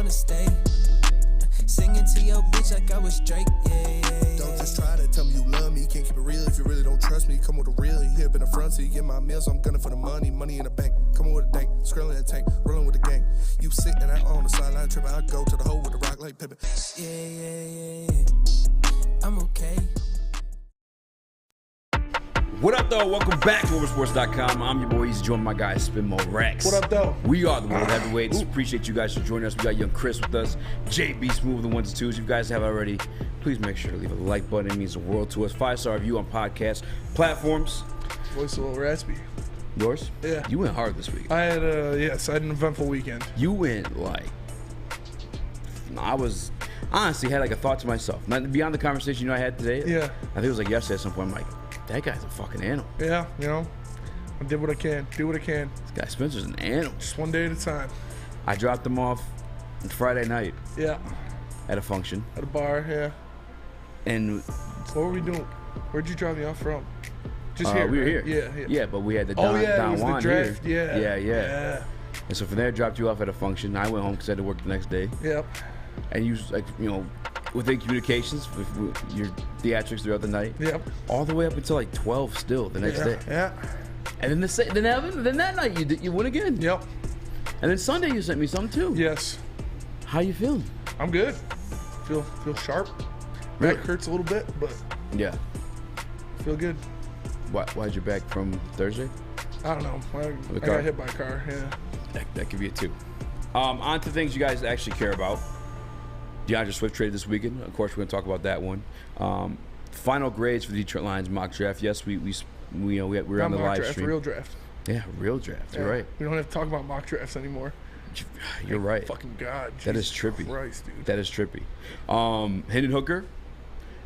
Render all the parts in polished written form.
wanna stay. Singing to your bitch like I was Drake, yeah. Don't just try to tell me you love me. Can't keep it real if you really don't trust me. Come with a real, you hip in the front, so you get my meals. I'm gunning for the money in the bank. Coming with a dank, scrolling a tank, rolling with the gang. You sitting out on the sideline tripping. I go to the hole with the rock like Pippin. Yeah. I'm okay. What up, though? Welcome back to Oversports.com. I'm your boy Eazy, joined my guy Spinmo Rex. What up, though? We are the World Heavyweights. Appreciate you guys for joining us. We got young Chris with us, JB Smooth, the ones and twos. If you guys have already, please make sure to leave a like button. It means the world to us. 5-star review on podcast platforms. Voice a little raspy. Yours? Yeah. You went hard this week. I had an eventful weekend. You went honestly had like a thought to myself. Not beyond the conversation I had today. Yeah. I think it was like yesterday at some point. I'm like, that guy's a fucking animal. Yeah, I did what I can. Do what I can. This guy Spencer's an animal. Just one day at a time. I dropped him off on Friday night. Yeah. At a function. At a bar, yeah. And what were we doing? Where'd you drop me off from? Just here. We were here. Yeah. Yeah, but we had the Don Juan the draft. here. Yeah. And so from there, I dropped you off at a function. I went home because I had to work the next day. Yep. And you within communications with your theatrics throughout the night. Yep. All the way up until like 12 still the next day. Yeah. And then that night you went again. Yep. And then Sunday you sent me something too. Yes. How you feeling? I'm good. Feel sharp. Really? Back hurts a little bit, but yeah. Feel good. Why'd you back from Thursday? I don't know. I got hit by a car. Yeah. That could be it too. On to things you guys actually care about. DeAndre Swift traded this weekend. Of course, we're going to talk about that one. Final grades for the Detroit Lions mock draft. Yes, we're on the live stream. Real draft. Yeah, real draft. You're right. We don't have to talk about mock drafts anymore. You're right. Fucking God. That is trippy. Christ, dude. That is trippy. Hendon Hooker,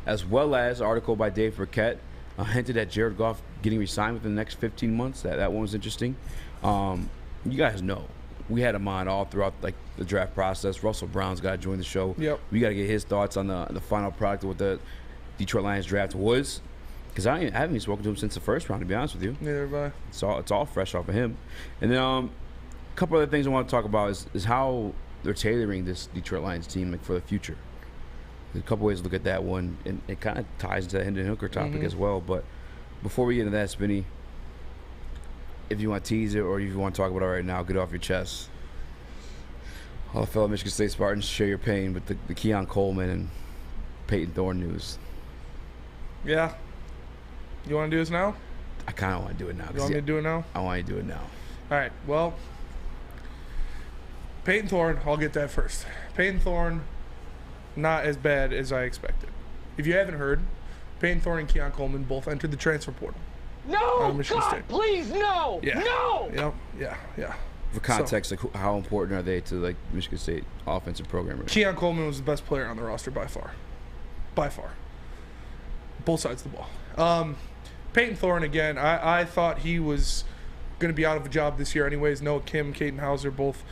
as well as an article by Dave Burkett, hinted at Jared Goff getting re-signed within the next 15 months. That one was interesting. You guys know. We had him on all throughout the draft process. Russell Brown's got to join the show. Yep. We got to get his thoughts on the final product of what the Detroit Lions draft was. Because I haven't even spoken to him since the first round, to be honest with you. Neither have I. It's all fresh off of him. And then a couple other things I want to talk about is how they're tailoring this Detroit Lions team for the future. There's a couple ways to look at that one, and it kind of ties into the Hendon Hooker topic as well. But before we get into that, Spinny, if you want to tease it or if you want to talk about it right now, get it off your chest. All fellow Michigan State Spartans, share your pain with the Keon Coleman and Peyton Thorne news. Yeah. You want to do this now? I kind of want to do it now. You want me to do it now? I want you to do it now. All right. Well, Peyton Thorne, I'll get that first. Peyton Thorne, not as bad as I expected. If you haven't heard, Peyton Thorne and Keon Coleman both entered the transfer portal. No, God, please, no, yeah. no. Yeah. For context, how important are they to Michigan State offensive program? Right? Keon Coleman was the best player on the roster by far. Both sides of the ball. Peyton Thorne, again, I thought he was going to be out of a job this year anyways. Noah Kim, Caden Hauser, both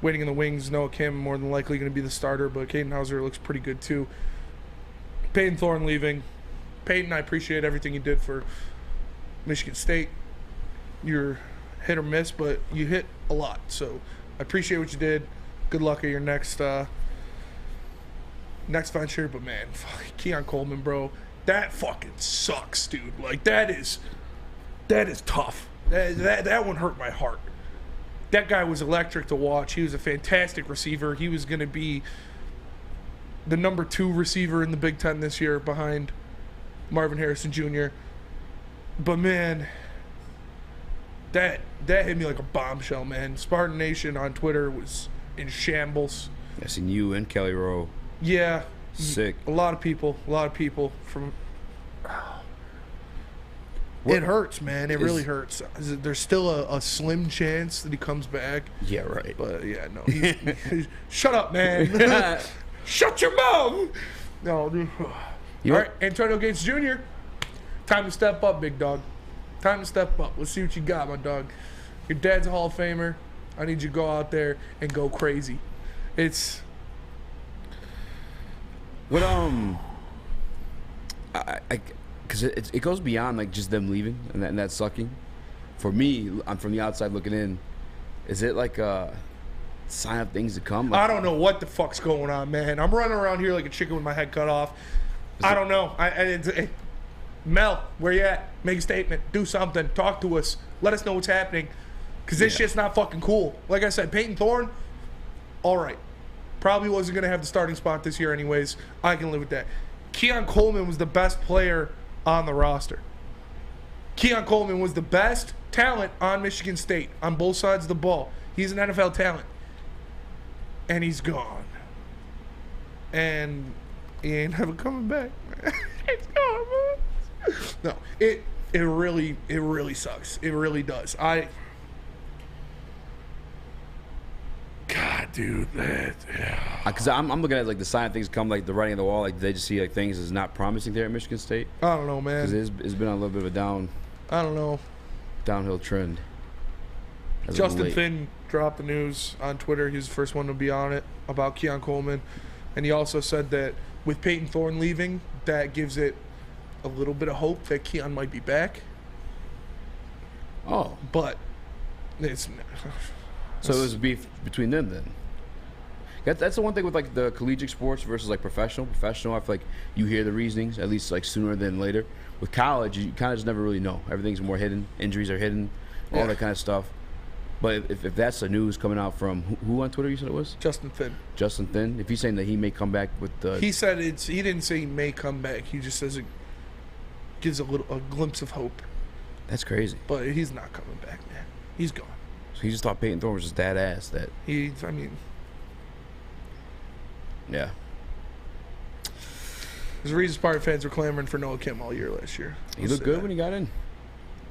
waiting in the wings. Noah Kim more than likely going to be the starter, but Caden Hauser looks pretty good too. Peyton Thorne leaving. Peyton, I appreciate everything you did for Michigan State. You're hit or miss, but you hit a lot. So I appreciate what you did. Good luck at your next venture. But man, Keon Coleman, bro, that fucking sucks, dude. That is tough. That one hurt my heart. That guy was electric to watch. He was a fantastic receiver. He was going to be the number 2 receiver in the Big Ten this year behind Marvin Harrison Jr. But man, that hit me like a bombshell, man. Spartan Nation on Twitter was in shambles. I seen you and Kelly Rowe. Yeah. Sick. A lot of people from... It hurts, man. It really hurts. There's still a slim chance that he comes back. Yeah, right. But yeah, no. Shut up, man. Shut your mouth. No, dude. All right, Antonio Gates Jr. Time to step up, big dog. Time to step up. Let's see what you got, my dog. Your dad's a Hall of Famer. I need you to go out there and go crazy. It's... What, because it goes beyond, just them leaving and that sucking. For me, I'm from the outside looking in. Is it sign of things to come? I don't know what the fuck's going on, man. I'm running around here like a chicken with my head cut off. I don't know. Mel, where you at? Make a statement. Do something. Talk to us. Let us know what's happening. Because this shit's not fucking cool. Like I said, Peyton Thorne, all right. Probably wasn't going to have the starting spot this year anyways. I can live with that. Keon Coleman was the best player on the roster. Keon Coleman was the best talent on Michigan State on both sides of the ball. He's an NFL talent. And he's gone. And he ain't never coming back. It's gone, man. No, it really sucks. It really does. God, dude, because I'm looking at like the sign of things come, like the writing on the wall. Like they just see like things as not promising there at Michigan State. I don't know, man. Because it's been on a little bit of a I don't know. downhill trend. Justin Finn dropped the news on Twitter. He was the first one to be on it about Keon Coleman, and he also said that with Peyton Thorne leaving, that gives it a little bit of hope that Keon might be back. Oh, but it's so it was beef between them then. That's the one thing with like the collegiate sports versus like professional. Professional, I feel like you hear the reasonings at least like sooner than later. With college, you kind of just never really know. Everything's more hidden. Injuries are hidden, all that kind of stuff. But if that's the news coming out from who on Twitter you said it was? Justin Finn. Justin Finn. If he's saying that he may come back with the... He said he didn't say he may come back. He just says it gives a glimpse of hope. That's crazy. But he's not coming back, man. He's gone. So he just thought Peyton Thorne was just that ass that... Yeah. There's a reason Spartan fans were clamoring for Noah Kim all year last year. He looked good when he got in.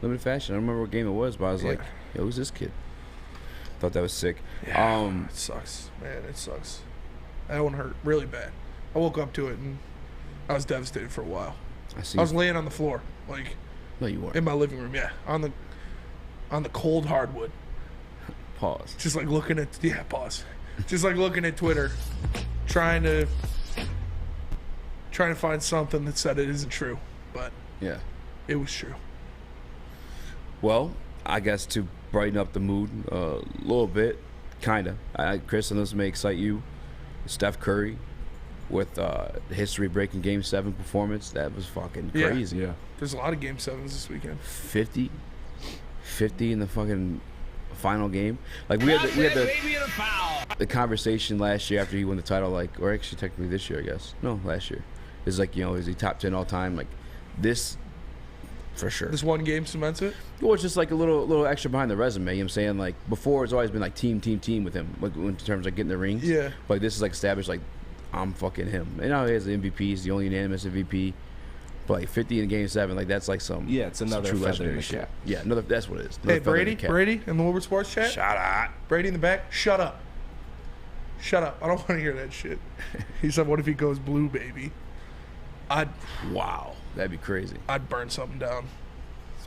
Limited fashion. I don't remember what game it was, but I was like, yo, who's this kid? Thought that was sick. Yeah, it sucks, man. It sucks. That one hurt really bad. I woke up to it and I was devastated for a while. I was laying on the floor, like, no, you weren't. In my living room, on the cold hardwood. Pause. Just like looking at pause. Just like looking at Twitter, trying to find something that said it isn't true, but yeah, it was true. Well, I guess to brighten up the mood a little bit, kind of. Chris, and this may excite you. Steph Curry with history-breaking Game 7 performance. That was fucking crazy. Yeah. There's a lot of Game 7s this weekend. 50 in the fucking final game. Like we had the conversation last year after he won the title, like, or actually technically this year, I guess. No, last year. It's like, is he top 10 all time? Like this. For sure. This one game cements it? Well, it's just like a little extra behind the resume. You know what I'm saying? Like, before, it's always been like team with him, like in terms of like, getting the rings. Yeah. But like, this is like established, like, I'm fucking him. And now he has the MVP. He's the only unanimous MVP. But like 50 in Game 7, like, that's like some... Yeah, it's another true feather legendary in the shit. cap. Yeah, that's what it is. Hey, Brady in the Woodward Sports chat? Shut up. Brady in the back? Shut up. Shut up. I don't want to hear that shit. He said, what if he goes blue, baby? Wow. That'd be crazy. I'd burn something down.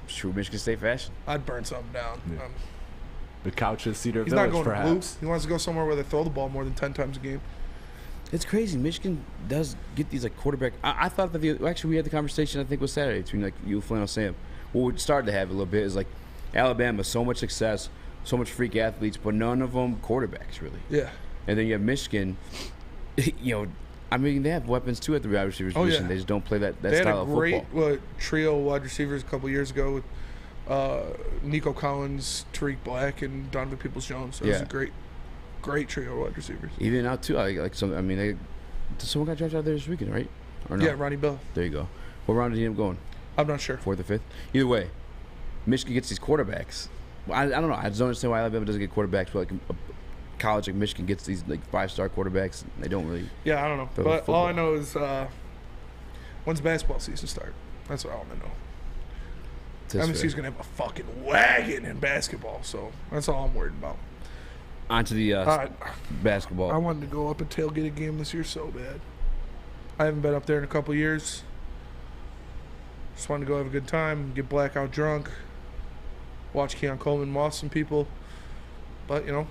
True Michigan State fashion. I'd burn something down. Yeah. The couch at Cedar He's Village, not going perhaps. to blue. He wants to go somewhere where they throw the ball more than 10 times a game. It's crazy. Michigan does get these like quarterback. I thought that actually we had the conversation. I think was Saturday between like you and Flannel Sam. What we started to have a little bit is like Alabama, so much success, so much freak athletes, but none of them quarterbacks really. Yeah. And then you have Michigan. I mean, they have weapons too at the wide receivers position. Yeah. They just don't play that they style of football. They had a great trio wide receivers a couple years ago with Nico Collins, Tariq Black, and Donovan Peoples-Jones. That was a great trio of wide receivers. Even now too, someone got drafted out there this weekend, right? Or no? Yeah, Ronnie Bell. There you go. What round did he end up going? I'm not sure. 4th or 5th? Either way, Michigan gets these quarterbacks. I don't know. I just don't understand why Alabama doesn't get quarterbacks, but like a college like Michigan gets these like 5-star quarterbacks. And they don't really. Yeah, I don't know. But football. All I know is when's basketball season start? That's what I want to know. MSU's gonna have a fucking wagon in basketball, so that's all I'm worried about. On to the basketball. I wanted to go up and tailgate a game this year so bad. I haven't been up there in a couple years. Just wanted to go have a good time, get blackout drunk, watch Keon Coleman moss some people. But, we'll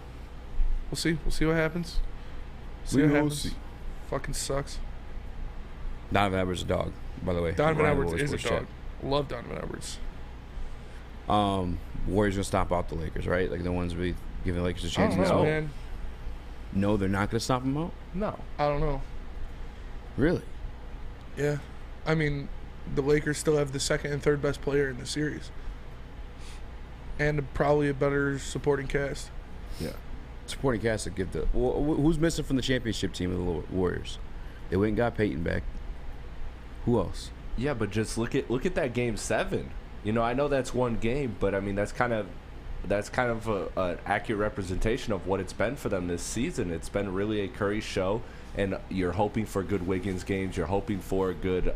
see. We'll see what happens. See. Fucking sucks. Donovan Edwards is a dog, by the way. Donovan Edwards is a dog. Love Donovan Edwards. Warriors gonna stomp out the Lakers, right? Like the ones really giving the Lakers a chance. I don't know, man. know they're not going to stop him out? No. I don't know. Really? Yeah. I mean, the Lakers still have the second and third best player in the series. And probably a better supporting cast. Yeah. Supporting cast to give the... Well, who's missing from the championship team of the Warriors? They went and got Peyton back. Who else? Yeah, but just look at that Game 7. You know, I know that's one game, but I mean that's kind of an accurate representation of what it's been for them this season. It's been really a Curry show, and you're hoping for good Wiggins games. You're hoping for good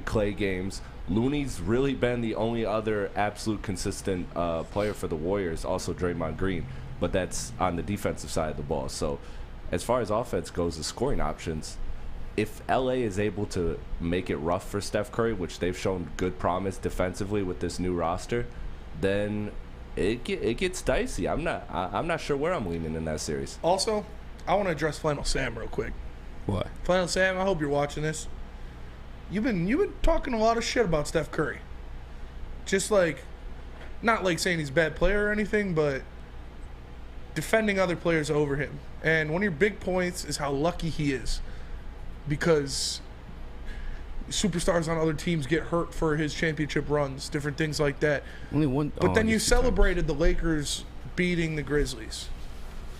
Clay games. Looney's really been the only other absolute consistent player for the Warriors. Also Draymond Green, but that's on the defensive side of the ball. So, as far as offense goes, the scoring options. If LA is able to make it rough for Steph Curry, which they've shown good promise defensively with this new roster, then it gets dicey. I'm not sure where I'm leaning in that series. Also, I want to address Flannel Sam real quick. What? Flannel Sam, I hope you're watching this. You've been talking a lot of shit about Steph Curry. Just like, not like saying he's a bad player or anything, but defending other players over him. And one of your big points is how lucky he is. Because superstars on other teams get hurt for his championship runs, different things like that. Only one. But then you celebrated the Lakers beating the Grizzlies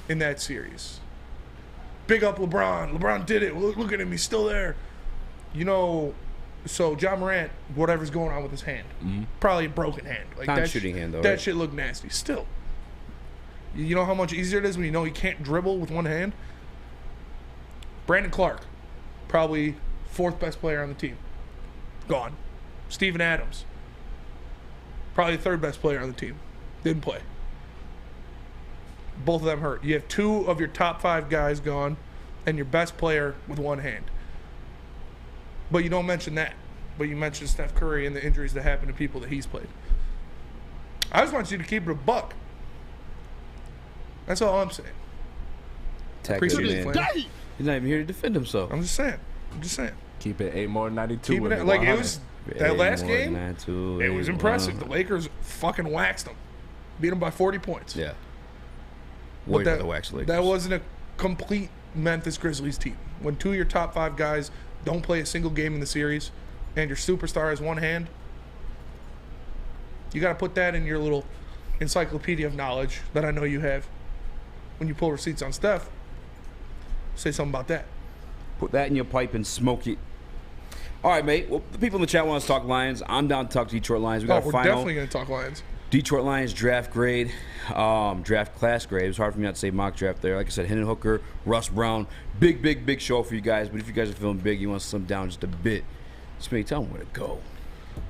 in that series. Big up LeBron. LeBron did it. Look at him. He's still there. You know, so John Morant, whatever's going on with his hand, probably a broken hand. Like Not that shooting hand, though. That right? shit looked nasty. Still. You know how much easier it is when you know you can't dribble with one hand? Brandon Clark. Probably fourth best player on the team. Gone. Steven Adams. Probably third best player on the team. Didn't play. Both of them hurt. You have two of your top 5 guys gone and your best player with one hand. But you don't mention that. But you mention Steph Curry and the injuries that happen to people that he's played. I just want you to keep it a buck. That's all I'm saying. Appreciate it, Flynn. He's not even here to defend himself. I'm just saying. Keep it 8 more 92. Keeping it like it was that last game. 92, It was impressive. The Lakers fucking waxed them, beat them by 40 points. Yeah. But Way the wax Lakers. that wasn't a complete Memphis Grizzlies team. When 2 of your top 5 guys don't play a single game in the series, and your superstar has one hand, you got to put that in your little encyclopedia of knowledge that I know you have. When you pull receipts on Steph, say something about that. Put that in your pipe and smoke it. All right, mate. Well, the people in the chat want us to talk Lions. I'm down to talk Detroit Lions. We got a we're final definitely going to talk Lions. Detroit Lions draft grade, draft class grade. It was hard for me not to say mock draft there. Like I said, Hendon Hooker, Russ Brown. Big show for you guys. But if you guys are feeling big, you want to slim down just a bit, just maybe tell them where to go.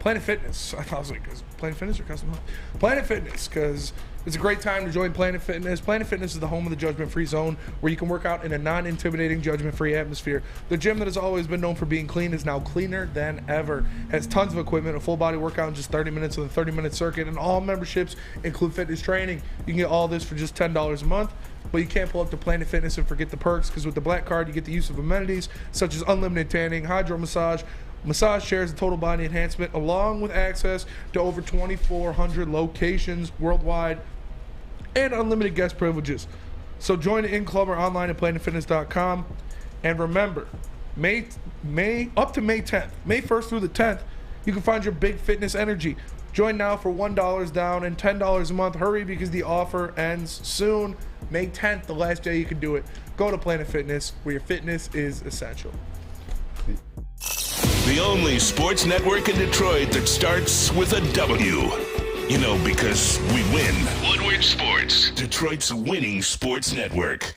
Planet Fitness. I was like, is Planet Fitness or Custom Home? Planet Fitness, because it's a great time to join Planet Fitness. Planet Fitness is the home of the judgment-free zone where you can work out in a non-intimidating, judgment-free atmosphere. The gym that has always been known for being clean is now cleaner than ever. Has tons of equipment, a full-body workout in just 30 minutes with a 30-minute circuit, and all memberships include fitness training. You can get all this for just $10 a month. But you can't pull up to Planet Fitness and forget the perks, because with the Black Card, you get the use of amenities such as unlimited tanning, hydro massage chairs, and total body enhancement, along with access to over 2,400 locations worldwide and unlimited guest privileges. So join the in-club or online at planetfitness.com. And remember, up to May 10th, May 1st through the 10th, you can find your big fitness energy. Join now for $1 down and $10 a month. Hurry, because the offer ends soon. May 10th, the last day you can do it. Go to Planet Fitness, where your fitness is essential. The only sports network in Detroit that starts with a W. You know, because we win. Woodward Sports, Detroit's winning sports network.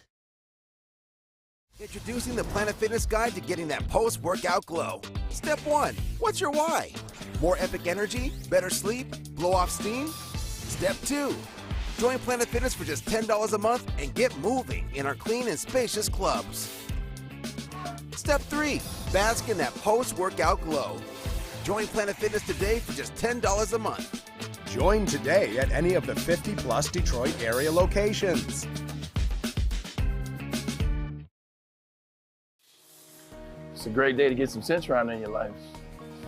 Introducing the Planet Fitness Guide to getting that post-workout glow. Step 1, what's your why? More epic energy, better sleep, blow off steam? Step 2, join Planet Fitness for just $10 a month and get moving in our clean and spacious clubs. Step 3, bask in that post-workout glow. Join Planet Fitness today for just $10 a month. Join today at any of the 50-plus Detroit area locations. It's a great day to get some Centron in your life.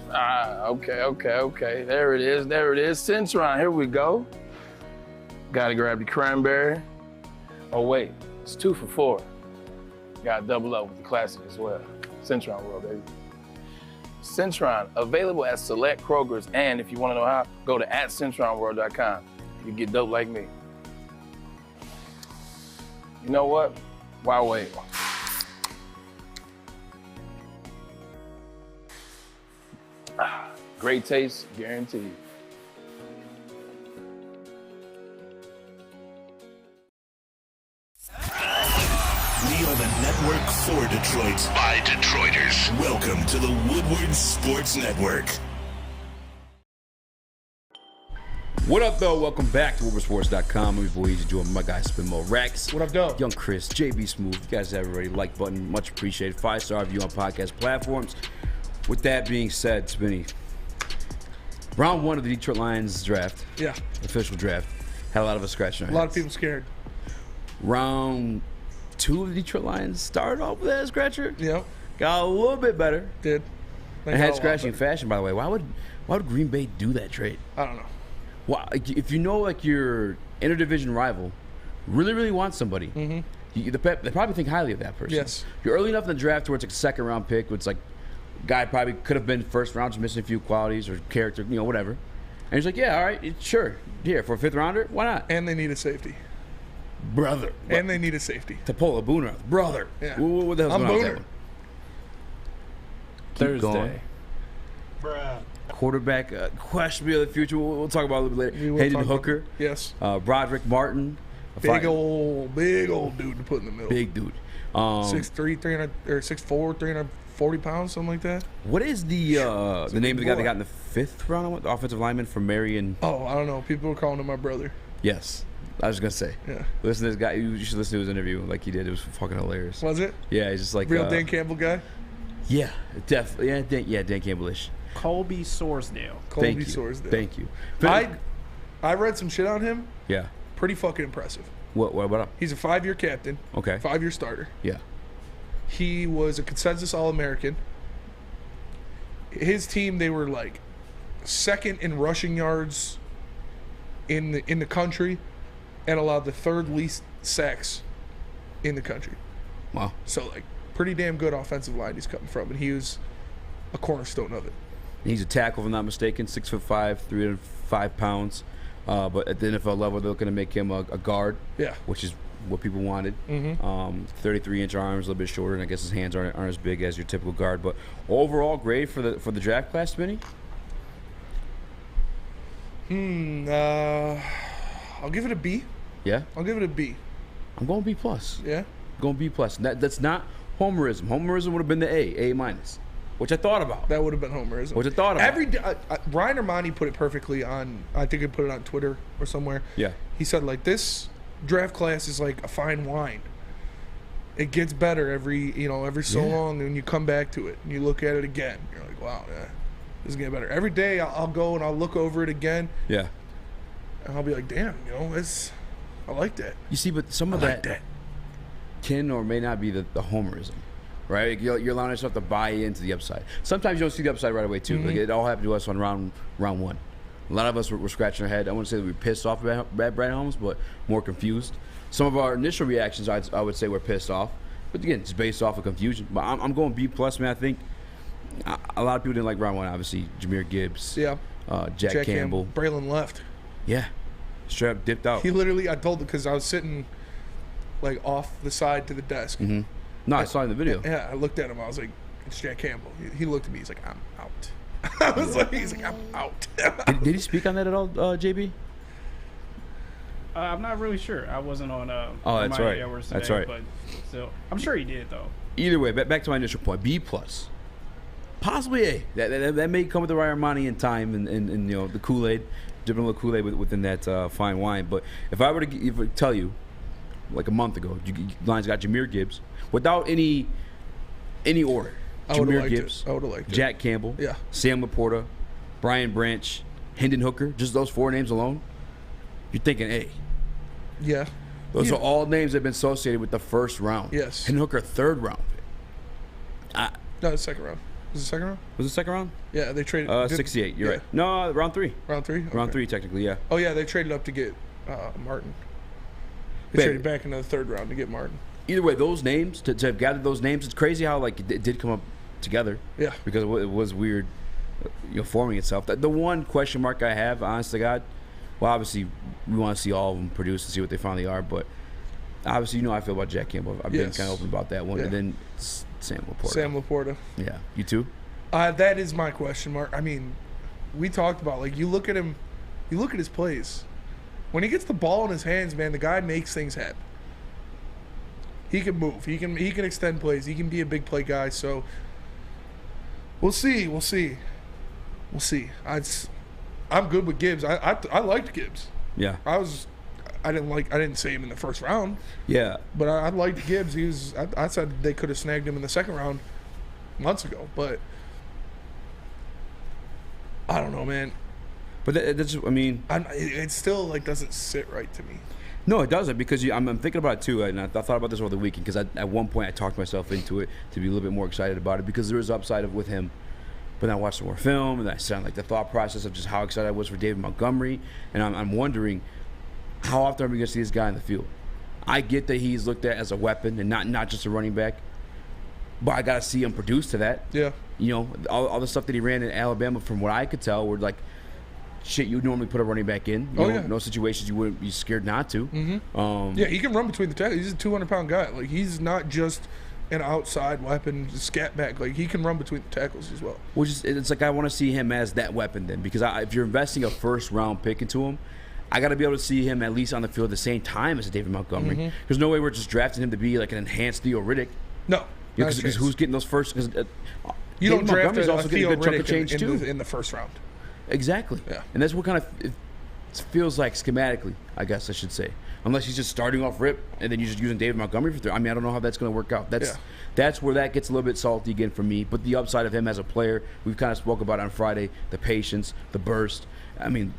Okay. There it is. Centron, here we go. Gotta grab the cranberry. Oh wait, It's 2 for $4. Got double up with the classic as well. Centron World, baby. Centron, available at select Krogers, and if you want to know how, go to @centronworld.com. You can get dope like me. You know what? Why wait? Great taste, guaranteed. We are the network for Detroit by Detroiters. Welcome to the Woodward Sports Network. What up, though? Welcome back to WoodwardSports.com. I'm your boy Eazy, joined by my guy Spinmo Rex. What up, though? Young Chris, JB Smooth. You guys have already like button, much appreciated. 5-star review on podcast platforms. With that being said, Spinny, round 1 of the Detroit Lions draft. Yeah. Official draft. Had a lot of us scratching our A lot heads. of people scared. Round 2 of the Detroit Lions started off with a head scratcher. Yep. Got a little bit better. Did. And head scratching fashion, by the way. Why would Green Bay do that trade? I don't know. Well, if you know, like, your interdivision rival really wants somebody, they probably think highly of that person. Yes. You're early enough in the draft where it's like a second-round pick, where it's like, guy probably could have been first round, just missing a few qualities or character, whatever. And he's like, yeah, all right, sure. Here, for a 5th rounder, why not? And they need a safety. Brother. And they need a safety. To pull a Booner. Brother. Yeah. What the hell's I'm going on with Booner. that one? Thursday. Quarterback, questionable of the future. We'll talk about it a little bit We will later. Hayden talk Hooker. about- Yes. Broderick Martin. Big old dude to put in the middle. Big dude. 6'3", 300 or 6'4", 340 pounds, something like that. What is the name of the guy they got in the 5th round? The offensive lineman from Marion. Oh, I don't know. People were calling him my brother. Yes. I was going to say. Yeah. Listen to this guy. You should listen to his interview like he did. It was fucking hilarious. Was it? Yeah, he's just like. Real Dan Campbell guy? Yeah, definitely. Yeah, Dan Campbell-ish. Colby Sorsdale. Colby Sorsdale. Thank you. I read some shit on him. Yeah. Pretty fucking impressive. What up? He's a 5-year captain. Okay. 5-year starter. Yeah. He was a consensus All-American. His team, they were like 2nd in rushing yards in the country, and allowed the 3rd least sacks in the country. Wow. So like pretty damn good offensive line he's coming from, and he was a cornerstone of it. He's a tackle, if I'm not mistaken, 6'5", 305 pounds. But at the NFL level, they're looking to make him a guard. Yeah. Which is what people wanted. 33-inch arms, a little bit shorter, and I guess his hands aren't as big as your typical guard. But overall grade for the draft class, Minnie? I'll give it a B. Yeah? I'll give it a B. I'm going B+. Yeah? Going B+. That's not homerism. Homerism would have been the A-, which I thought about. That would have been homerism. Which I thought about. Ryan Ermanni put it perfectly on, I think he put it on Twitter or somewhere. Yeah. He said, like, this draft class is like a fine wine. It gets better every so long, and you come back to it and you look at it again. You're like, wow, yeah, this is getting better. Every day I'll go and I'll look over it again. Yeah. And I'll be like, damn, I like that. You see, but some of that can or may not be the homerism, right? You're allowing yourself to buy into the upside. Sometimes you don't see the upside right away, too. Like, it all happened to us on round 1. A lot of us were scratching our head. I wouldn't say that we were pissed off about Brad Holmes, but more confused. Some of our initial reactions, I would say, were pissed off. But again, it's based off of confusion. But I'm going B+, man. I think a lot of people didn't like round 1, obviously. Jameer Gibbs. Yeah. Jack Campbell. Braylon left. Yeah. Straight up dipped out. He literally, I told him, because I was sitting, like, off the side to the desk. Mm-hmm. No, I saw it in the video. Yeah, I looked at him. I was like, it's Jack Campbell. He looked at me. He's like, I'm out. I was like, he's like, I'm out. Did he speak on that at all, JB? I'm not really sure. I wasn't on that's my right. hours That's today, right. But still, I'm sure he did, though. Either way, back to my initial point. B+. Possibly A. That may come with the right money and time and the Kool-Aid, dipping a little Kool-Aid within that fine wine. But if I were to tell you, like a month ago, Lions got Jameer Gibbs without any order. Jameer Gibbs, I would have liked it. Jack Campbell, Yeah. Sam Laporta, Brian Branch, Hendon Hooker, just those 4 names alone, you're thinking A. Yeah. Those are all names that have been associated with the first round. Yes. Hendon Hooker, 3rd round. No, the second round. Was it second round? Was it 2nd round? Yeah, they traded. 68, you're right. No, round 3. Round 3? Round 3, technically, yeah. Oh, yeah, they traded up to get Martin. They traded back into the third round to get Martin. Either way, those names, to have gathered those names, it's crazy how like it did come up together. Yeah. Because it was weird, forming itself. The one question mark I have, honest to God, well, obviously we want to see all of them produce and see what they finally are, but obviously you know how I feel about Jack Campbell. I've been kind of open about that one. Yeah. And then Sam Laporta. Sam Laporta. Yeah. You too? That is my question mark. I mean, we talked about, like, you look at him, you look at his plays. When he gets the ball in his hands, man, the guy makes things happen. He can move. He can extend plays. He can be a big play guy. So we'll see. I'm good with Gibbs. I liked Gibbs. Yeah. I didn't say him in the first round. Yeah. But I liked Gibbs. I said they could have snagged him in the second round months ago, but I don't know, man. But that's, I mean, it still like doesn't sit right to me. No, it doesn't, because I'm thinking about it too, and I thought about this over the weekend, because at one point I talked myself into it to be a little bit more excited about it, because there is upside with him. But then I watched some more film, and I sound like the thought process of just how excited I was for David Montgomery, and I'm wondering how often are we going to see this guy in the field? I get that he's looked at as a weapon and not just a running back, but I got to see him produce to that. Yeah. You know, all the stuff that he ran in Alabama, from what I could tell, were like shit you would normally put a running back in. You know, no situations you wouldn't be scared not to. Mm-hmm. Yeah, he can run between the tackles. He's a 200-pound guy. Like, he's not just an outside weapon, scat back. Like, he can run between the tackles as well. Which is, it's like I want to see him as that weapon then, because if you're investing a first-round pick into him, I got to be able to see him at least on the field at the same time as David Montgomery. There's no way we're just drafting him to be like an enhanced Theo Riddick. No. Because who's getting those first? Because you don't draft Montgomery's also getting a good chunk of Riddick change too in the first round. Exactly. Yeah. And that's what kind of it feels like schematically, I guess I should say. Unless he's just starting off rip and then you're just using David Montgomery for three. I mean, I don't know how that's going to work out. That's where that gets a little bit salty again for me. But the upside of him as a player, we've kind of spoke about on Friday, the patience, the burst. I mean,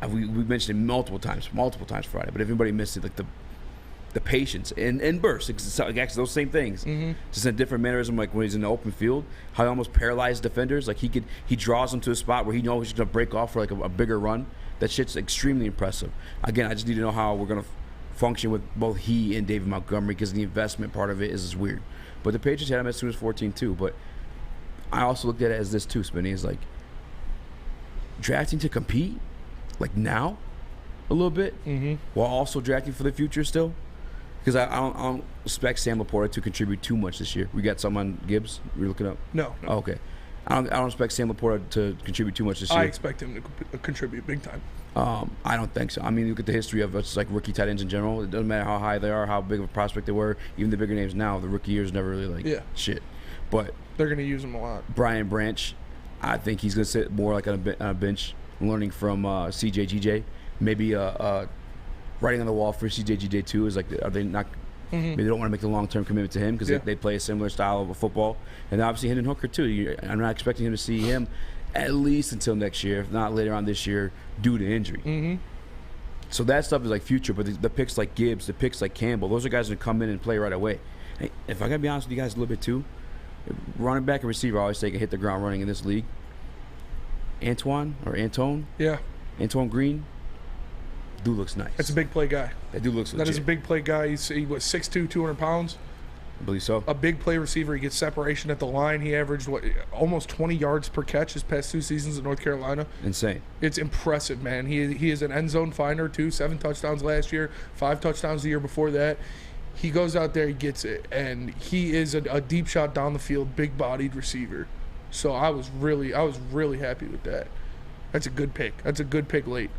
we mentioned it multiple times Friday. But if anybody missed it, like the patience and burst, it's actually those same things, just in a different mannerism. Like when he's in the open field, how he almost paralyzed defenders. Like he draws them to a spot where he knows he's gonna break off for like a bigger run. That shit's extremely impressive. Again, I just need to know how we're gonna function with both he and David Montgomery, because the investment part of it is weird. But the Patriots had him as soon as 14 too. But I also looked at it as this too, Spinny, is like drafting to compete, like now, a little bit, while also drafting for the future still. Because I don't expect Sam Laporta to contribute too much this year. We got something on Gibbs? We're looking up? No. Oh, okay. I don't expect Sam Laporta to contribute too much this year. I expect him to contribute big time. I don't think so. I mean, look at the history of just like rookie tight ends in general. It doesn't matter how high they are, how big of a prospect they were. Even the bigger names now, the rookie years never really shit. But they're going to use him a lot. Brian Branch, I think he's going to sit more like on a bench, learning from CJGJ. Maybe writing on the wall for CJGJ too is like, are they not? Maybe they don't want to make the long-term commitment to him because they play a similar style of football. And obviously Hendon Hooker too. I'm not expecting him to see him at least until next year, if not later on this year, due to injury. So that stuff is like future. But the picks like Gibbs, the picks like Campbell, those are guys that come in and play right away. Hey, if I gotta be honest with you guys a little bit too, running back and receiver, I always say can hit the ground running in this league. Antone Green. Dude looks nice. That's a big play guy. That dude looks legit. That is a big play guy. He was 6'2", 200 pounds. I believe so. A big play receiver. He gets separation at the line. He averaged almost 20 yards per catch his past 2 seasons in North Carolina. Insane. It's impressive, man. He is an end zone finder too. 7 touchdowns last year, 5 touchdowns the year before that. He goes out there, he gets it, and he is a deep shot down the field, big-bodied receiver. So I was really happy with that. That's a good pick. That's a good pick late.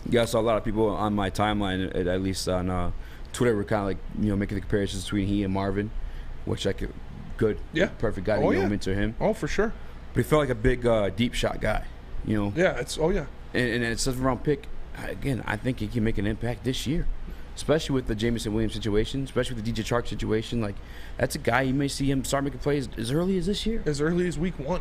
Yeah, I saw a lot of people on my timeline, at least on Twitter, were kind of like, making the comparisons between he and Marvin, which I could, perfect guy to mentor him. Oh, for sure. But he felt like a big deep shot guy, Yeah, and it's a 7th-round pick. Again, I think he can make an impact this year, especially with the Jameson Williams situation, especially with the DJ Chark situation. Like, that's a guy you may see him start making plays as early as this year, as early as week 1.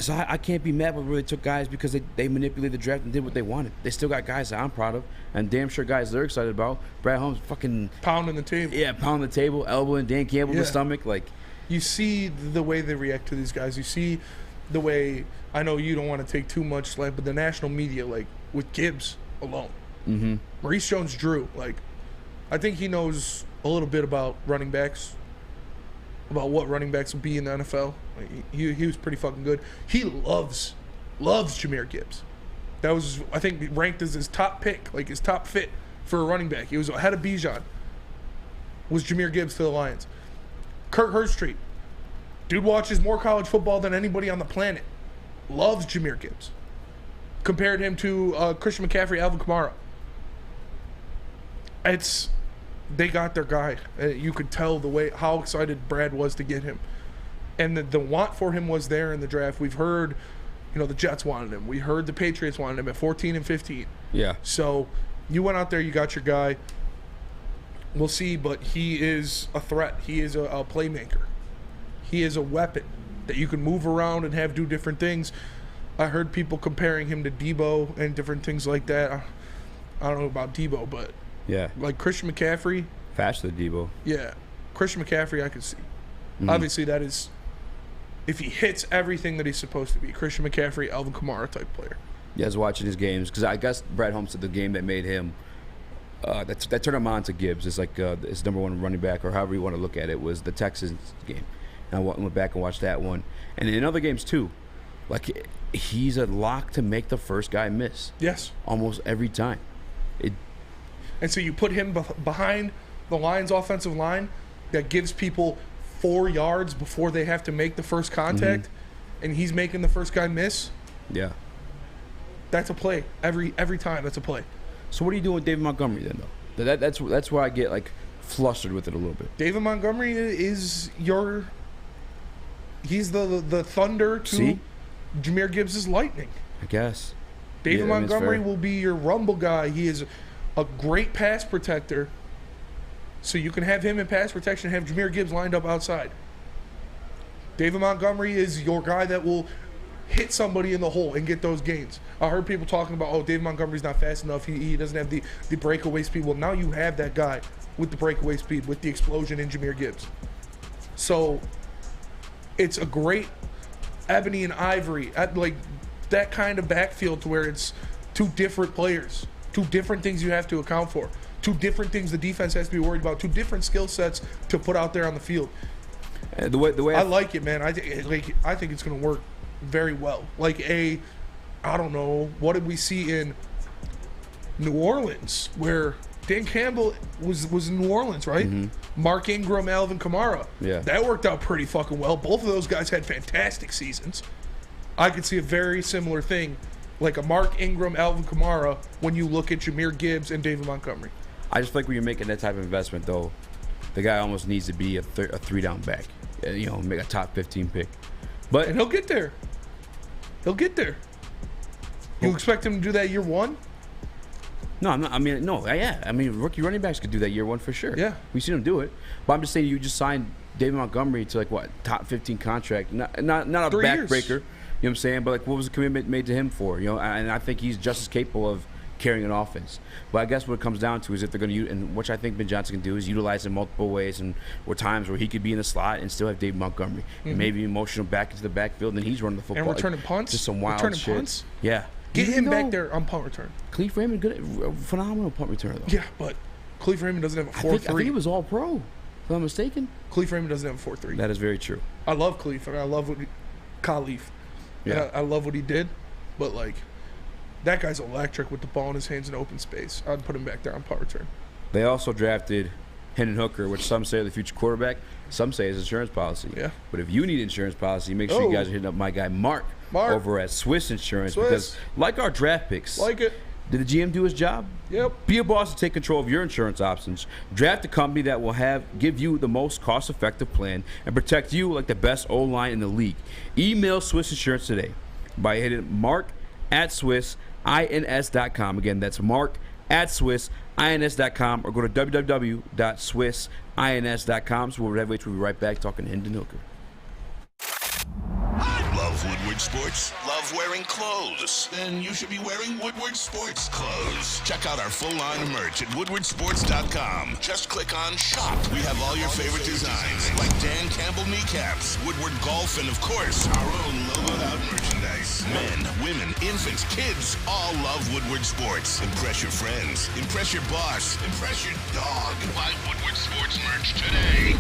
So I can't be mad when we really took guys because they manipulated the draft and did what they wanted. They still got guys that I'm proud of, and damn sure guys they're excited about. Brad Holmes fucking pounding the table. Yeah, pounding the table, elbowing Dan Campbell in the stomach. Like, you see the way they react to these guys. You see the way, I know you don't want to take too much slack, but the national media, like with Gibbs alone, Maurice Jones-Drew, like I think he knows a little bit about running backs, about what running backs will be in the NFL. He was pretty fucking good. He loves Jahmyr Gibbs. That was, I think, ranked as his top pick, like his top fit for a running back. He was ahead of Bijan. Was Jahmyr Gibbs to the Lions. Kurt Herbstreit. Dude watches more college football than anybody on the planet. Loves Jahmyr Gibbs. Compared him to Christian McCaffrey, Alvin Kamara. They got their guy. You could tell the way how excited Brad was to get him, and the want for him was there in the draft. We've heard, the Jets wanted him. We heard the Patriots wanted him at 14 and 15. Yeah. So you went out there, you got your guy. We'll see, but he is a threat. He is a playmaker. He is a weapon that you can move around and have do different things. I heard people comparing him to Debo and different things like that. I don't know about Debo, but yeah, like Christian McCaffrey. Faster than Debo. Yeah. Christian McCaffrey I could see. Obviously that is, if he hits everything that he's supposed to be, Christian McCaffrey, Alvin Kamara type player. Yeah, I was watching his games because I guess Brad Holmes said the game that made him, that turned him on to Gibbs. It's like his number one running back, or however you want to look at it, was the Texans game. And I went back and watched that one. And in other games too, like he's a lock to make the first guy miss. Yes. Almost every time. And so you put him behind the Lions' offensive line that gives people 4 yards before they have to make the first contact, and he's making the first guy miss. Yeah. That's a play. Every time that's a play. So what are you doing with David Montgomery then, though? That's where I get like flustered with it a little bit. David Montgomery is he's the thunder to Jahmyr Gibbs' lightning. I guess. David Montgomery will be your rumble guy. He is a great pass protector. So you can have him in pass protection and have Jahmyr Gibbs lined up outside. David Montgomery is your guy that will hit somebody in the hole and get those gains. I heard people talking about, David Montgomery's not fast enough. He doesn't have the breakaway speed. Well, now you have that guy with the breakaway speed, with the explosion in Jahmyr Gibbs. So it's a great ebony and ivory, like that kind of backfield to where it's two different players, two different things you have to account for, two different things the defense has to be worried about, two different skill sets to put out there on the field. The way I like it, man. I think it's going to work very well. Like I don't know, what did we see in New Orleans where Dan Campbell was in New Orleans, right? Mark Ingram, Alvin Kamara. Yeah. That worked out pretty fucking well. Both of those guys had fantastic seasons. I could see a very similar thing, like a Mark Ingram, Alvin Kamara, when you look at Jahmyr Gibbs and David Montgomery. I just like when you're making that type of investment, though, the guy almost needs to be a 3-down back. Make a top 15 pick. And he'll get there. He'll get there. You expect him to do that year one? No, I'm not. I mean, rookie running backs could do that year one for sure. Yeah. We've seen them do it. But I'm just saying, you just signed David Montgomery to top 15 contract. Not a backbreaker. You know what I'm saying? But what was the commitment made to him for? And I think he's just as capable of carrying an offense. But I guess what it comes down to is if they're going to use, and which I think Ben Johnson can do, is utilize him multiple ways, and or times where he could be in the slot and still have David Montgomery, and maybe emotional back into the backfield, and he's running the football. And returning punts. Just some wild shit. Punts. Yeah. Get him back there on punt return. Cleve Raymond, phenomenal punt returner though. Yeah, but Cleve Raymond doesn't have a 4.3. I think he was all pro, if I'm mistaken. Cleve Raymond doesn't have a 4.3. That is very true. I love Cleve. I love Khalif. Yeah. I love what he did, but that guy's electric with the ball in his hands in open space. I'd put him back there on punt return. They also drafted Hendon Hooker, which some say is the future quarterback. Some say is insurance policy. Yeah. But if you need insurance policy, make sure you guys are hitting up my guy Mark over at Swiss Insurance. Because like our draft picks. Like it. Did the GM do his job? Yep. Be a boss to take control of your insurance options. Draft a company that will give you the most cost-effective plan and protect you like the best O-line in the league. Email Swiss Insurance today by hitting mark@swissins.com. Again, that's mark@swissins.com, or go to www.swissins.com. So we'll be right back talking to Hendon Hooker. Love Woodward Sports? Love wearing clothes? Then you should be wearing Woodward Sports clothes. Check out our full line of merch at woodwardsports.com. Just click on shop. We have all your favorite designs, like Dan Campbell full kneecaps, Woodward Golf, and of course, our own logoed out merchandise. Men, women, infants, kids all love Woodward Sports. Impress your friends, impress your boss, impress your dog. Buy Woodward Sports merch today.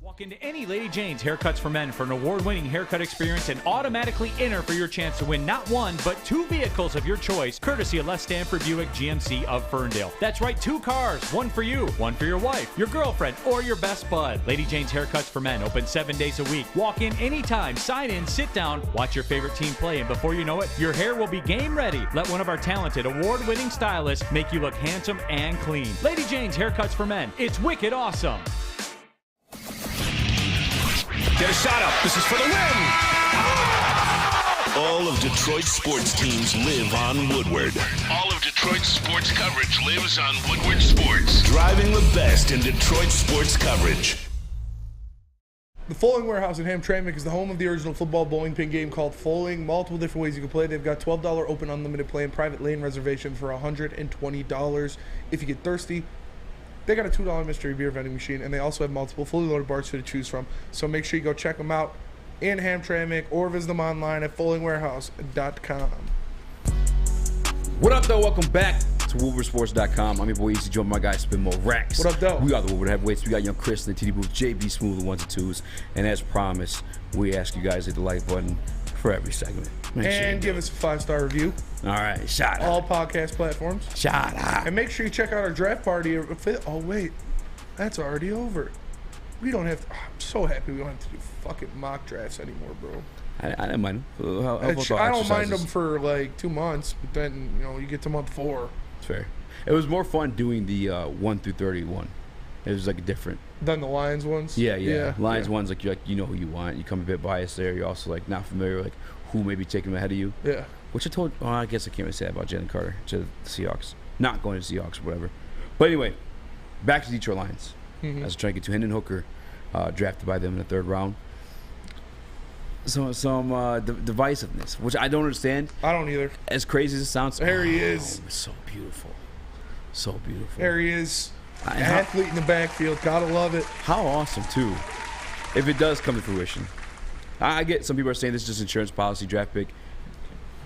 Walk into any Lady Jane's Haircuts for Men for an award-winning haircut experience and automatically enter for your chance to win not one, but 2 vehicles of your choice, courtesy of Les Stanford Buick GMC of Ferndale. That's right, 2 cars, one for you, one for your wife, your girlfriend, or your best bud. Lady Jane's Haircuts for Men, open 7 days a week. Walk in anytime, sign in, sit down, watch your favorite team play, and before you know it, your hair will be game ready. Let one of our talented, award-winning stylists make you look handsome and clean. Lady Jane's Haircuts for Men. It's wicked awesome. Get a shot up. This is for the win. All of Detroit's sports teams live on Woodward. All of Detroit's sports coverage lives on Woodward Sports. Driving the best in Detroit sports coverage. The Foaling Warehouse in Hamtramck is the home of the original football bowling pin game called Foaling. Multiple different ways you can play. They've got $12 open unlimited play and private lane reservation for $120. If you get thirsty, they got a $2 mystery beer vending machine, and they also have multiple fully loaded bars to choose from. So make sure you go check them out in Hamtramck or visit them online at foalingwarehouse.com. What up, though? Welcome back to WoodwardSports.com. I'm your boy Eazy, joined by my guy Spinmo Rex. What up, though? We got the Woodward Heavyweights. We got Young Chris in the TD booth, JB Smooth, the ones and twos. And as promised, we ask you guys to hit the like button for every segment. And give us a 5-star review. All right, shout out. All podcast platforms. Shout out. And make sure you check out our draft party. Oh, wait. That's already over. We don't have to. I'm so happy we don't have to do fucking mock drafts anymore, bro. I didn't mind them. I don't mind them for like 2 months, but then, you get to month 4. It's fair. It was more fun doing the 1 through 31. It was like different. Than the Lions ones? Yeah. Lions ones, like, you know who you want. You come a bit biased there. You're also like not familiar with like who may be taking them ahead of you. Yeah. Which I told, I guess I can't really say that about Jalen Carter to the Seahawks. Not going to the Seahawks or whatever. But anyway, back to Detroit Lions. Mm-hmm. I was trying to get to Hendon Hooker, drafted by them in the 3rd round. Some divisiveness, which I don't understand. I don't either. As crazy as it sounds. There he is. It's so beautiful. So beautiful. There he is. Athlete in the backfield. Gotta love it. How awesome, too. If it does come to fruition. I get some people are saying this is just insurance policy, draft pick.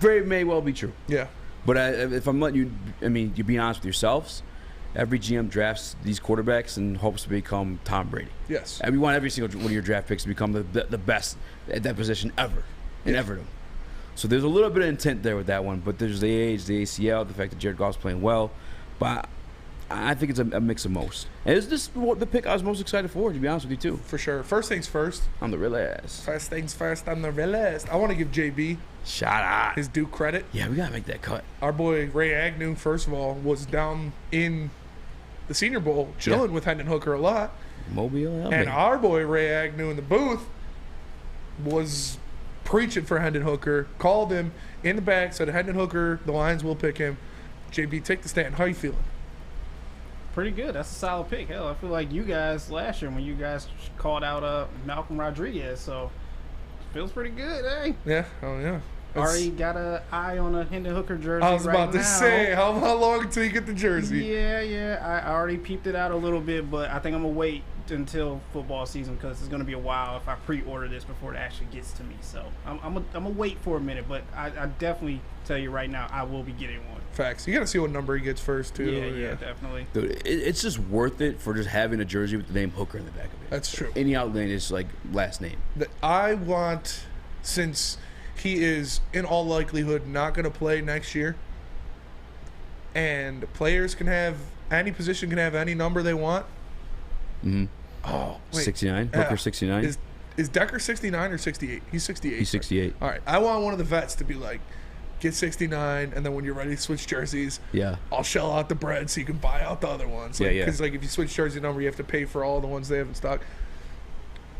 Very may well be true. Yeah. But if I'm letting you, you're being honest with yourselves, every GM drafts these quarterbacks and hopes to become Tom Brady. Yes. And we want every single one of your draft picks to become the best at that position ever in Everton. So there's a little bit of intent there with that one, but there's the age, the ACL, the fact that Jared Goff's playing well. But I think it's a mix of most. And is this the pick I was most excited for, to be honest with you, too? For sure. First things first. I'm the real ass. First things first, I'm the real ass. I want to give JB shout out his due credit. Yeah, we got to make that cut. Our boy Ray Agnew, first of all, was down in the Senior Bowl chilling with Hendon Hooker a lot. Mobile, and our boy Ray Agnew in the booth was preaching for Hendon Hooker, called him in the back, said Hendon Hooker, the Lions will pick him. JB, take the stand. How you feeling? Pretty good. That's a solid pick. Hell, I feel like you guys last year when you guys called out Malcolm Rodriguez, so feels pretty good, eh? Yeah. Oh yeah. Already got an eye on a Hendon Hooker jersey. I was about to say, how long until you get the jersey? Yeah. I already peeped it out a little bit, but I think I'm gonna wait until football season because it's gonna be a while if I pre-order this before it actually gets to me. So I'm gonna wait for a minute, but I definitely tell you right now, I will be getting one. Facts. You gotta see what number he gets first, too. Yeah, definitely. Dude, it's just worth it for just having a jersey with the name Hooker in the back of it. That's true. Any outlandish like last name. I want, since he is in all likelihood not gonna play next year, and players can have any position can have any number they want. Mm-hmm. Oh, wait. 69. Hooker 69. Is Decker 69 or 68? He's 68. He's 68. All right. I want one of the vets to be like, get 69, and then when you're ready to switch jerseys, I'll shell out the bread so you can buy out the other ones. Because if you switch jersey number, you have to pay for all the ones they have in stock.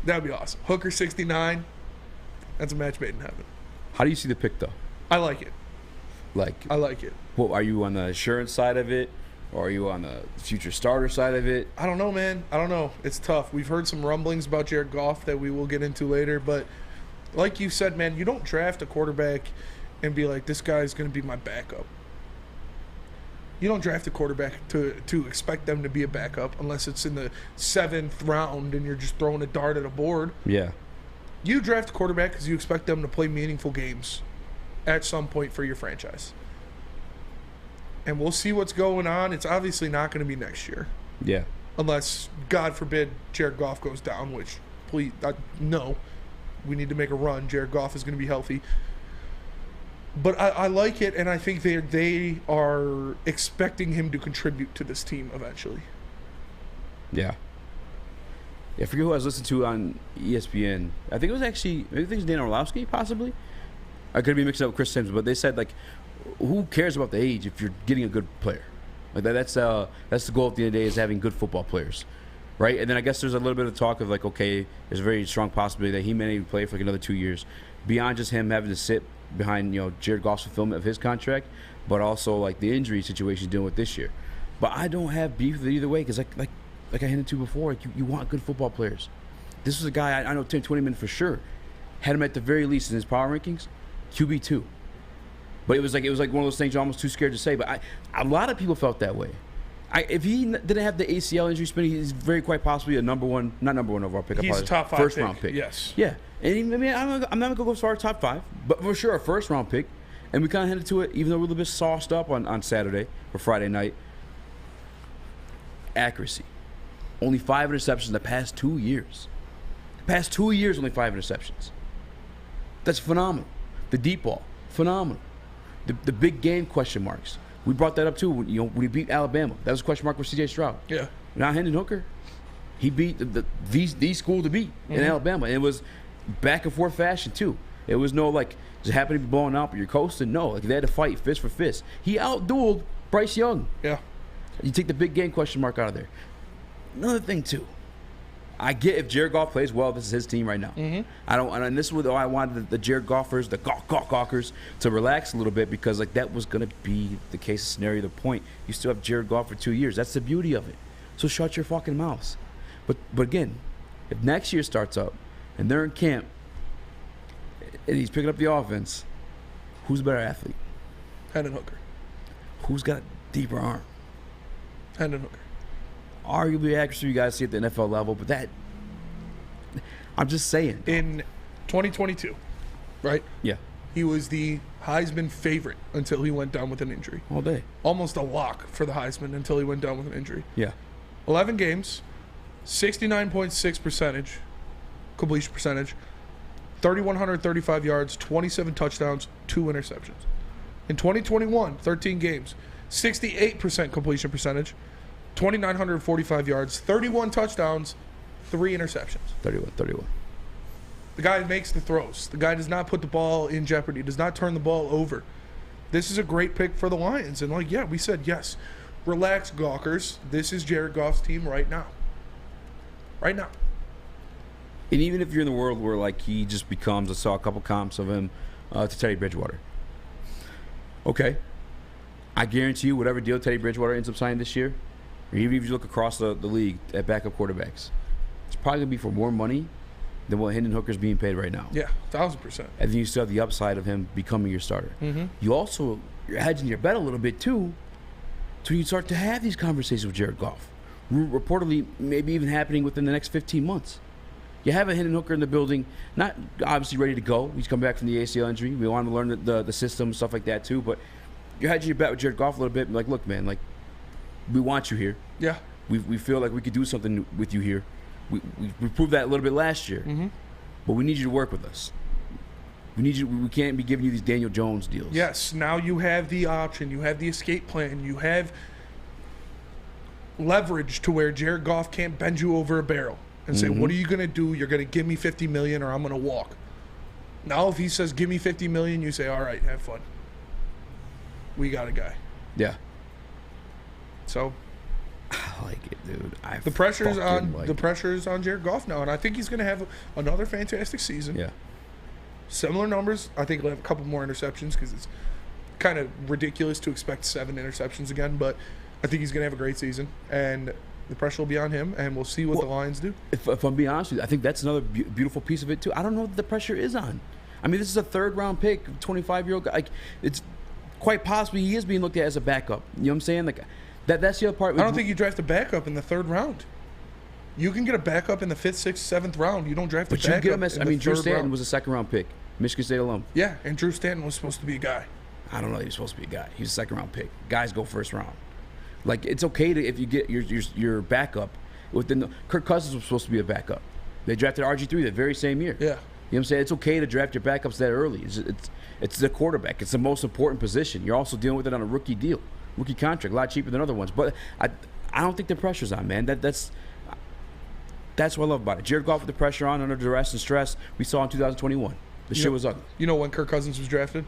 That would be awesome. Hooker 69. That's a match made in heaven. How do you see the pick though? I like it. I like it. What are you on the insurance side of it? Or are you on the future starter side of it? I don't know, man. I don't know. It's tough. We've heard some rumblings about Jared Goff that we will get into later. But like you said, man, you don't draft a quarterback and be like, this guy's going to be my backup. You don't draft a quarterback to expect them to be a backup unless it's in the 7th round and you're just throwing a dart at a board. Yeah. You draft a quarterback because you expect them to play meaningful games at some point for your franchise. And we'll see what's going on. It's obviously not going to be next year. Yeah. Unless, God forbid, Jared Goff goes down, which, please, no. We need to make a run. Jared Goff is going to be healthy. But I like it, and I think they are expecting him to contribute to this team eventually. Yeah. I forget who I was listening to on ESPN. I think it was actually, maybe it was Dan Orlovsky, possibly. I could be mixing up with Chris Sims, but they said, like, who cares about the age if you're getting a good player? Like that's the goal at the end of the day, is having good football players, right? And then I guess there's a little bit of talk of, like, okay, there's a very strong possibility that he may even play for like another 2 years, beyond just him having to sit behind, Jared Goff's fulfillment of his contract, but also like the injury situation he's dealing with this year. But I don't have beef with it either way, because like I hinted to before, like you want good football players. This was a guy I know 10-20 men for sure had him at the very least in his power rankings QB2. But it was like one of those things you're almost too scared to say. But a lot of people felt that way. If he didn't have the ACL injury spinning, he's very quite possibly a not number one overall pick. He's a top 5 first pick. round pick. Yes. Yeah. And I mean, I'm not gonna go as far as top 5, but for sure a first round pick. And we kind of headed to it, even though we're a little bit sauced up on Saturday or Friday night. Accuracy. Only 5 interceptions in the past 2 years. Past 2 years, only 5 interceptions. That's phenomenal. The deep ball, phenomenal. The big game question marks. We brought that up too. When he beat Alabama, that was a question mark with C.J. Stroud. Yeah. Now Hendon Hooker, he beat the school to beat in Alabama, and it was back and forth fashion too. It was no like just happened to be blowing out, but you're coasting. No, like they had to fight fist for fist. He outdueled Bryce Young. Yeah. You take the big game question mark out of there. Another thing too. I get if Jared Goff plays well, this is his team right now. I don't, and this is what I wanted the Jared Goffers, the Gawkers, to relax a little bit, because like that was gonna be the case scenario. The point, you still have Jared Goff for 2 years. That's the beauty of it. So shut your fucking mouths. But again, if next year starts up and they're in camp and he's picking up the offense, who's a better athlete? Hendon Hooker. Who's got a deeper arm? Hendon Hooker. Arguably accuracy you guys see at the NFL level, but that, I'm just saying. In 2022, right? Yeah. He was the Heisman favorite until he went down with an injury. All day. Almost a lock for the Heisman until he went down with an injury. Yeah. 11 games, 69.6% completion percentage, 3,135 yards, 27 touchdowns, 2 interceptions. In 2021, 13 games, 68% completion percentage, 2,945 yards, 31 touchdowns, 3 interceptions. 31. The guy makes the throws. The guy does not put the ball in jeopardy, does not turn the ball over. This is a great pick for the Lions. And, like, yeah, we said, yes, relax, Gawkers. This is Jared Goff's team right now. Right now. And even if you're in the world where, like, he just becomes, I saw a couple comps of him to Teddy Bridgewater. Okay. I guarantee you whatever deal Teddy Bridgewater ends up signing this year, or even if you look across the league at backup quarterbacks, it's probably going to be for more money than what Hendon Hooker's being paid right now. Yeah, 1,000%. And then you still have the upside of him becoming your starter. You also, you're hedging your bet a little bit too, so you start to have these conversations with Jared Goff. Reportedly, maybe even happening within the next 15 months. You have a Hendon Hooker in the building, not obviously ready to go. He's come back from the ACL injury. We want to learn the system, stuff like that too, but you're hedging your bet with Jared Goff a little bit. Like, look, man, like, we want you here. Yeah. We feel like we could do something with you here. We proved that a little bit last year. But we need you to work with us. We need you. We can't be giving you these Daniel Jones deals. Yes, now you have the option. You have the escape plan. You have leverage to where Jared Goff can't bend you over a barrel and say, what are you going to do? You're going to give me $50 million or I'm going to walk. Now if he says, give me $50 million, you say, all right, have fun. We got a guy. Yeah. So I like it, dude. The pressure's on Jared Goff now, and I think he's going to have another fantastic season. Yeah. Similar numbers. I think he'll have a couple more interceptions because it's kind of ridiculous to expect 7 interceptions again, but I think he's going to have a great season, and the pressure will be on him, and we'll see what the Lions do. If I'm being honest with you, I think that's another beautiful piece of it, too. I don't know what the pressure is on. I mean, this is a third-round pick, 25-year-old guy. Like, it's quite possibly he is being looked at as a backup. You know what I'm saying? Like that's the other part. I don't think you draft a backup in the 3rd round. You can get a backup in the 5th, 6th, 7th round. You don't draft a backup. But you get him as, I mean, Drew Stanton round. was a 2nd-round pick, Michigan State alum. Yeah, and Drew Stanton was supposed to be a guy. I don't know. He was supposed to be a guy. He was a 2nd-round pick. Guys go 1st round. Like it's okay to if you get your backup. Kirk Cousins was supposed to be a backup. They drafted RG3 that very same year. Yeah. You know what I'm saying? It's okay to draft your backups that early. It's the quarterback. It's the most important position. You're also dealing with it on a rookie deal, rookie contract, a lot cheaper than other ones. But I don't think the pressure's on, man. That's what I love about it. Jared Goff with the pressure on, under duress and stress, we saw in 2021. The shit was ugly. You know when Kirk Cousins was drafted?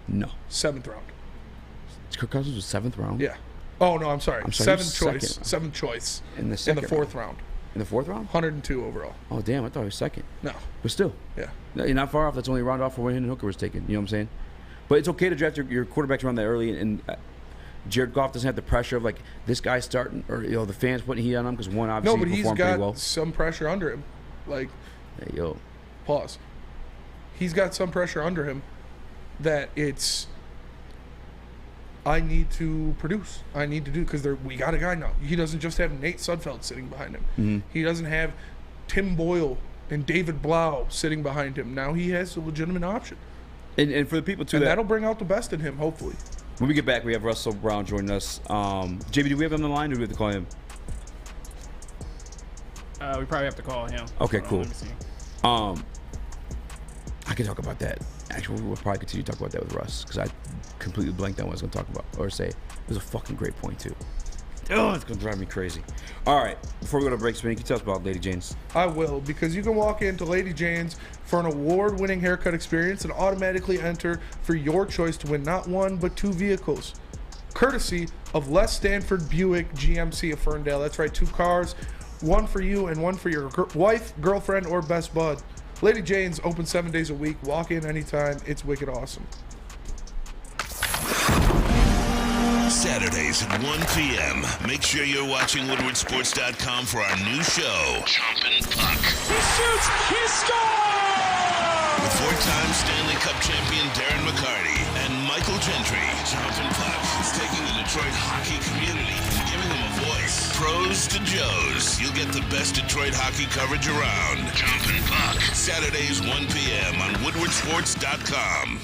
No. 7th round. Kirk Cousins was 7th round? Yeah. Oh, no, I'm sorry. 7th choice. 7th choice. In the 4th round. In the 4th round? 102 overall. Oh, damn. I thought he was 2nd. No. But still. Yeah. You're not far off. That's only a round off for when Hendon Hooker was taken. You know what I'm saying? But it's okay to draft your quarterbacks around that early. And Jared Goff doesn't have the pressure of, like, this guy's starting, or, you know, the fans putting heat on him because one obviously performed pretty well. No, but he's got some pressure under him. Like, hey, yo. Pause. He's got some pressure under him that it's, I need to produce. I need to do, because we got a guy now. He doesn't just have Nate Sudfeld sitting behind him. Mm-hmm. He doesn't have Tim Boyle and David Blau sitting behind him. Now he has a legitimate option. And for the people, too, that'll bring out the best in him, hopefully. When we get back, we have Russell Brown joining us. JB, do we have him on the line, or do we have to call him? We probably have to call him. Okay, cool. Let me see. I can talk about that. Actually, we'll probably continue to talk about that with Russ, because I completely blanked on what I was going to talk about or say. It was a fucking great point, too. Oh, it's going to drive me crazy. All right, before we go to break, Spinny, can you tell us about Lady Jane's? I will, because you can walk into Lady Jane's for an award-winning haircut experience and automatically enter for your choice to win not 1, but 2 vehicles, courtesy of Les Stanford Buick GMC of Ferndale. That's right, 2 cars, 1 for you and 1 for your wife, girlfriend, or best bud. Lady Jane's open 7 days a week. Walk in anytime. It's wicked awesome. Saturdays at 1 p.m. Make sure you're watching WoodwardSports.com for our new show, Chompin' Puck. He shoots! He scores! With 4-time Stanley Cup champion Darren McCarty and Michael Gentry, Chompin' Puck is taking the Detroit hockey community and giving them a voice. Pros to Joes. You'll get the best Detroit hockey coverage around. Chompin' Puck. Saturdays 1 p.m. on WoodwardSports.com.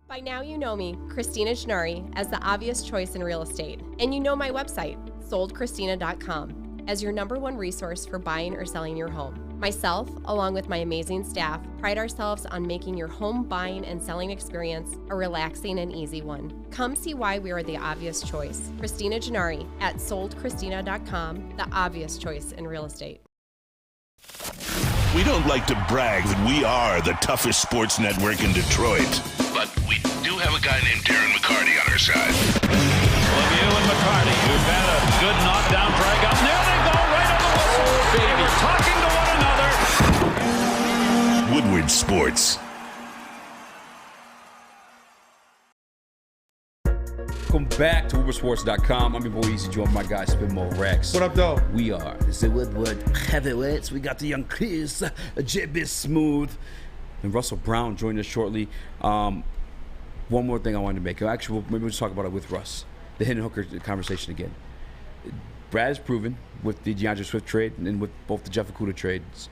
By now you know me, Christina Gennari, as the obvious choice in real estate. And you know my website, soldchristina.com, as your #1 resource for buying or selling your home. Myself, along with my amazing staff, pride ourselves on making your home buying and selling experience a relaxing and easy one. Come see why we are the obvious choice. Christina Gennari at soldchristina.com, the obvious choice in real estate. We don't like to brag that we are the toughest sports network in Detroit, but we do have a guy named Darren McCarty on our side. Lemieux and McCarty, who've had a good knockdown drag up. There they go, right on the whistle. They were talking to one another. Woodward Sports. Welcome back to WoodwardSports.com. I'm your boy Eazy, joined by my guy Spinmo Rex. What up, though? We are. This is the Woodward Heavyweights. We got the young Chris, JB Smooth, and Russell Brown joining us shortly. One more thing I wanted to make. Actually, maybe we'll just talk about it with Russ. The Hendon Hooker conversation again. Brad has proven with the DeAndre Swift trade and with both the Jeff Okudah trades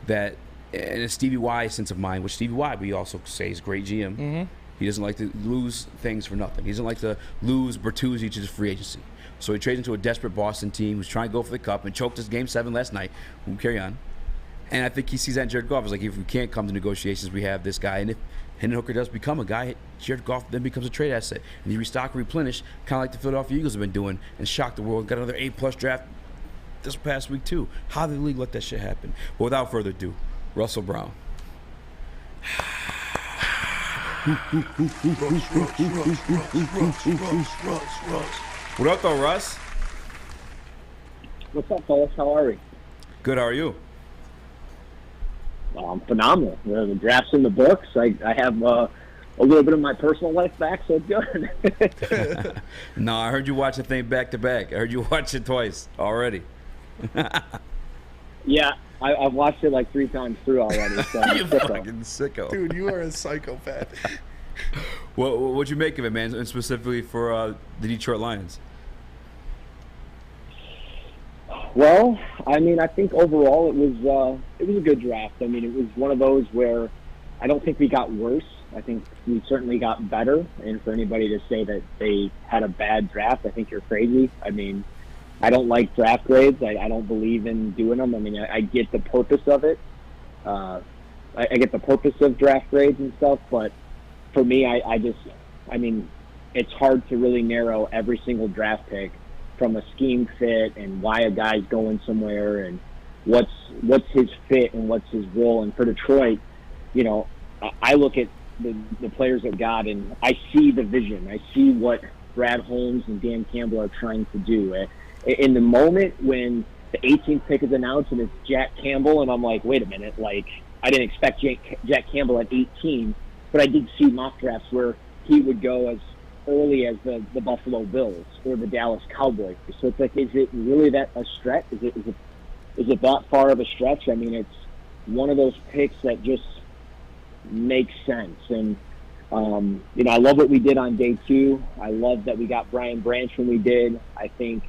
that, and a Stevie Y sense of mind, which Stevie Y, we also say is a great GM. Mm-hmm. He doesn't like to lose things for nothing. He doesn't like to lose Bertuzzi to the free agency. So he trades into a desperate Boston team who's trying to go for the cup and choked us Game 7 last night. We'll carry on. And I think he sees that in Jared Goff. It's like, if we can't come to negotiations, we have this guy. And if Hendon Hooker does become a guy, Jared Goff then becomes a trade asset. And you restock, replenish, kind of like the Philadelphia Eagles have been doing, and shock the world. Got another A-plus draft this past week, too. How did the league let that shit happen? But without further ado, Russell Brown. What up, though, Russ? What's up, fellas? How are we? Good. How are you? Phenomenal. The draft's in the books. I have a little bit of my personal life back, so it's good. No, I heard you watch the thing back to back. I heard you watch it twice already. Yeah, I've watched it like 3 times through already. So you fucking sicko. Dude, you are a psychopath. What'd you make of it, man, and specifically for the Detroit Lions? Well, I mean, I think overall it was a good draft. I mean, it was one of those where I don't think we got worse. I think we certainly got better. And for anybody to say that they had a bad draft, I think you're crazy. I mean, I don't like draft grades. I don't believe in doing them. I mean, I get the purpose of it. I get the purpose of draft grades and stuff, but for me, I mean, it's hard to really narrow every single draft pick from a scheme fit and why a guy's going somewhere and what's his fit and what's his role. And for Detroit, you know, I look at the players that got, and I see the vision. I see what Brad Holmes and Dan Campbell are trying to do. In the moment when the 18th pick is announced and it's Jack Campbell, and I'm like, wait a minute, like, I didn't expect Jack Campbell at 18, but I did see mock drafts where he would go as early as the Buffalo Bills or the Dallas Cowboys. So it's like, is it really that a stretch? Is it that far of a stretch? I mean, it's one of those picks that just makes sense. And you know, I love what we did on day 2. I love that we got Brian Branch when we did. I think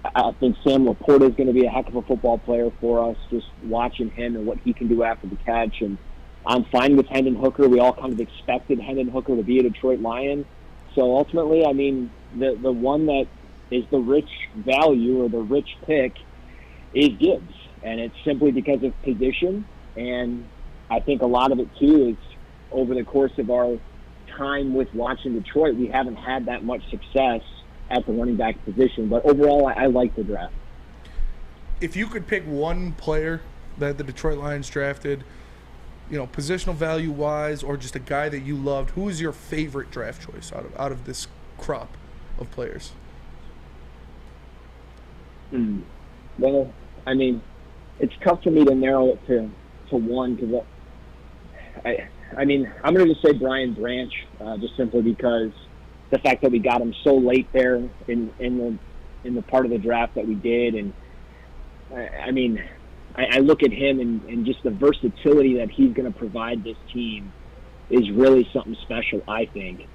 Sam Laporta is going to be a heck of a football player for us, just watching him and what he can do after the catch. And I'm fine with Hendon Hooker. We all kind of expected Hendon Hooker to be a Detroit Lion. So ultimately, I mean, the one that is the rich value or the rich pick is Gibbs. And it's simply because of position. And I think a lot of it, too, is over the course of our time with watching Detroit, we haven't had that much success at the running back position. But overall, I like the draft. If you could pick one player that the Detroit Lions drafted, you know, positional value-wise, or just a guy that you loved, who is your favorite draft choice out of this crop of players? Well, I mean, it's tough for me to narrow it to one because I mean, I'm going to just say Brian Branch, just simply because the fact that we got him so late there in the part of the draft that we did. And I mean, I look at him and just the versatility that he's going to provide this team is really something special, I think.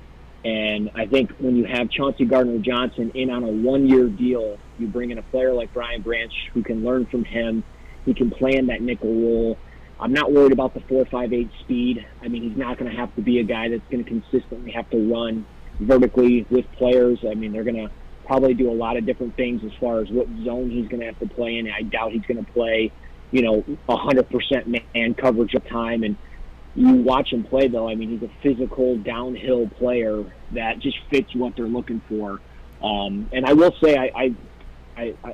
And I think when you have Chauncey Gardner-Johnson in on a 1-year deal, you bring in a player like Brian Branch who can learn from him. He can play in that nickel role. I'm not worried about the 4.58 speed. I mean, he's not going to have to be a guy that's going to consistently have to run vertically with players. I mean, they're going to probably do a lot of different things as far as what zone he's going to have to play in. I doubt he's going to play, you know, 100% man coverage of time. And you watch him play, though, I mean, he's a physical downhill player that just fits what they're looking for. And I will say, I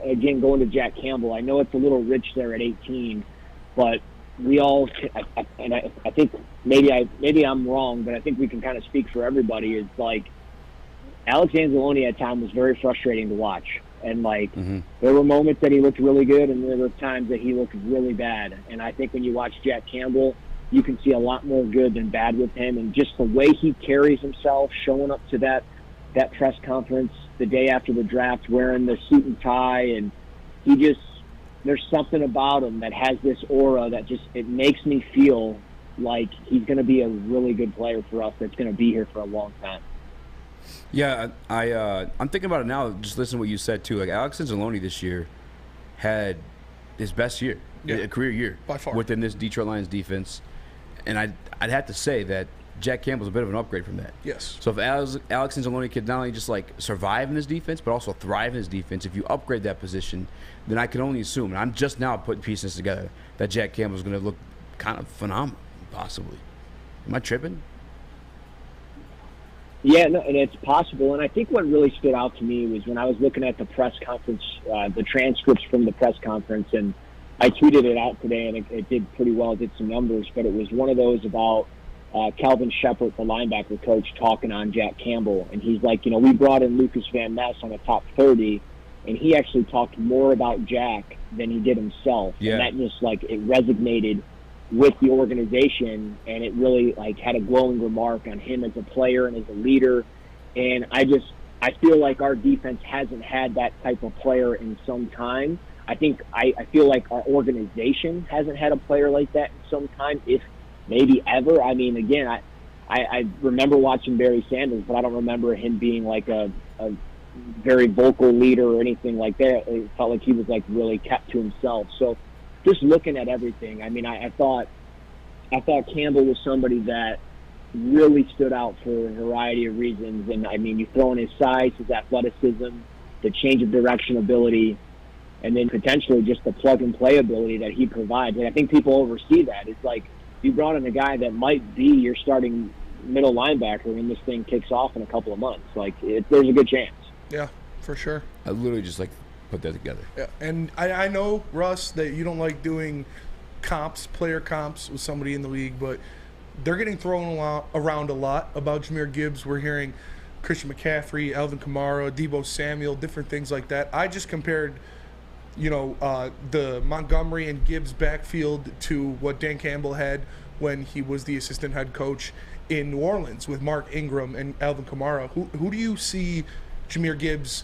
again, going to Jack Campbell, I know it's a little rich there at 18, but we all, and I think maybe I'm wrong, but I think we can kind of speak for everybody. Is like Alex Anzalone at times was very frustrating to watch, and like there were moments that he looked really good, and there were times that he looked really bad. And I think when you watch Jack Campbell, you can see a lot more good than bad with him, and just the way he carries himself, showing up to that press conference the day after the draft, wearing the suit and tie, and he just. There's something about him that has this aura that just, it makes me feel like he's going to be a really good player for us that's going to be here for a long time. Yeah, I'm thinking about it now, just listening to what you said, too. Like, Alex Anzalone this year had his best year, a career year, by far, within this Detroit Lions defense. And I'd have to say that Jack Campbell's a bit of an upgrade from that. Yes. So if Alex Anzalone could not only just like survive in this defense, but also thrive in his defense, if you upgrade that position, then I can only assume, and I'm just now putting pieces together, that Jack Campbell's going to look kind of phenomenal, possibly. Am I tripping? Yeah, no, and it's possible. And I think what really stood out to me was when I was looking at the press conference, the transcripts from the press conference, and I tweeted it out today, and it did pretty well. It did some numbers, but it was one of those about Calvin Shepard, the linebacker coach, talking on Jack Campbell. And he's like, you know, we brought in Lucas Van Ness on the top 30, and he actually talked more about Jack than he did himself. Yeah. And that just, like, it resonated with the organization, and it really, like, had a glowing remark on him as a player and as a leader. And I feel like our defense hasn't had that type of player in some time. I feel like our organization hasn't had a player like that in some time, if maybe ever. I mean, again, I remember watching Barry Sanders, but I don't remember him being like a very vocal leader or anything like that. It felt like he was like really kept to himself. So just looking at everything, I mean, I thought Campbell was somebody that really stood out for a variety of reasons. And I mean, you throw in his size, his athleticism, the change of direction ability, and then potentially just the plug and play ability that he provides. And I think people oversee that. It's like you brought in a guy that might be your starting middle linebacker when this thing kicks off in a couple of months. Like, there's a good chance. Yeah, for sure. I literally just like put that together. Yeah, and I know, Russ, that you don't like doing player comps with somebody in the league, but they're getting thrown around a lot about Jahmyr Gibbs. We're hearing Christian McCaffrey, Alvin Kamara, Deebo Samuel, different things like that. I just compared, the Montgomery and Gibbs backfield to what Dan Campbell had when he was the assistant head coach in New Orleans with Mark Ingram and Alvin Kamara. Who do you see Jahmyr Gibbs,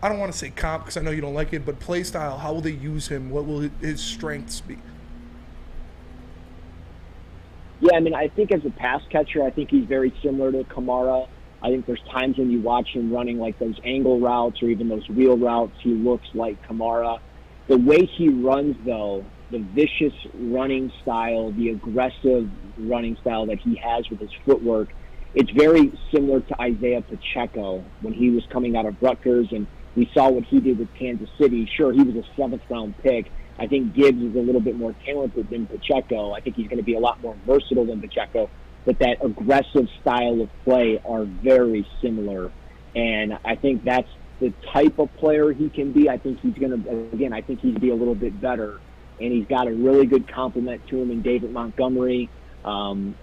I don't want to say comp because I know you don't like it, but play style, how will they use him? What will his strengths be? Yeah, I mean, I think as a pass catcher, I think he's very similar to Kamara. I think there's times when you watch him running like those angle routes or even those wheel routes, he looks like Kamara. The way he runs, though, the vicious running style, the aggressive running style that he has with his footwork, it's very similar to Isaiah Pacheco when he was coming out of Rutgers, and we saw what he did with Kansas City. Sure, he was a 7th-round pick. I think Gibbs is a little bit more talented than Pacheco. I think he's going to be a lot more versatile than Pacheco, but that aggressive style of play are very similar, and I think that's the type of player he can be. I think he's going to, again, I think he'd be a little bit better, and he's got a really good complement to him in David Montgomery, and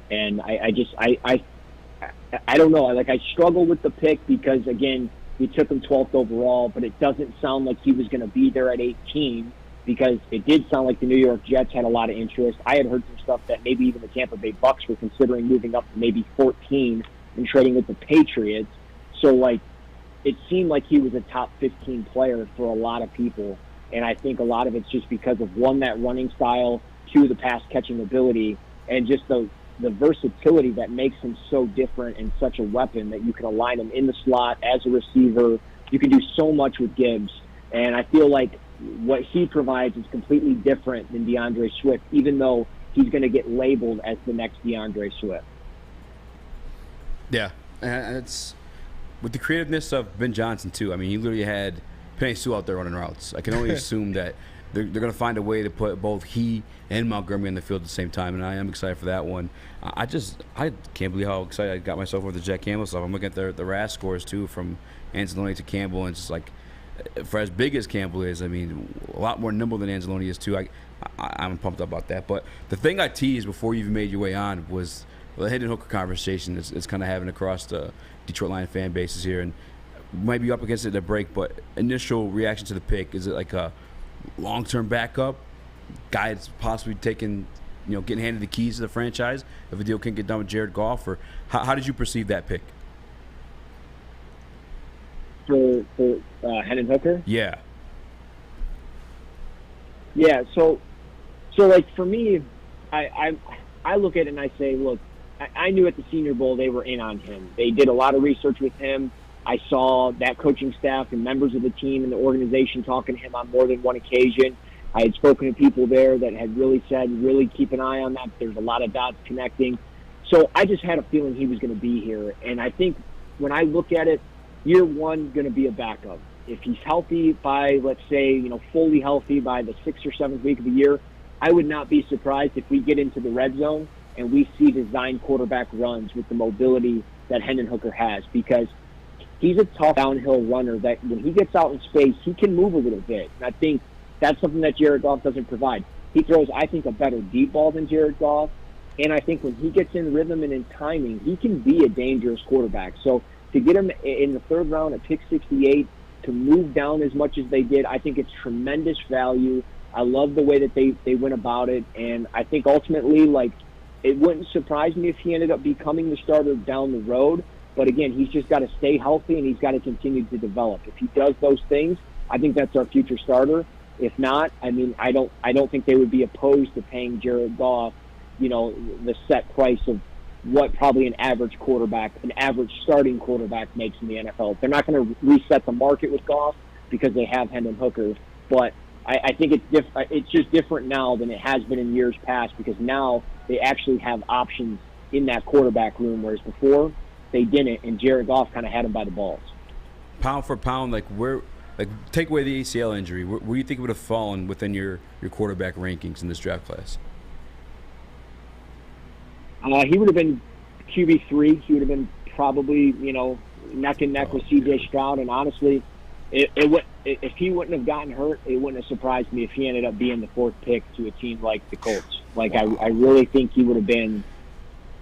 I don't know. Like, I struggle with the pick because, again, we took him 12th overall, but it doesn't sound like he was going to be there at 18 because it did sound like the New York Jets had a lot of interest. I had heard some stuff that maybe even the Tampa Bay Bucks were considering moving up to maybe 14 and trading with the Patriots. So, like, it seemed like he was a top 15 player for a lot of people, and I think a lot of it's just because of, one, that running style, 2, the pass-catching ability, and just the versatility that makes him so different and such a weapon that you can align him in the slot as a receiver. You can do so much with Gibbs, and I feel like what he provides is completely different than DeAndre Swift, even though he's going to get labeled as the next DeAndre Swift. Yeah, and it's with the creativeness of Ben Johnson too. I mean, he literally had Penny Sue out there running routes. I can only assume that they're going to find a way to put both he and Montgomery on the field at the same time, and I am excited for that one. I can't believe how excited I got myself over the Jack Campbell stuff. I'm looking at the RAS scores too, from Anzalone to Campbell, and it's just like, for as big as Campbell is, I mean, a lot more nimble than Anzalone is too. I'm pumped up about that. But the thing I teased before you even made your way on was the Hendon Hooker conversation it's kind of having across the Detroit Lions fan bases here, and might be up against it at a break, but initial reaction to the pick, is it like a long-term backup guy that's possibly taking, getting handed the keys to the franchise if a deal can't get done with Jared Goff, or how did you perceive that pick? For Hendon Hooker? Yeah. Yeah, so like for me, I look at it and I say, look, I knew at the Senior Bowl they were in on him. They did a lot of research with him. I saw that coaching staff and members of the team and the organization talking to him on more than one occasion. I had spoken to people there that had really said, really keep an eye on that. There's a lot of dots connecting. So I just had a feeling he was going to be here. And I think when I look at it, year one, going to be a backup. If he's healthy by, let's say, fully healthy by the 6th or 7th week of the year, I would not be surprised if we get into the red zone and we see designed quarterback runs with the mobility that Hendon Hooker has, because he's a tough downhill runner that when he gets out in space, he can move a little bit. And I think that's something that Jared Goff doesn't provide. He throws, I think, a better deep ball than Jared Goff. And I think when he gets in rhythm and in timing, he can be a dangerous quarterback. So to get him in the 3rd round at pick 68, to move down as much as they did, I think it's tremendous value. I love the way that they went about it. And I think ultimately, it wouldn't surprise me if he ended up becoming the starter down the road. But again, he's just got to stay healthy and he's got to continue to develop. If he does those things, I think that's our future starter. If not, I mean, I don't think they would be opposed to paying Jared Goff, the set price of, what probably an average quarterback, an average starting quarterback makes in the NFL. They're not going to reset the market with Goff because they have Hendon Hooker, but I think it's just different now than it has been in years past because now they actually have options in that quarterback room, whereas before they didn't, and Jared Goff kind of had him by the balls. Pound for pound, take away the ACL injury, where do you think it would have fallen within your quarterback rankings in this draft class? He would have been QB3. He would have been probably, neck and neck with C.J. Stroud. And honestly, if he wouldn't have gotten hurt, it wouldn't have surprised me if he ended up being the 4th pick to a team like the Colts. I really think he would have been.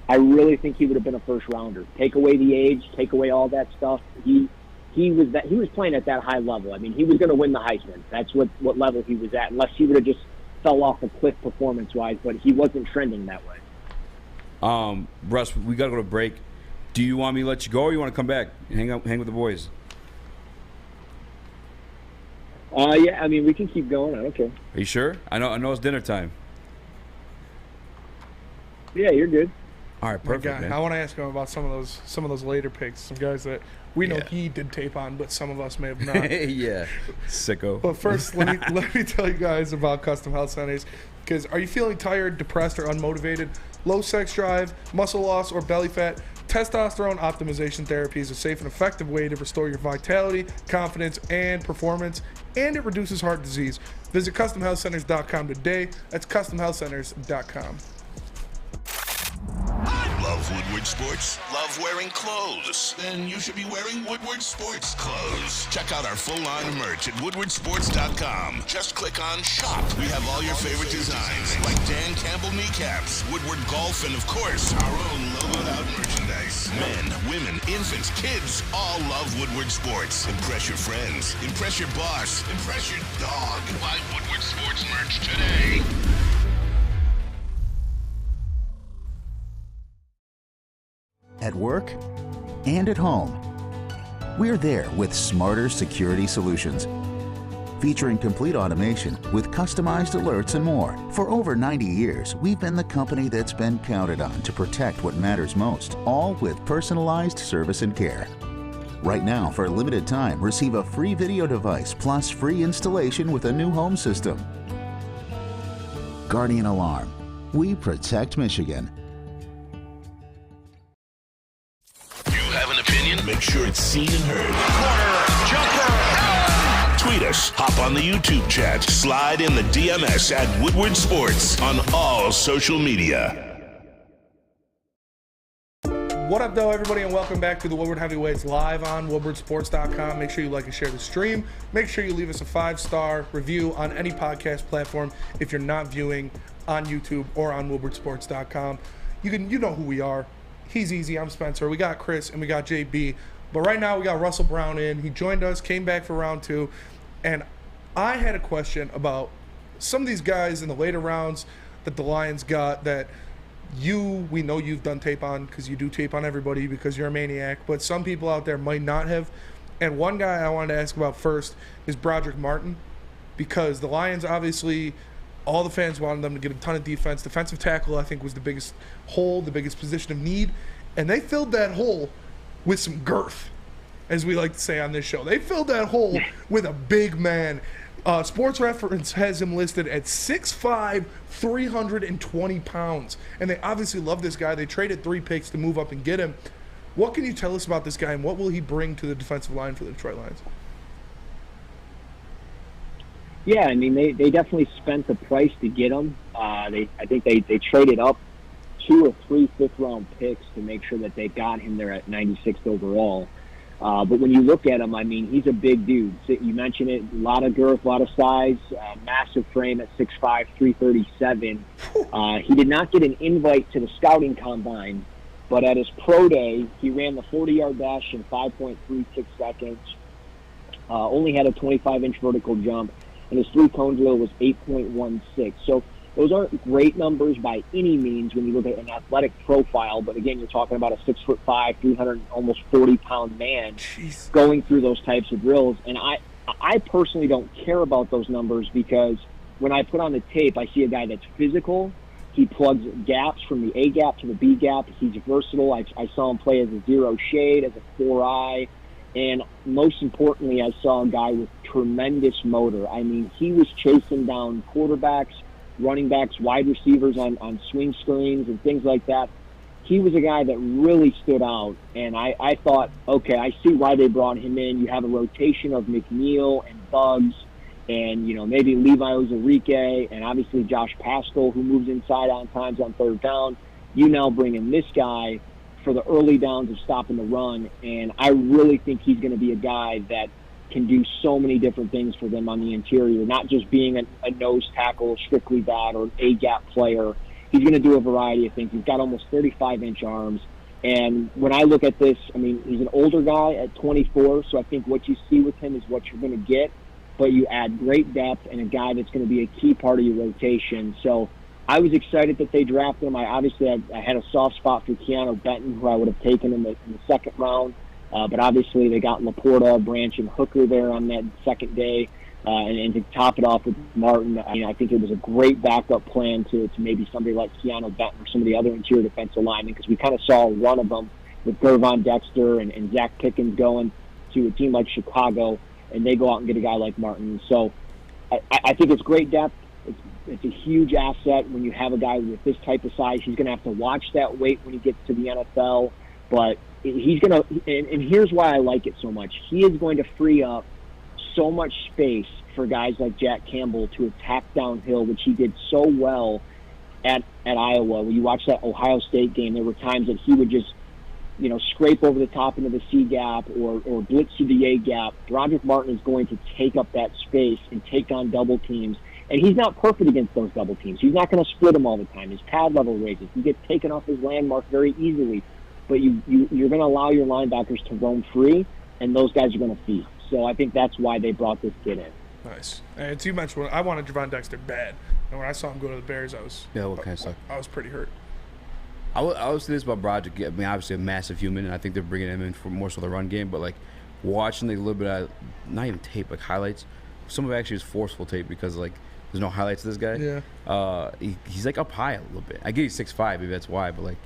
I really think he would have been a first rounder. Take away the age, take away all that stuff. He was playing at that high level. I mean, he was going to win the Heisman. That's what level he was at, unless he would have just fell off a cliff performance-wise. But he wasn't trending that way. Russ, we got to go to break. Do you want me to let you go, or you want to come back and hang with the boys? Yeah, I mean, we can keep going. I don't care. Are you sure? I know it's dinner time. Yeah, you're good. All right, perfect. Man. I want to ask him about some of those later picks, some guys that we know he did tape on, but some of us may have not. Yeah, sicko. But first, let me tell you guys about Custom Health Centers. Because are you feeling tired, depressed, or unmotivated? Low sex drive, muscle loss, or belly fat? Testosterone optimization therapy is a safe and effective way to restore your vitality, confidence, and performance, and it reduces heart disease. Visit CustomHealthCenters.com today. That's CustomHealthCenters.com. Love Woodward Sports? Love wearing clothes? Then you should be wearing Woodward Sports clothes. Check out our full-line merch at WoodwardSports.com. Just click on Shop. We have all your favorite designs, like Dan Campbell kneecaps, Woodward Golf, and of course, our own logoed-out merchandise. Men, women, infants, kids all love Woodward Sports. Impress your friends. Impress your boss. Impress your dog. Buy Woodward Sports merch today. At work and at home, we're there with smarter security solutions. Featuring complete automation with customized alerts and more. For over 90 years, we've been the company that's been counted on to protect what matters most, all with personalized service and care. Right now, for a limited time, receive a free video device plus free installation with a new home system. Guardian Alarm. We protect Michigan. Make sure it's seen and heard. Corner, jumper, tweet us, hop on the YouTube chat, slide in the DMS at Woodward Sports on all social media. What up, though, everybody, and welcome back to the Woodward Heavyweights live on WoodwardSports.com. Make sure you like and share the stream. Make sure you leave us a 5-star review on any podcast platform if you're not viewing on YouTube or on WoodwardSports.com. You know who we are. He's Eazy, I'm Spencer. We got Chris and we got JB. But right now we got Russell Brown in. He joined us, came back for round 2. And I had a question about some of these guys in the later rounds that the Lions got that we know you've done tape on because you do tape on everybody because you're a maniac. But some people out there might not have. And one guy I wanted to ask about first is Broderick Martin, because the Lions obviously, all the fans wanted them to get a ton of defense. Defensive tackle, I think, was the biggest hole, the biggest position of need. And they filled that hole with some girth, as we like to say on this show. They filled that hole with a big man. Sports Reference has him listed at 6'5", 320 pounds. And they obviously love this guy. They traded 3 picks to move up and get him. What can you tell us about this guy, and what will he bring to the defensive line for the Detroit Lions? Yeah, I mean, they definitely spent the price to get him. I think they traded up 2 or 3 fifth-round picks to make sure that they got him there at 96th overall. But when you look at him, I mean, he's a big dude. You mentioned it, a lot of girth, a lot of size, massive frame at 6'5", 337. He did not get an invite to the scouting combine, but at his pro day, he ran the 40-yard dash in 5.36 seconds, only had a 25-inch vertical jump, and his 3-cone drill was 8.16. So those aren't great numbers by any means when you look at an athletic profile, but again, you're talking about a 6'5", 340-pound man going through those types of drills. And I personally don't care about those numbers, because when I put on the tape, I see a guy that's physical, He plugs gaps from the A gap to the B gap. He's versatile. I saw him play as a zero shade, as a 4-eye. And most importantly, I saw a guy with tremendous motor. I mean, he was chasing down quarterbacks, running backs, wide receivers on swing screens and things like that. He was a guy that really stood out. And I thought, okay, I see why they brought him in. You have a rotation of McNeil and Bugs and, maybe Levi Ozarike and obviously Josh Paschal, who moves inside on times on third down. You now bring in this guy for the early downs of stopping the run, and I really think he's going to be a guy that can do so many different things for them on the interior, not just being a nose tackle, strictly that, or an A-gap player. He's going to do a variety of things. He's got almost 35-inch arms, and when I look at this, I mean, he's an older guy at 24, so I think what you see with him is what you're going to get, but you add great depth and a guy that's going to be a key part of your rotation. So I was excited that they drafted him. I had a soft spot for Keanu Benton, who I would have taken in the second round. But obviously they got Laporta, Branch, and Hooker there on that second day. And to top it off with Martin, I think it was a great backup plan to maybe somebody like Keanu Benton or some of the other interior defensive linemen, because we kind of saw one of them with Gervon Dexter and Zach Pickens going to a team like Chicago, and they go out and get a guy like Martin. So I think it's great depth. It's a huge asset when you have a guy with this type of size. He's going to have to watch that weight when he gets to the NFL, but he's going to, and here's why I like it so much. He is going to free up so much space for guys like Jack Campbell to attack downhill, which he did so well at Iowa. When you watch that Ohio State game, there were times that he would just, scrape over the top into the C gap or blitz to the A gap. Broderick Martin is going to take up that space and take on double teams. And he's not perfect against those double teams. He's not going to split them all the time. His pad level raises. He gets taken off his landmark very easily. But you're going to allow your linebackers to roam free, and those guys are going to feed. So I think that's why they brought this kid in. Nice. And you mentioned, I wanted Gervon Dexter bad. And when I saw him go to the Bears, I was pretty hurt. I would say this about Broderick. I mean, obviously a massive human, and I think they're bringing him in for more so the run game. But, watching a little bit of, not even tape, highlights. Some of it actually is forceful tape because, there's no highlights of this guy. Yeah. He's up high a little bit. I get he's 6'5", maybe that's why, but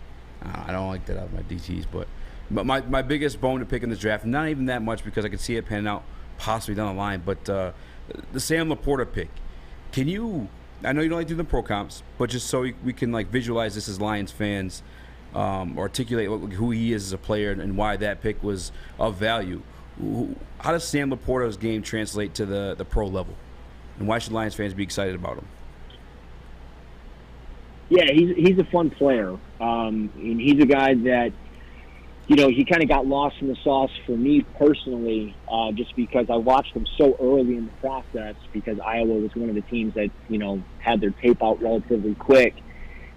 I don't like that out of my DTs. But my biggest bone to pick in this draft, not even that much because I could see it panning out possibly down the line, but the Sam Laporta pick. Can you? I know you don't like to do the pro comps, but just so we can visualize this as Lions fans, articulate who he is as a player and why that pick was of value. How does Sam Laporta's game translate to the pro level? And why should Lions fans be excited about him? Yeah, he's a fun player. And he's a guy that, he kind of got lost in the sauce for me personally, just because I watched him so early in the process, because Iowa was one of the teams that, had their tape out relatively quick.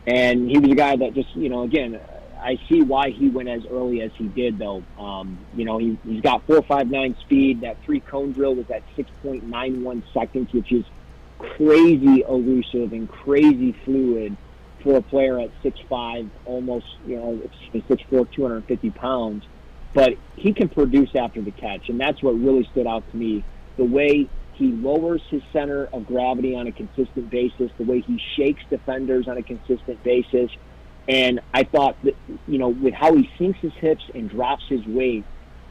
And he was a guy that just, again, I see why he went as early as he did, though. He's got 4.59 speed. That 3-cone drill was at 6.91 seconds, which is crazy elusive and crazy fluid for a player at 6'5", almost, 6'4", 250 pounds. But he can produce after the catch, and that's what really stood out to me. The way he lowers his center of gravity on a consistent basis, the way he shakes defenders on a consistent basis. And I thought that, with how he sinks his hips and drops his weight,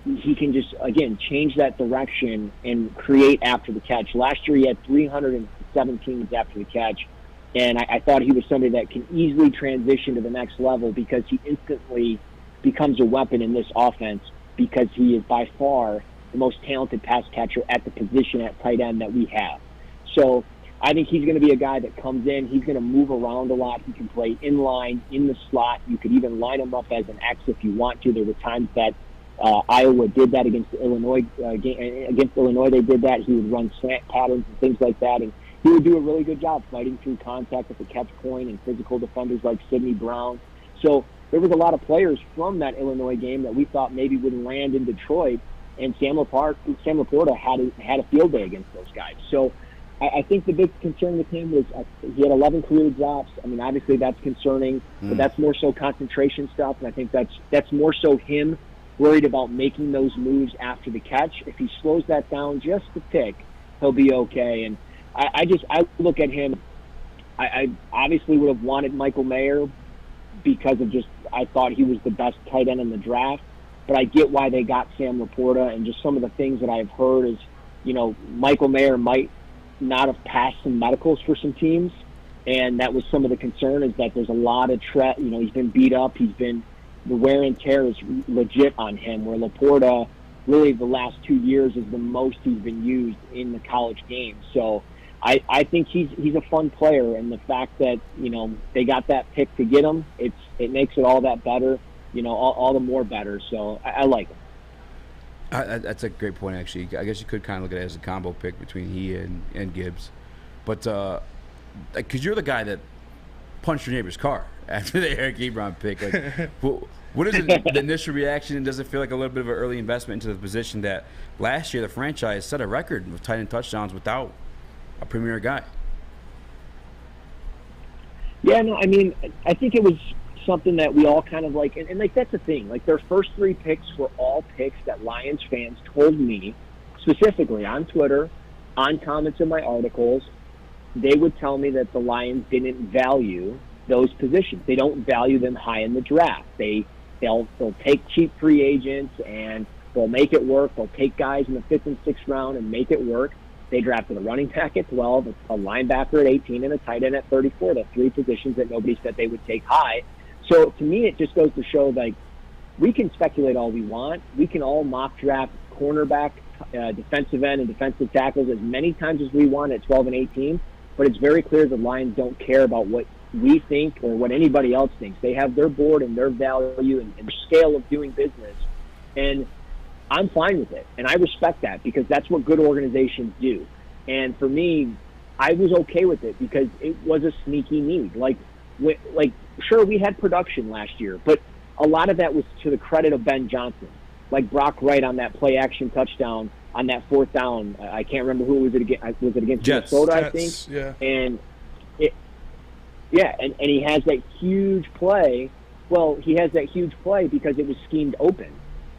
he can just, again, change that direction and create after the catch. Last year he had 317 after the catch, and I thought he was somebody that can easily transition to the next level because he instantly becomes a weapon in this offense because he is by far the most talented pass catcher at the position at tight end that we have. So I think he's going to be a guy that comes in. He's going to move around a lot. He can play in line, in the slot. You could even line him up as an X if you want to. There were times that Iowa did that against the Illinois game. Against Illinois, they did that. He would run slant patterns and things like that, and he would do a really good job fighting through contact with the catch point and physical defenders like Sidney Brown. So there was a lot of players from that Illinois game that we thought maybe would land in Detroit, and Sam Laporta had a field day against those guys. So I think the big concern with him was he had 11 career drops. I mean, obviously that's concerning, but that's more so concentration stuff, and I think that's more so him worried about making those moves after the catch. If he slows that down just a tick, he'll be okay. And I look at him. I obviously would have wanted Michael Mayer because of just I thought he was the best tight end in the draft. But I get why they got Sam Laporta, and just some of the things that I've heard is, Michael Mayer might not have passed some medicals for some teams, and that was some of the concern is that there's a lot of he's been beat up, the wear and tear is legit on him, where Laporta really the last 2 years is the most he's been used in the college game. So I think he's a fun player, and the fact that they got that pick to get him, it makes it all that better, all the more better. So I like him. That's a great point, actually. I guess you could kind of look at it as a combo pick between he and Gibbs, but because you're the guy that punched your neighbor's car after the Eric Ebron pick, like, what is the initial reaction? And does it feel like a little bit of an early investment into the position that last year the franchise set a record of tight end touchdowns without a premier guy? Yeah, no, I mean, I think it was something that we all kind of like, and like that's the thing. Like their first 3 picks were all picks that Lions fans told me, specifically on Twitter, on comments in my articles, they would tell me that the Lions didn't value those positions. They don't value them high in the draft. They'll take cheap free agents and they'll make it work. They'll take guys in the 5th and 6th round and make it work. They drafted a running back at 12, a linebacker at 18, and a tight end at 34. The 3 positions that nobody said they would take high. So to me, it just goes to show, like, we can speculate all we want. We can all mock draft cornerback, defensive end, and defensive tackles as many times as we want at 12 and 18. But it's very clear the Lions don't care about what we think or what anybody else thinks. They have their board and their value and their scale of doing business. And I'm fine with it. And I respect that because that's what good organizations do. And for me, I was okay with it because it was a sneaky need. Like, sure, we had production last year, but a lot of that was to the credit of Ben Johnson. Like Brock Wright on that play-action touchdown on that 4th down. I can't remember who was it against. Was it against Minnesota, I think? Yeah. And and he has that huge play. Well, he has that huge play because it was schemed open.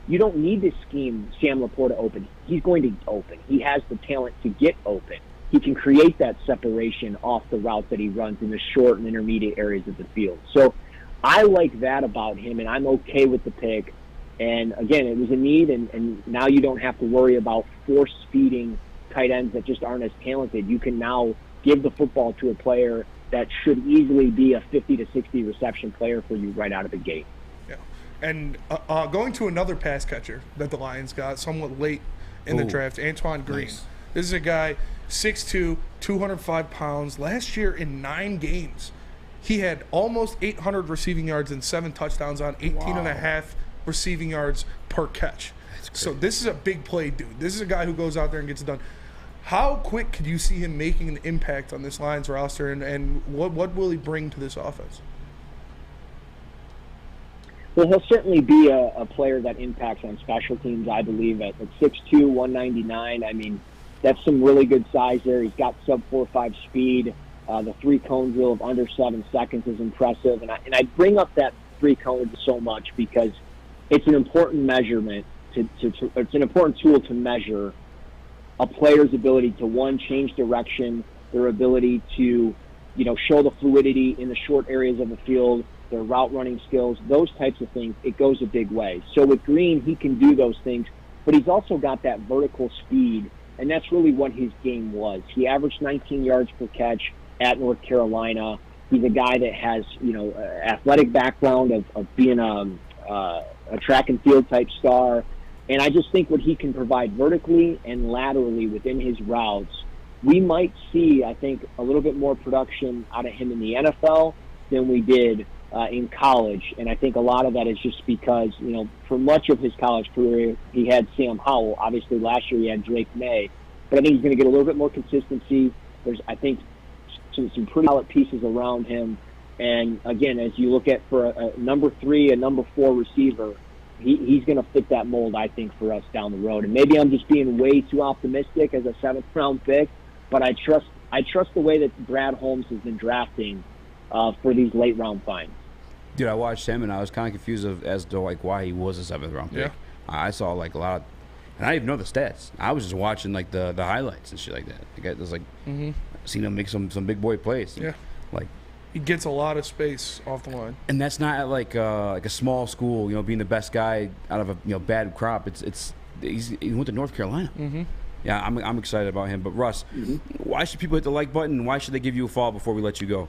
You don't need to scheme Sam Laporta open. He's going to open. He has the talent to get open. He can create that separation off the route that he runs in the short and intermediate areas of the field. So I like that about him, and I'm okay with the pick. And, again, it was a need, and now you don't have to worry about force-feeding tight ends that just aren't as talented. You can now give the football to a player that should easily be a 50 to 60 reception player for you right out of the gate. Yeah. And going to another pass catcher that the Lions got somewhat late in the draft, Antoine Green. Nice. This is a guy, 6'2", 205 pounds. Last year in 9 games, he had almost 800 receiving yards and 7 touchdowns on 18 and a half receiving yards per catch. So this is a big play dude. This is a guy who goes out there and gets it done. How quick could you see him making an impact on this Lions roster, and what will he bring to this offense? Well, he'll certainly be a player that impacts on special teams, I believe, at 6'2", 199. I mean, that's some really good size there. He's got sub 4.5 speed. The 3-cone drill of under 7 seconds is impressive. And I bring up that 3 cones so much because it's an important measurement. It's an important tool to measure a player's ability to, one, change direction, their ability to, show the fluidity in the short areas of the field, their route running skills, those types of things. It goes a big way. So with Green, he can do those things, but he's also got that vertical speed, and that's really what his game was. He averaged 19 yards per catch at North Carolina. He's a guy that has, athletic background of being a track and field type star. And I just think what he can provide vertically and laterally within his routes, we might see, I think, a little bit more production out of him in the NFL than we did in college. And I think a lot of that is just because, for much of his college career, he had Sam Howell. Obviously, last year he had Drake May. But I think he's going to get a little bit more consistency. There's, I think, some pretty solid pieces around him. And, again, as you look at for a number 3, a number 4 receiver, he's going to fit that mold, I think, for us down the road. And maybe I'm just being way too optimistic as a 7th-round pick, but I trust the way that Brad Holmes has been drafting for these late-round finds. Dude, I watched him, and I was kind of confused as to why he was a 7th-round pick. Yeah. I saw, a lot of – and I didn't even know the stats. I was just watching, the highlights and shit like that. I was, seen him make some big boy plays. Yeah. Like, he gets a lot of space off the line. and that's not like a small school, being the best guy out of a bad crop. He went to North Carolina. Mm-hmm. Yeah, I'm excited about him. But Russ, why should people hit the like button? Why should they give you a follow before we let you go?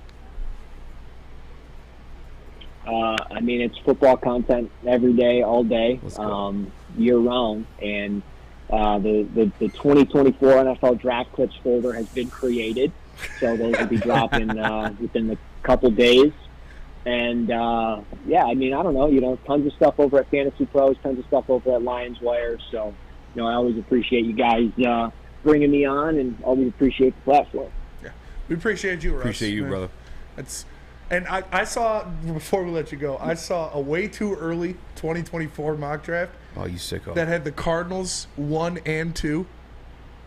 I mean, it's football content every day, all day, year round. And the 2024 NFL Draft Clips folder has been created. So those will be dropping within a couple days. And, yeah, I mean, I don't know, tons of stuff over at Fantasy Pros, tons of stuff over at Lions Wire. So, I always appreciate you guys bringing me on, and always appreciate the platform. Yeah, we appreciate you, Russ. Appreciate you, man. brother. And I saw, before we let you go, I saw a way too early 2024 mock draft. Oh, you sicko. That had the Cardinals 1 and 2,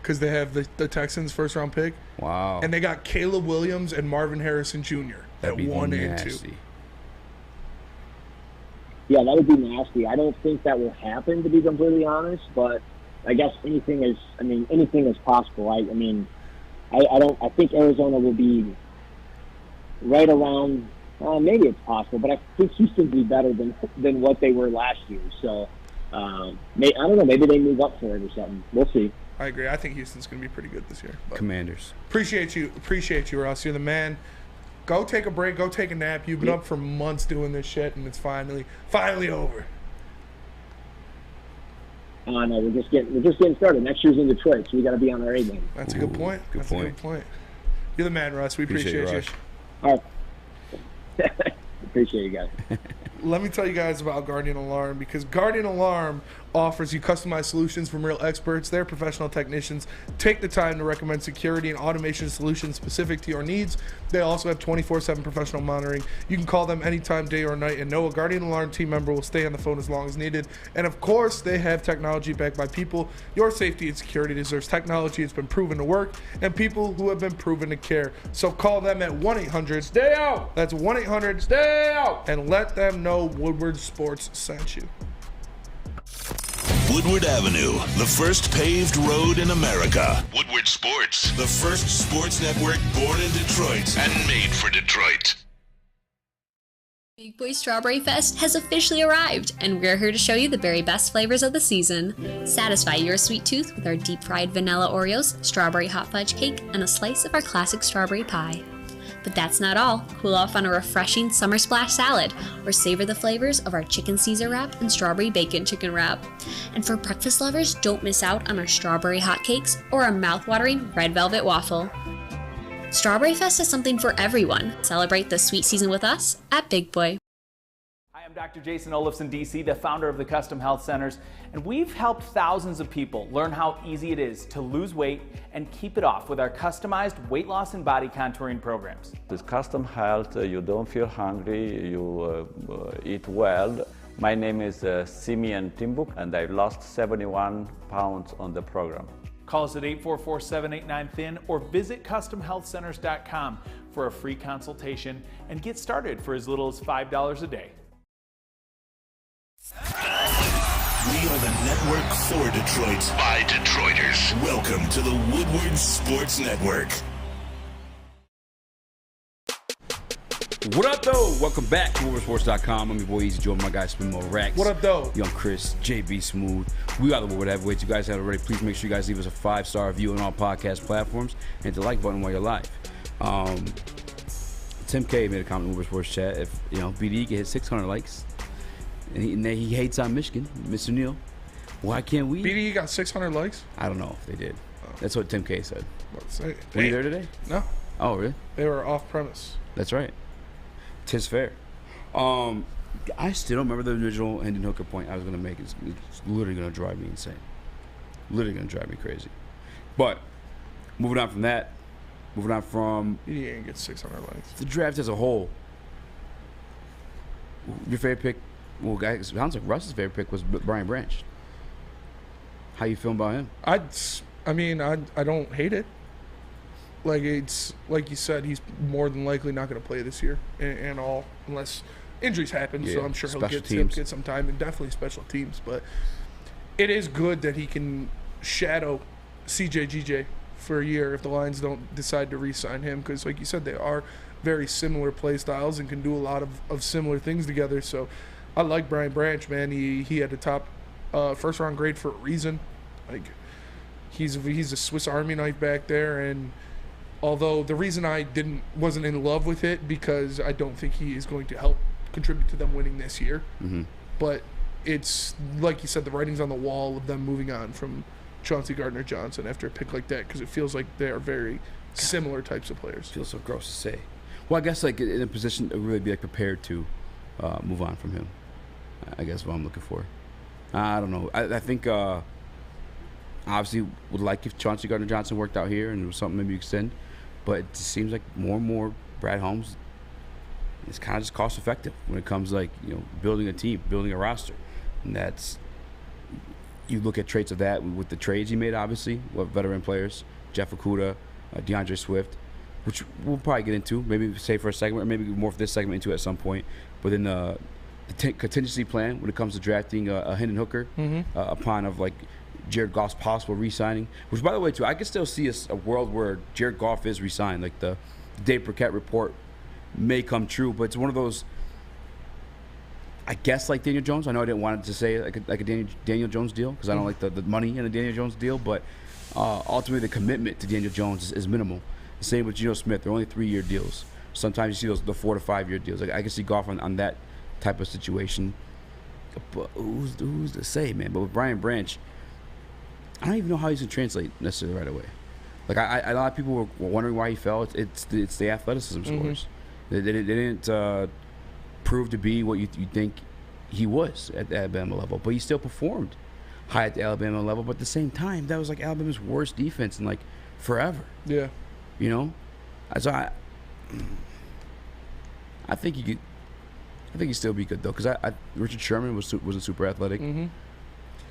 because they have the Texans first round pick. Wow. And they got Caleb Williams and Marvin Harrison Jr. That'd at be 1 and nasty. 2. Yeah, that would be nasty. I don't think that will happen, to be completely honest, but I guess anything is possible. I think Arizona will be right around, maybe it's possible, but I think Houston will be better than what they were last year. So, I don't know, maybe they move up for it or something. We'll see. I agree. I think Houston's going to be pretty good this year. But Commanders. Appreciate you, Russ. You're the man. Go take a break. Go take a nap. You've been up for months doing this shit, and it's finally over. No, we're just getting started. Next year's in Detroit, so we got to be on our A game. That's a good point. A good point. You're the man, Russ. We appreciate you. Russ. All right. Appreciate you guys. Let me tell you guys about Guardian Alarm, because Guardian Alarm offers you customized solutions from real experts. They're professional technicians. Take the time to recommend security and automation solutions specific to your needs. They also have 24/7 professional monitoring. You can call them anytime, day or night, and know a Guardian Alarm team member will stay on the phone as long as needed. And of course, they have technology backed by people. Your safety and security deserves technology that's been proven to work and people who have been proven to care. So call them at 1-800-STAY OUT. That's 1-800-STAY OUT. And let them know Woodward Sports sent you. Woodward Avenue, the first paved road in America. Woodward Sports, the first sports network born in Detroit and made for Detroit. Big Boy Strawberry Fest has officially arrived, and we're here to show you the very best flavors of the season. Satisfy your sweet tooth with our deep-fried vanilla Oreos, strawberry hot fudge cake, and a slice of our classic strawberry pie. But that's not all. Cool off on a refreshing summer splash salad, or savor the flavors of our chicken Caesar wrap and strawberry bacon chicken wrap. And for breakfast lovers, don't miss out on our strawberry hotcakes or our mouth-watering red velvet waffle. Strawberry Fest is something for everyone. Celebrate the sweet season with us at Big Boy. I'm Dr. Jason Olafson, DC, the founder of the Custom Health Centers, and we've helped thousands of people learn how easy it is to lose weight and keep it off with our customized weight loss and body contouring programs. With Custom Health, you don't feel hungry, you eat well. My name is Simeon Timbuk, and I lost 71 pounds on the program. Call us at 844-789-THIN or visit CustomHealthCenters.com for a free consultation and get started for as little as $5 a day. We are the network for Detroit by Detroiters. Welcome to the Woodward Sports Network. What up, though? Welcome back to WoodwardSports.com. I'm your boy Eazy, joined by my guy Spinmo Rex. What up, though? Young Chris, JB Smooth. We are the Woodward Heavyweights. You guys have already. Please make sure you guys leave us a 5-star review on all podcast platforms and hit the like button while you're live. Tim K made a comment in the Woodward Sports chat. If BD can hit 600 likes, and he hates on Michigan, Mr. Neal, why can't we? BDE got 600 likes? I don't know if they did. That's what Tim K said. Were you there today? No. Oh, really? They were off premise. That's right. 'Tis fair. I still don't remember the original Hendon Hooker point I was going to make. It's literally going to drive me insane. Literally going to drive me crazy. But moving on from that, BDE ain't get 600 likes. The draft as a whole. Your favorite pick? Well, guys, it sounds like Russ's favorite pick was Brian Branch. How you feeling about him? I don't hate it. Like, it's like you said, he's more than likely not going to play this year and all, unless injuries happen. Yeah, so I'm sure he'll get some time, and definitely special teams. But it is good that he can shadow CJ GJ for a year if the Lions don't decide to re-sign him, because like you said, they are very similar play styles and can do a lot of similar things together. So I like Brian Branch, man. He had a top first round grade for a reason. Like he's a Swiss Army knife back there, and although the reason I wasn't in love with it because I don't think he is going to help contribute to them winning this year. Mm-hmm. But it's like you said, the writing's on the wall of them moving on from Chauncey Gardner-Johnson after a pick like that, because it feels like they are very similar types of players. Feels so gross to say. Well, I guess like in a position to really be like prepared to move on from him. I guess what I'm looking for. I don't know. I think obviously would like if Chauncey Gardner-Johnson worked out here and it was something maybe you extend, but it seems like more and more Brad Holmes is kind of just cost effective when it comes like building a team, building a roster, and that's. You look at traits of that with the trades he made, obviously, with veteran players, Jeff Okudah, DeAndre Swift, which we'll probably get into, maybe say for a segment, or maybe more for this segment into at some point. But then the contingency plan when it comes to drafting a Hendon Hooker, upon of like Jared Goff's possible re-signing, which by the way, too, I can still see a world where Jared Goff is re-signed. Like the Dave Burkett report may come true, but it's one of those. I guess like Daniel Jones. I know I didn't want it to say like a Daniel Jones deal because I don't like the money in a Daniel Jones deal, but ultimately the commitment to Daniel Jones is minimal. The same with Geno Smith. They're only 3-year deals. Sometimes you see the 4 to 5 year deals. Like I can see Goff on that type of situation. But who's to say, man? But with Brian Branch, I don't even know how he's gonna translate necessarily right away. Like a lot of people were wondering why he fell. It's the athleticism scores. They didn't. Prove to be what you think he was at the Alabama level, but he still performed high at the Alabama level. But at the same time, that was like Alabama's worst defense in like forever. Yeah, So I think he could. I think he'd still be good though, because Richard Sherman wasn't super athletic. Mm-hmm.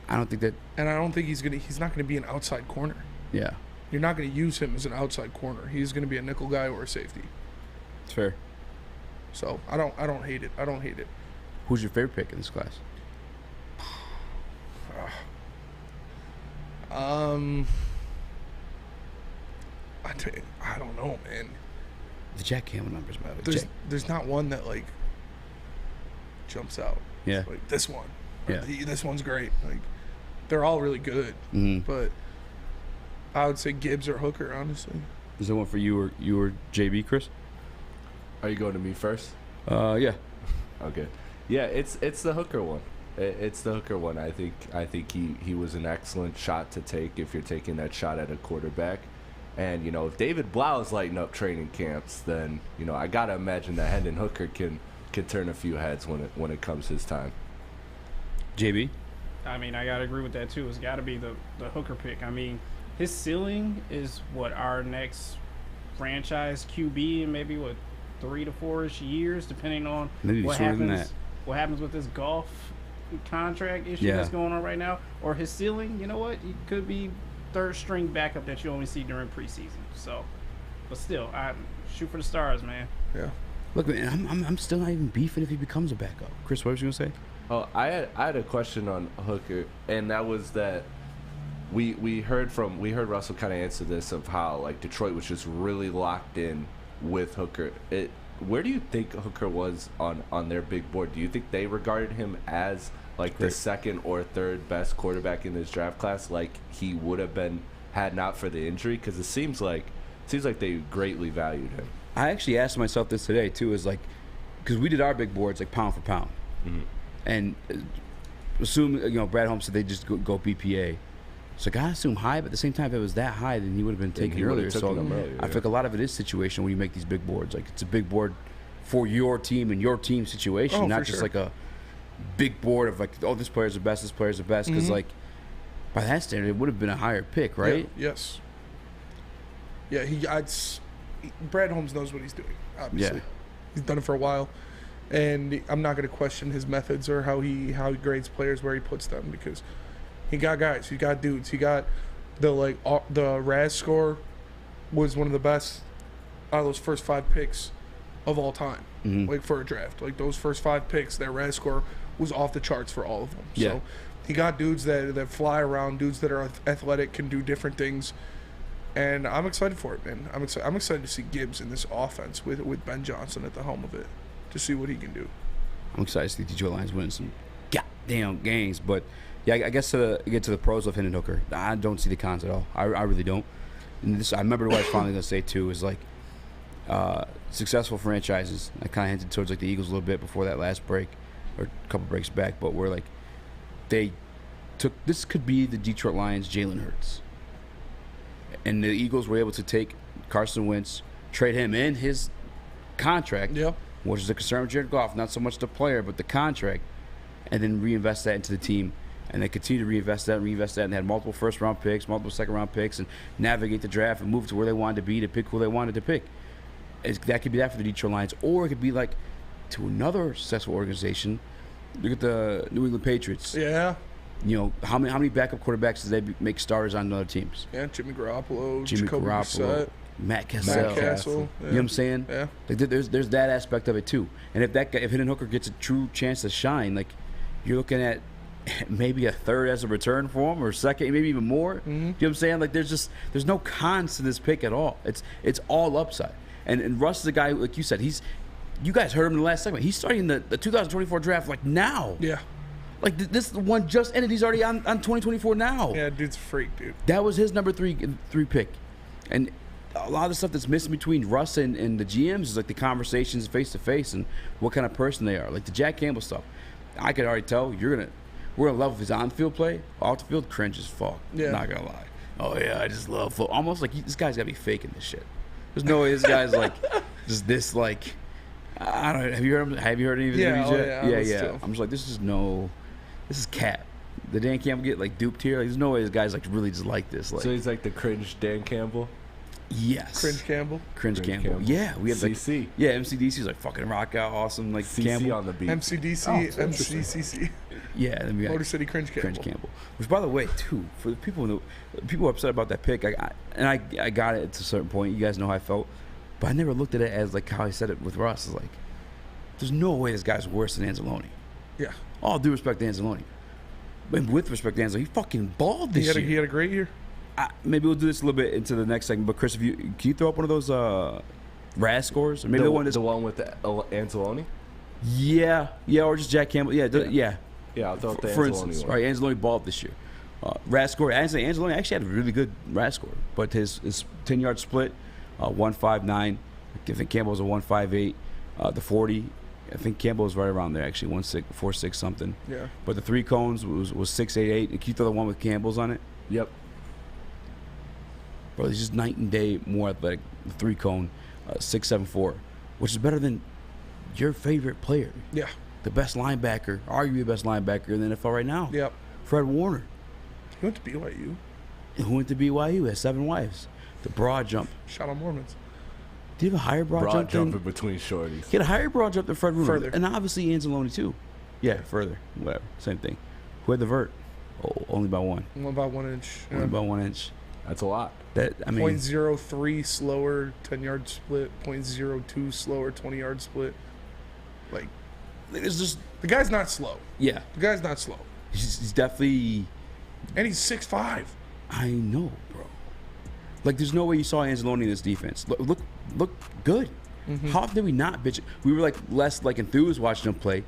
I don't think that, and I don't think he's not gonna be an outside corner. Yeah, you're not gonna use him as an outside corner. He's gonna be a nickel guy or a safety. It's fair. So I don't hate it. I don't hate it. Who's your favorite pick in this class? I don't know, man. The Jack Campbell numbers, by the way. There's not one that like jumps out. Yeah. It's like this one. Yeah. This one's great. Like they're all really good. Mm-hmm. But I would say Gibbs or Hooker, honestly. Is there one for you or JB, Chris? Are you going to me first? Yeah. Okay. Yeah, it's the Hooker one. It's the Hooker one. I think he was an excellent shot to take if you're taking that shot at a quarterback. And if David Blau is lighting up training camps, then I gotta imagine that Hendon Hooker can turn a few heads when it comes his time. JB? I mean, I gotta agree with that too. It's gotta be the Hooker pick. I mean, his ceiling is what our next franchise QB in maybe 3 to 4-ish years, depending on what happens with this golf contract issue that's going on right now, or his ceiling. You know what? He could be third string backup that you only see during preseason. So, but still, I shoot for the stars, man. Yeah. Look, man, I'm still not even beefing if he becomes a backup. Chris, what was you gonna say? Oh, I had a question on Hooker, and that was that we heard Russell kind of answer this of how like Detroit was just really locked in with Hooker. Where do you think Hooker was on their big board? Do you think they regarded him as like the second or third best quarterback in this draft class, like he would have been had not for the injury? Because it seems like they greatly valued him. I actually asked myself this today too, is like, because we did our big boards like pound for pound, and assume Brad Holmes said they just go BPA. So I gotta assume high, but at the same time, if it was that high, then he would have been taken earlier. So I feel like a lot of it is situation when you make these big boards. Like it's a big board for your team and your team situation, not just like a big board of like, oh, this player's the best, this player's the best. Because like by that standard, it would have been a higher pick, right? Yeah, yes. Yeah, Brad Holmes knows what he's doing. Obviously, he's done it for a while, and I'm not going to question his methods or how he grades players, where he puts them, because he got guys, he got dudes, he got the RAS score was one of the best out of those first 5 picks of all time, like for a draft. Like those first 5 picks, their RAS score was off the charts for all of them. Yeah. So he got dudes that fly around, dudes that are athletic, can do different things. And I'm excited for it, man. I'm excited to see Gibbs in this offense with Ben Johnson at the helm of it, to see what he can do. I'm excited to see the Detroit Lions win some goddamn games. But, yeah, I guess to get to the pros of Hendon Hooker, I don't see the cons at all. I really don't. And this, I remember what I was finally going to say, too, is like successful franchises. I kind of hinted towards like the Eagles a little bit before that last break, or a couple breaks back, but we're like, they took, this could be the Detroit Lions' Jalen Hurts. And the Eagles were able to take Carson Wentz, trade him in his contract, which is a concern with Jared Goff, not so much the player, but the contract, and then reinvest that into the team. And they continue to reinvest that, and they had multiple first-round picks, multiple second-round picks, and navigate the draft and move to where they wanted to be to pick who they wanted to pick. That could be that for the Detroit Lions, or it could be like to another successful organization. Look at the New England Patriots. Yeah. You know, how many backup quarterbacks does they make starters on other teams? Yeah, Jimmy Garoppolo, Jacoby Brissett, Matt Castle. Yeah. You know what I'm saying? Yeah. Like there's that aspect of it too. And if that guy, if Hendon Hooker gets a true chance to shine, like you're looking at maybe a third as a return for him, or second, maybe even more. You know what I'm saying? Like there's no cons to this pick at all. It's all upside. And Russ is a guy, like you said, you guys heard him in the last segment. He's starting the 2024 draft like now. Yeah. Like this one just ended. He's already on 2024 now. Yeah, dude's a freak, dude. That was his number three pick. And a lot of the stuff that's missing between Russ and the GMs is like the conversations face to face and what kind of person they are. Like the Jack Campbell stuff. I could already tell we're gonna love his on-field play. Off the field, cringe as fuck. Yeah. Not gonna lie. Oh yeah, I just love football. Almost like this guy's gotta be faking this shit. There's no way this guy's like just this like I don't know. Have you heard him? Have you heard any of his interviews yet? Yeah. I'm just like this is cap. The Dan Campbell get like duped here. Like, there's no way this guy's like really just like this. Like, so he's like the cringe Dan Campbell. Yes. Cringe Campbell. Cringe Campbell. Yeah, we had like CC. Yeah, MCDC's like fucking rock out, awesome. Like CC Campbell on the beat. MCDC, MCCC. Yeah, then we got Motor City Cringe Campbell. Cringe Campbell. Which, by the way, too, for the people upset about that pick, I got it to a certain point. You guys know how I felt, but I never looked at it as like how I said it with Russ. It's like, there's no way this guy's worse than Anzalone. Yeah. All due respect to Anzalone. And with respect to Anzalone, he fucking balled this year. He had a great year. Maybe we'll do this a little bit into the next segment. But Chris, can you throw up one of those RAS scores, or maybe the one with the Anzalone? Yeah, or just Jack Campbell. Yeah. I'll throw up the for Anzalone instance, one. right? Anzalone balled this year. RAS score. Anzalone actually had a really good RAS score, but his 10-yard split, 159. I think Campbell was a 158. The 40. I think Campbell was right around there, actually, 1.46 something. Yeah. But the 3 cones was 6.88. Can you throw the one with Campbell's on it? Yep. Bro, he's just night and day more athletic. The 3 cone, 6.74, which is better than your favorite player. Yeah. The best linebacker, arguably the best linebacker in the NFL right now. Yep. Fred Warner. He went to BYU. Who went to BYU, has 7 wives. The broad jump. Shout out Mormons. Do you have a higher broad jump jumping between shorties. He had a higher broad jump than Fred Warner. Further. And obviously Anzalone too. Yeah, further. Whatever. Same thing. Who had the vert? Oh, only by 1. Only by 1 inch. Yeah. Only by 1 inch. That's a lot. That I mean, 0.03 slower 10-yard split, 0.02 slower 20-yard split. Like, it's just the guy's not slow. Yeah, the guy's not slow. He's definitely, and he's 6'5". I know, bro. Like, there's no way you saw Anzalone in this defense. Look good. Mm-hmm. How often did we not bitch? We were like less like enthused watching him play,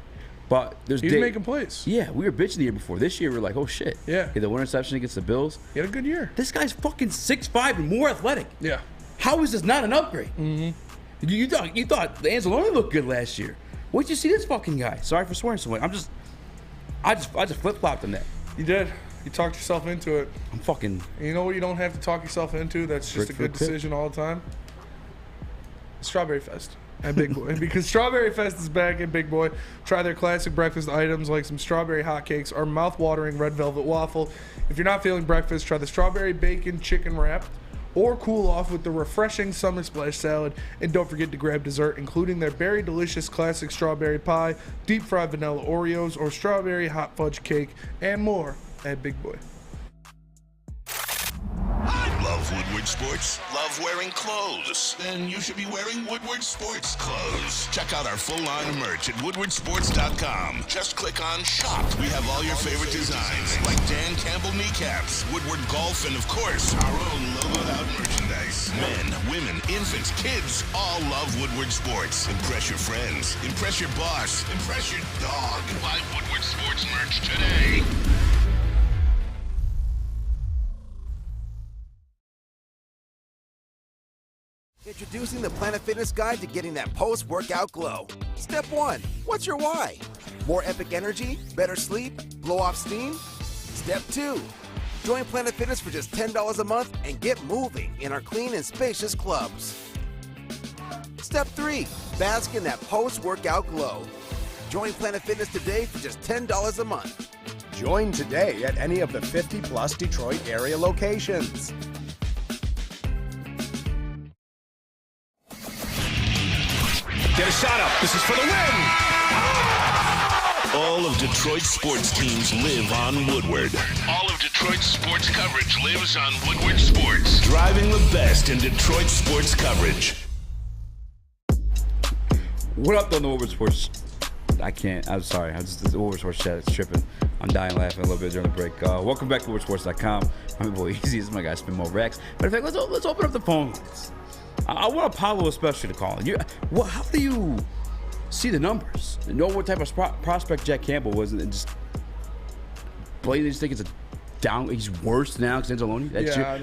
but there's he's making plays. Yeah, we were bitching the year before. This year we're like, oh shit. Yeah. He had the one interception against the Bills. He had a good year. This guy's fucking 6'5" and more athletic. Yeah. How is this not an upgrade? Mm-hmm. You thought the Anzalone looked good last year. Where'd you see this fucking guy? Sorry for swearing so much. I just flip flopped on that. You did. You talked yourself into it. I'm fucking. And you know what you don't have to talk yourself into? That's just a good decision all the time. Strawberry Fest at Big Boy. And because Strawberry Fest is back at Big Boy, try their classic breakfast items like some strawberry hotcakes or mouth-watering red velvet waffle. If you're not feeling breakfast, try the strawberry bacon chicken wrap, or cool off with the refreshing summer splash salad. And don't forget to grab dessert, including their berry delicious classic strawberry pie, deep fried vanilla Oreos, or strawberry hot fudge cake, and more at Big Boy. Love Woodward Sports? Love wearing clothes? Then you should be wearing Woodward Sports clothes. Check out our full line of merch at woodwardsports.com. Just click on shop. We have all your favorite designs, like Dan Campbell kneecaps, Woodward golf, and of course, our own logoed out merchandise. merchandise. Men, women, infants, kids all love Woodward Sports. Impress your friends. Impress your boss. Impress your dog. Buy Woodward Sports merch today. Introducing the Planet Fitness Guide to getting that post-workout glow. Step 1. What's your why? More epic energy? Better sleep? Blow off steam? Step 2. Join Planet Fitness for just $10 a month and get moving in our clean and spacious clubs. Step 3. Bask in that post-workout glow. Join Planet Fitness today for just $10 a month. Join today at any of the 50-plus Detroit area locations. Get a shot up. This is for the win. All of Detroit's sports teams live on Woodward. All of Detroit's sports coverage lives on Woodward Sports. Driving the best in Detroit sports coverage. What up, though, the Woodward Sports? I'm sorry. The Woodward Sports chat is tripping. I'm dying laughing a little bit during the break. Welcome back to WoodwardSports.com. I'm your boy Eazy. This is my guy, Spin More Rex. But in fact, let's open up the phone lines. I want Apollo especially to call in. How do you see the numbers? Know what type of prospect Jack Campbell was, and just blatantly just think it's a down. He's worse than Alex Anzalone.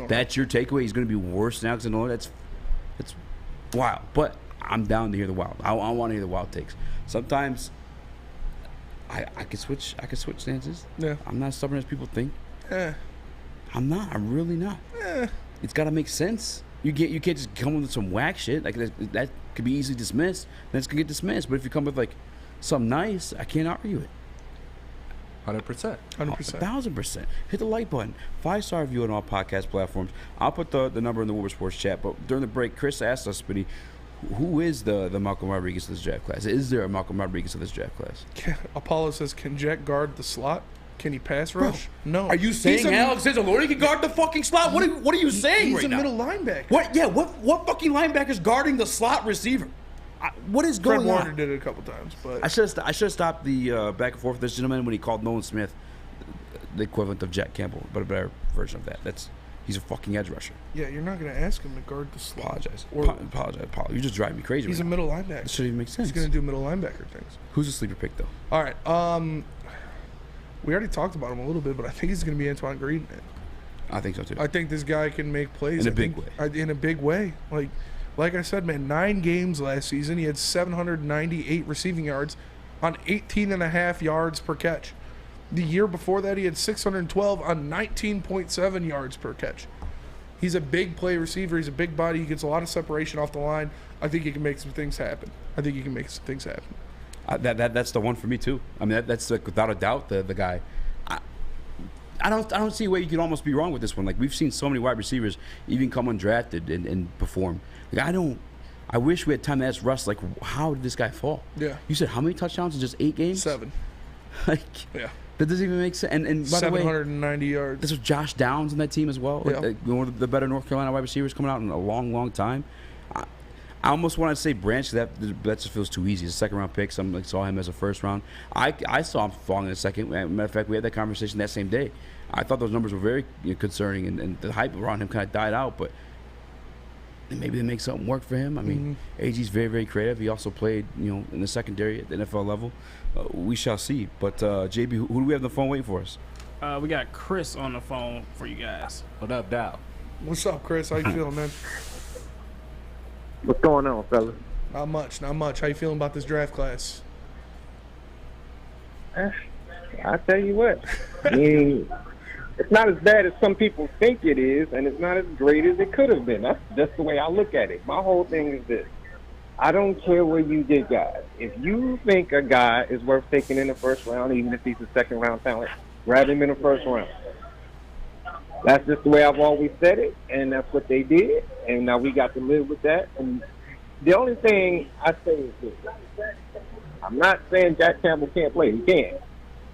That's your takeaway. He's going to be worse than Alex Anzalone. That's wild. But I'm down to hear the wild. I want to hear the wild takes. Sometimes I can switch. Stances. Yeah. I'm not as stubborn as people think. I'm not. I'm really not. It's got to make sense. You can't just come with some whack shit like that could be easily dismissed. Then it's gonna get dismissed. But if you come with like something nice, I can't argue it. 100%. 1,000%. Hit the like button. 5-star review on all podcast platforms. I'll put the number in the Woodward Sports chat. But during the break, Chris asked us, Spitty, who is the Malcolm Rodriguez of this draft class? Is there a Malcolm Rodriguez of this draft class? Apollo says, can Jack guard the slot? Can he pass rush? Bro, no. Are you saying Alex Anzalone can guard the fucking slot? What are you saying right now? He's a middle linebacker. What? Yeah. What fucking linebacker is guarding the slot receiver? What is going on? Fred Warner did it a couple times, but I should have stopped the back and forth with this gentleman when he called Nolan Smith the equivalent of Jack Campbell, but a better version of that. He's a fucking edge rusher. Yeah, you're not going to ask him to guard the slot. Apologize. You just drive me crazy. He's a middle linebacker. This shouldn't even make sense. He's going to do middle linebacker things. Who's a sleeper pick though? All right. We already talked about him a little bit, but I think he's going to be Antoine Green, man. I think so too. I think this guy can make plays in a big way. In a big way. Like I said, man, 9 games last season. He had 798 receiving yards on 18.5 yards per catch. The year before that, he had 612 on 19.7 yards per catch. He's a big play receiver. He's a big body. He gets a lot of separation off the line. I think he can make some things happen. That's the one for me too. I mean, that's like, without a doubt the guy. I don't see a way you could almost be wrong with this one. Like, we've seen so many wide receivers even come undrafted and perform. Like, I wish we had time to ask Russ, like, how did this guy fall? Yeah. You said how many touchdowns in just 8 games? 7. Yeah. That doesn't even make sense. And by the way, 790 yards. This was Josh Downs in that team as well. Yeah. Like, one of the better North Carolina wide receivers coming out in a long, long time. I almost want to say Branch. That just feels too easy. It's a second-round pick. Some saw him as a first round. I saw him falling in a second. Matter of fact, we had that conversation that same day. I thought those numbers were very concerning, and the hype around him kind of died out. But maybe they make something work for him. I mean, AG's very, very creative. He also played, in the secondary at the NFL level. We shall see. But JB, who do we have on the phone waiting for us? We got Chris on the phone for you guys. What up, Dow? What's up, Chris? How you feeling, man? What's going on, fellas? Not much. How you feeling about this draft class? I tell you what, I mean, it's not as bad as some people think it is, and it's not as great as it could have been. That's just the way I look at it. My whole thing is this. I don't care where you get guys. If you think a guy is worth taking in the first round, even if he's a second-round talent, grab him in the first round. That's just the way I've always said it, and that's what they did, and now we got to live with that. And the only thing I say is this. I'm not saying Jack Campbell can't play. He can,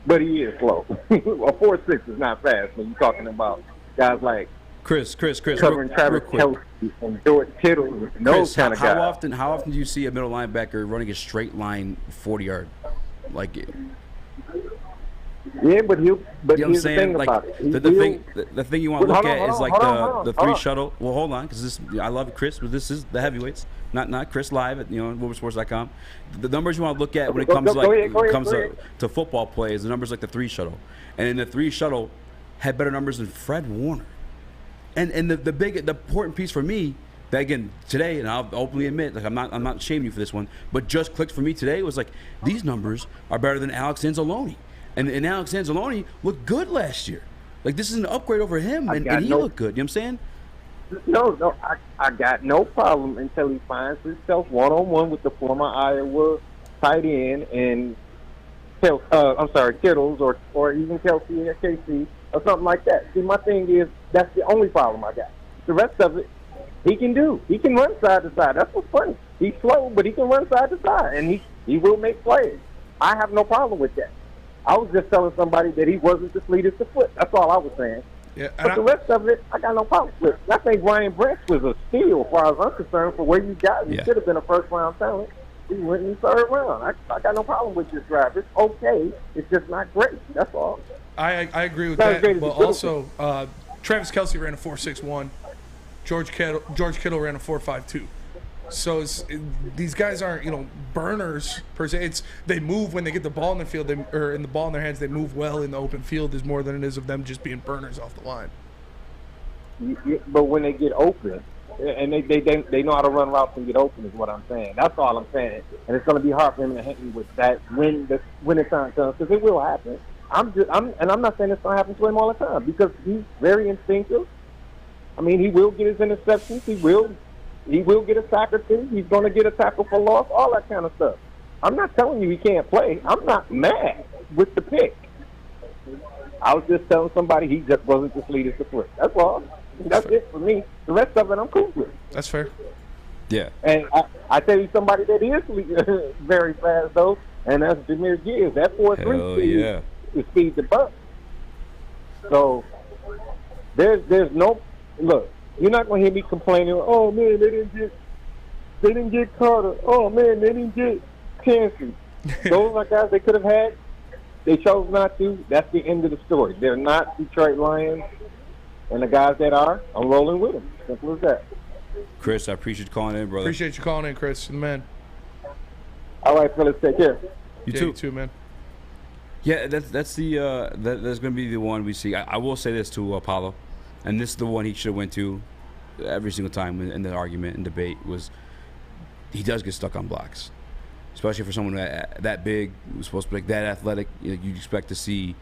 but he is slow. A 4.6 is not fast when you're talking about guys like Chris, covering Travis Kelce and George Kittle and those kind of guys. How often do you see a middle linebacker running a straight line 40-yard? Like, yeah, Yeah, but you know what I'm here's the saying? thing Like about it. the thing you want to Hold look on, at is like the hold three on. shuttle. Well, hold on, because I love Chris, but this is the heavyweights, not Chris live at WoodwardSports.com. The numbers you want to look at when it comes to football play is the numbers like the three shuttle, and in the three shuttle had better numbers than Fred Warner. And the important piece for me that again today, and I'll openly admit, like I'm not shaming you for this one, but just clicked for me today was like these numbers are better than Alex Anzalone, and Alex Anzalone looked good last year. Like this is an upgrade over him, and he looked good. You know what I'm saying? No, I got no problem until he finds himself one-on-one with the former Iowa tight end and Kittles or even Kelsey or KC or something like that. See, my thing is that's the only problem I got. The rest of it, he can do. He can run side to side. That's what's funny. He's slow, but he can run side to side, and he will make plays. I have no problem with that. I was just telling somebody that he wasn't the fleetest of foot. That's all I was saying. Yeah, but the rest of it, I got no problem with. I think Brian Branch was a steal, as far as I'm concerned, for where you got him. He should have been a first-round talent. He went in the third round. I got no problem with this draft. It's okay. It's just not great. That's all. I agree with that. But also, Travis Kelce ran a 4.61. George Kittle ran a 4.52. So these guys aren't burners per se. They move when they get the ball in the field, or in the ball in their hands. They move well in the open field. Is more than it is of them just being burners off the line. But when they get open, and they know how to run routes and get open, is what I'm saying. That's all I'm saying. And it's going to be hard for him to hit me with that when the time comes, because it will happen. I'm not saying it's going to happen to him all the time, because he's very instinctive. I mean, he will get his interceptions. He will get a sack or two. He's going to get a tackle for loss, all that kind of stuff. I'm not telling you he can't play. I'm not mad with the pick. I was just telling somebody he just wasn't the fleetest of foot. That's all. That's it for me. The rest of it, I'm cool with. That's fair. Yeah. And I tell you somebody that is very fast, though, and that's Jahmyr Gibbs. That 4.3 speed is speed to bust. So there's no look. You're not going to hear me complaining. Oh man, they didn't get Carter. Oh man, they didn't get Chancey. Those are guys they could have had. They chose not to. That's the end of the story. They're not Detroit Lions, and the guys that are, I'm rolling with them. Simple as that. Chris, I appreciate you calling in, brother. Appreciate you calling in, Chris. Man. All right, fellas, take care. You too, man. Yeah, that's that's going to be the one we see. I will say this to Apollo, and this is the one he should have went to every single time in the argument and debate was he does get stuck on blocks, especially for someone that big, who's supposed to be like that athletic. You'd expect to see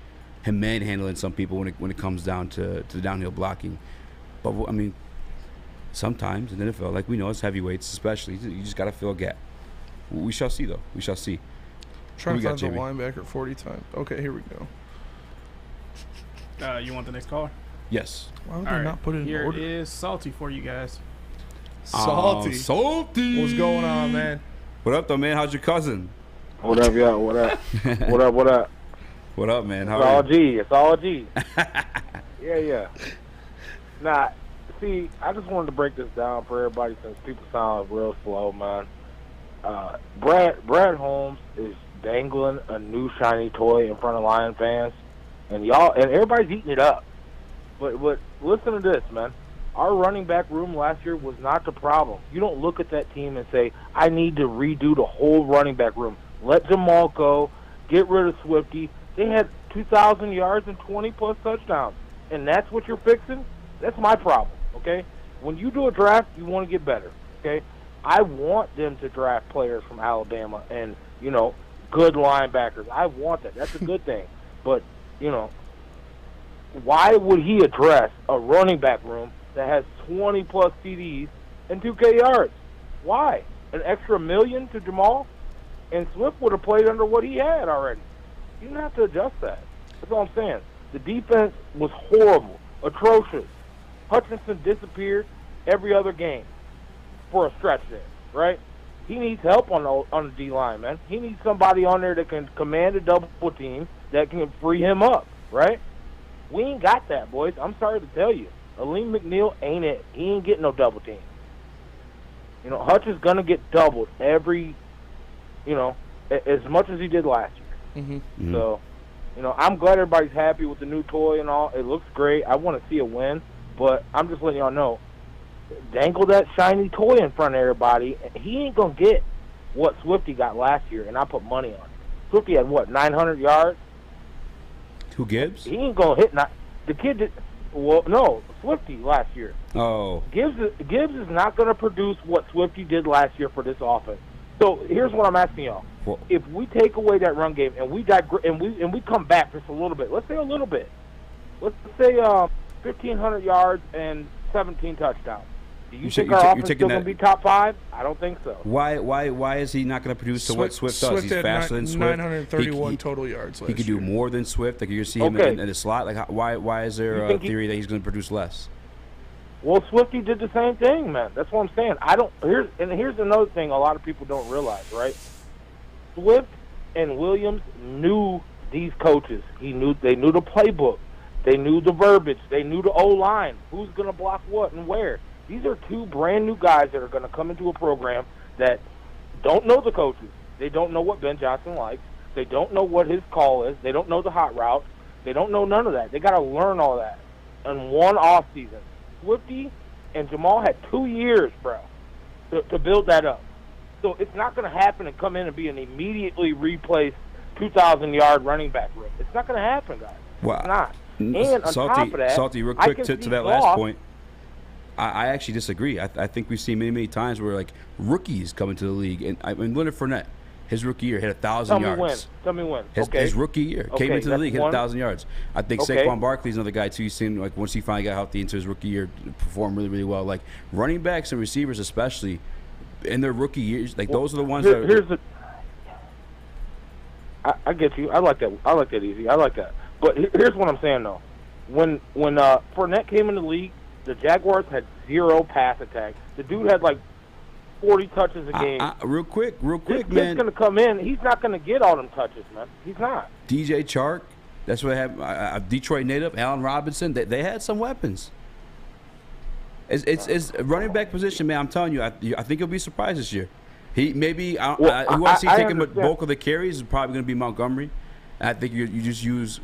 him manhandling some people when it comes down to the downhill blocking. But I mean, sometimes in the NFL, like we know, it's heavyweights, especially you just got to fill a gap. We shall see, though. We shall see. Trying to find the linebacker 40 times. Okay, here we go. You want the next caller? Yes. Why would they not put it in order? Here is Salty for you guys. Salty. Salty. What's going on, man? What up, though, man? How's your cousin? What up, y'all? What up? What up? What up? What up, man? How it's are all you? G. It's all G. Yeah. Nah, see, I just wanted to break this down for everybody since people sound real slow, man. Brad Holmes is dangling a new shiny toy in front of Lion fans, and everybody's eating it up. But listen to this, man. Our running back room last year was not the problem. You don't look at that team and say, I need to redo the whole running back room. Let Jamal go. Get rid of Swifty. They had 2,000 yards and 20-plus touchdowns. And that's what you're fixing? That's my problem, okay? When you do a draft, you want to get better, okay? I want them to draft players from Alabama and, good linebackers. I want that. That's a good thing. But, why would he address a running back room that has 20-plus TDs and 2K yards? Why? An extra $1 million to Jamal? And Swift would have played under what he had already. You don't have to adjust that. That's all I'm saying. The defense was horrible, atrocious. Hutchinson disappeared every other game for a stretch there, right? He needs help on the D-line, man. He needs somebody on there that can command a double team that can free him up, right? We ain't got that, boys. I'm sorry to tell you. Aleem McNeil ain't it. He ain't getting no double team. Hutch is going to get doubled every, as much as he did last year. Mm-hmm. So, You know, I'm glad everybody's happy with the new toy and all. It looks great. I want to see a win, but I'm just letting y'all know, dangle that shiny toy in front of everybody, and he ain't going to get what Swifty got last year, and I put money on it. Swifty had, 900 yards? Who, Gibbs? He ain't going to hit the kid did. Well, no, Swifty last year. Oh. Gibbs is not going to produce what Swifty did last year for this offense. So here's what I'm asking y'all: if we take away that run game and we come back just a little bit, let's say a little bit, let's say 1,500 yards and 17 touchdowns. Do you think our offense is still going to be top 5? I don't think so. Why is he not going to produce to what Swift does? He's faster than Swift. 931 total yards last He could do year. more than Swift. Like you see him in the slot. Like why is there a theory that he's going to produce less? Well, Swifty did the same thing, man. That's what I'm saying. Here's another thing a lot of people don't realize, right? Swift and Williams knew these coaches. They knew the playbook. They knew the verbiage. They knew the O-line. Who's going to block what and where. These are two brand new guys that are going to come into a program that don't know the coaches. They don't know what Ben Johnson likes. They don't know what his call is. They don't know the hot route. They don't know none of that. They got to learn all that in one off season. Swifty and Jamal had 2 years, bro, to build that up. So it's not going to happen and come in and be an immediately replaced 2,000-yard running back room. It's not going to happen, guys. Well, it's not. And on top of that, Salty, real quick to that last point. I actually disagree. I think we've seen many times where like rookies come into the league, and Leonard Fournette, his rookie year hit 1,000 yards. Tell me when. His rookie year came into the league, hit 1,000 yards. I think Okay. Saquon Barkley's another guy too. You seen like once he finally got healthy into his rookie year, performed really really well. Like running backs and receivers especially in their rookie years, like those are the ones that. I get you. I like that. I like that, Eazy. I like that. But here's what I'm saying though. When Fournette came in the league, the Jaguars had 0 pass attack. The dude had like 40 touches a game. Real quick, this man. kid's going to come in. He's not going to get all them touches, man. He's not. DJ Chark, that's what happened. Detroit native, Allen Robinson. They had some weapons. It's a running back position, man. I'm telling you, I think you'll be surprised this year. He maybe who I see taking the bulk of the carries is probably going to be Montgomery. I think you just use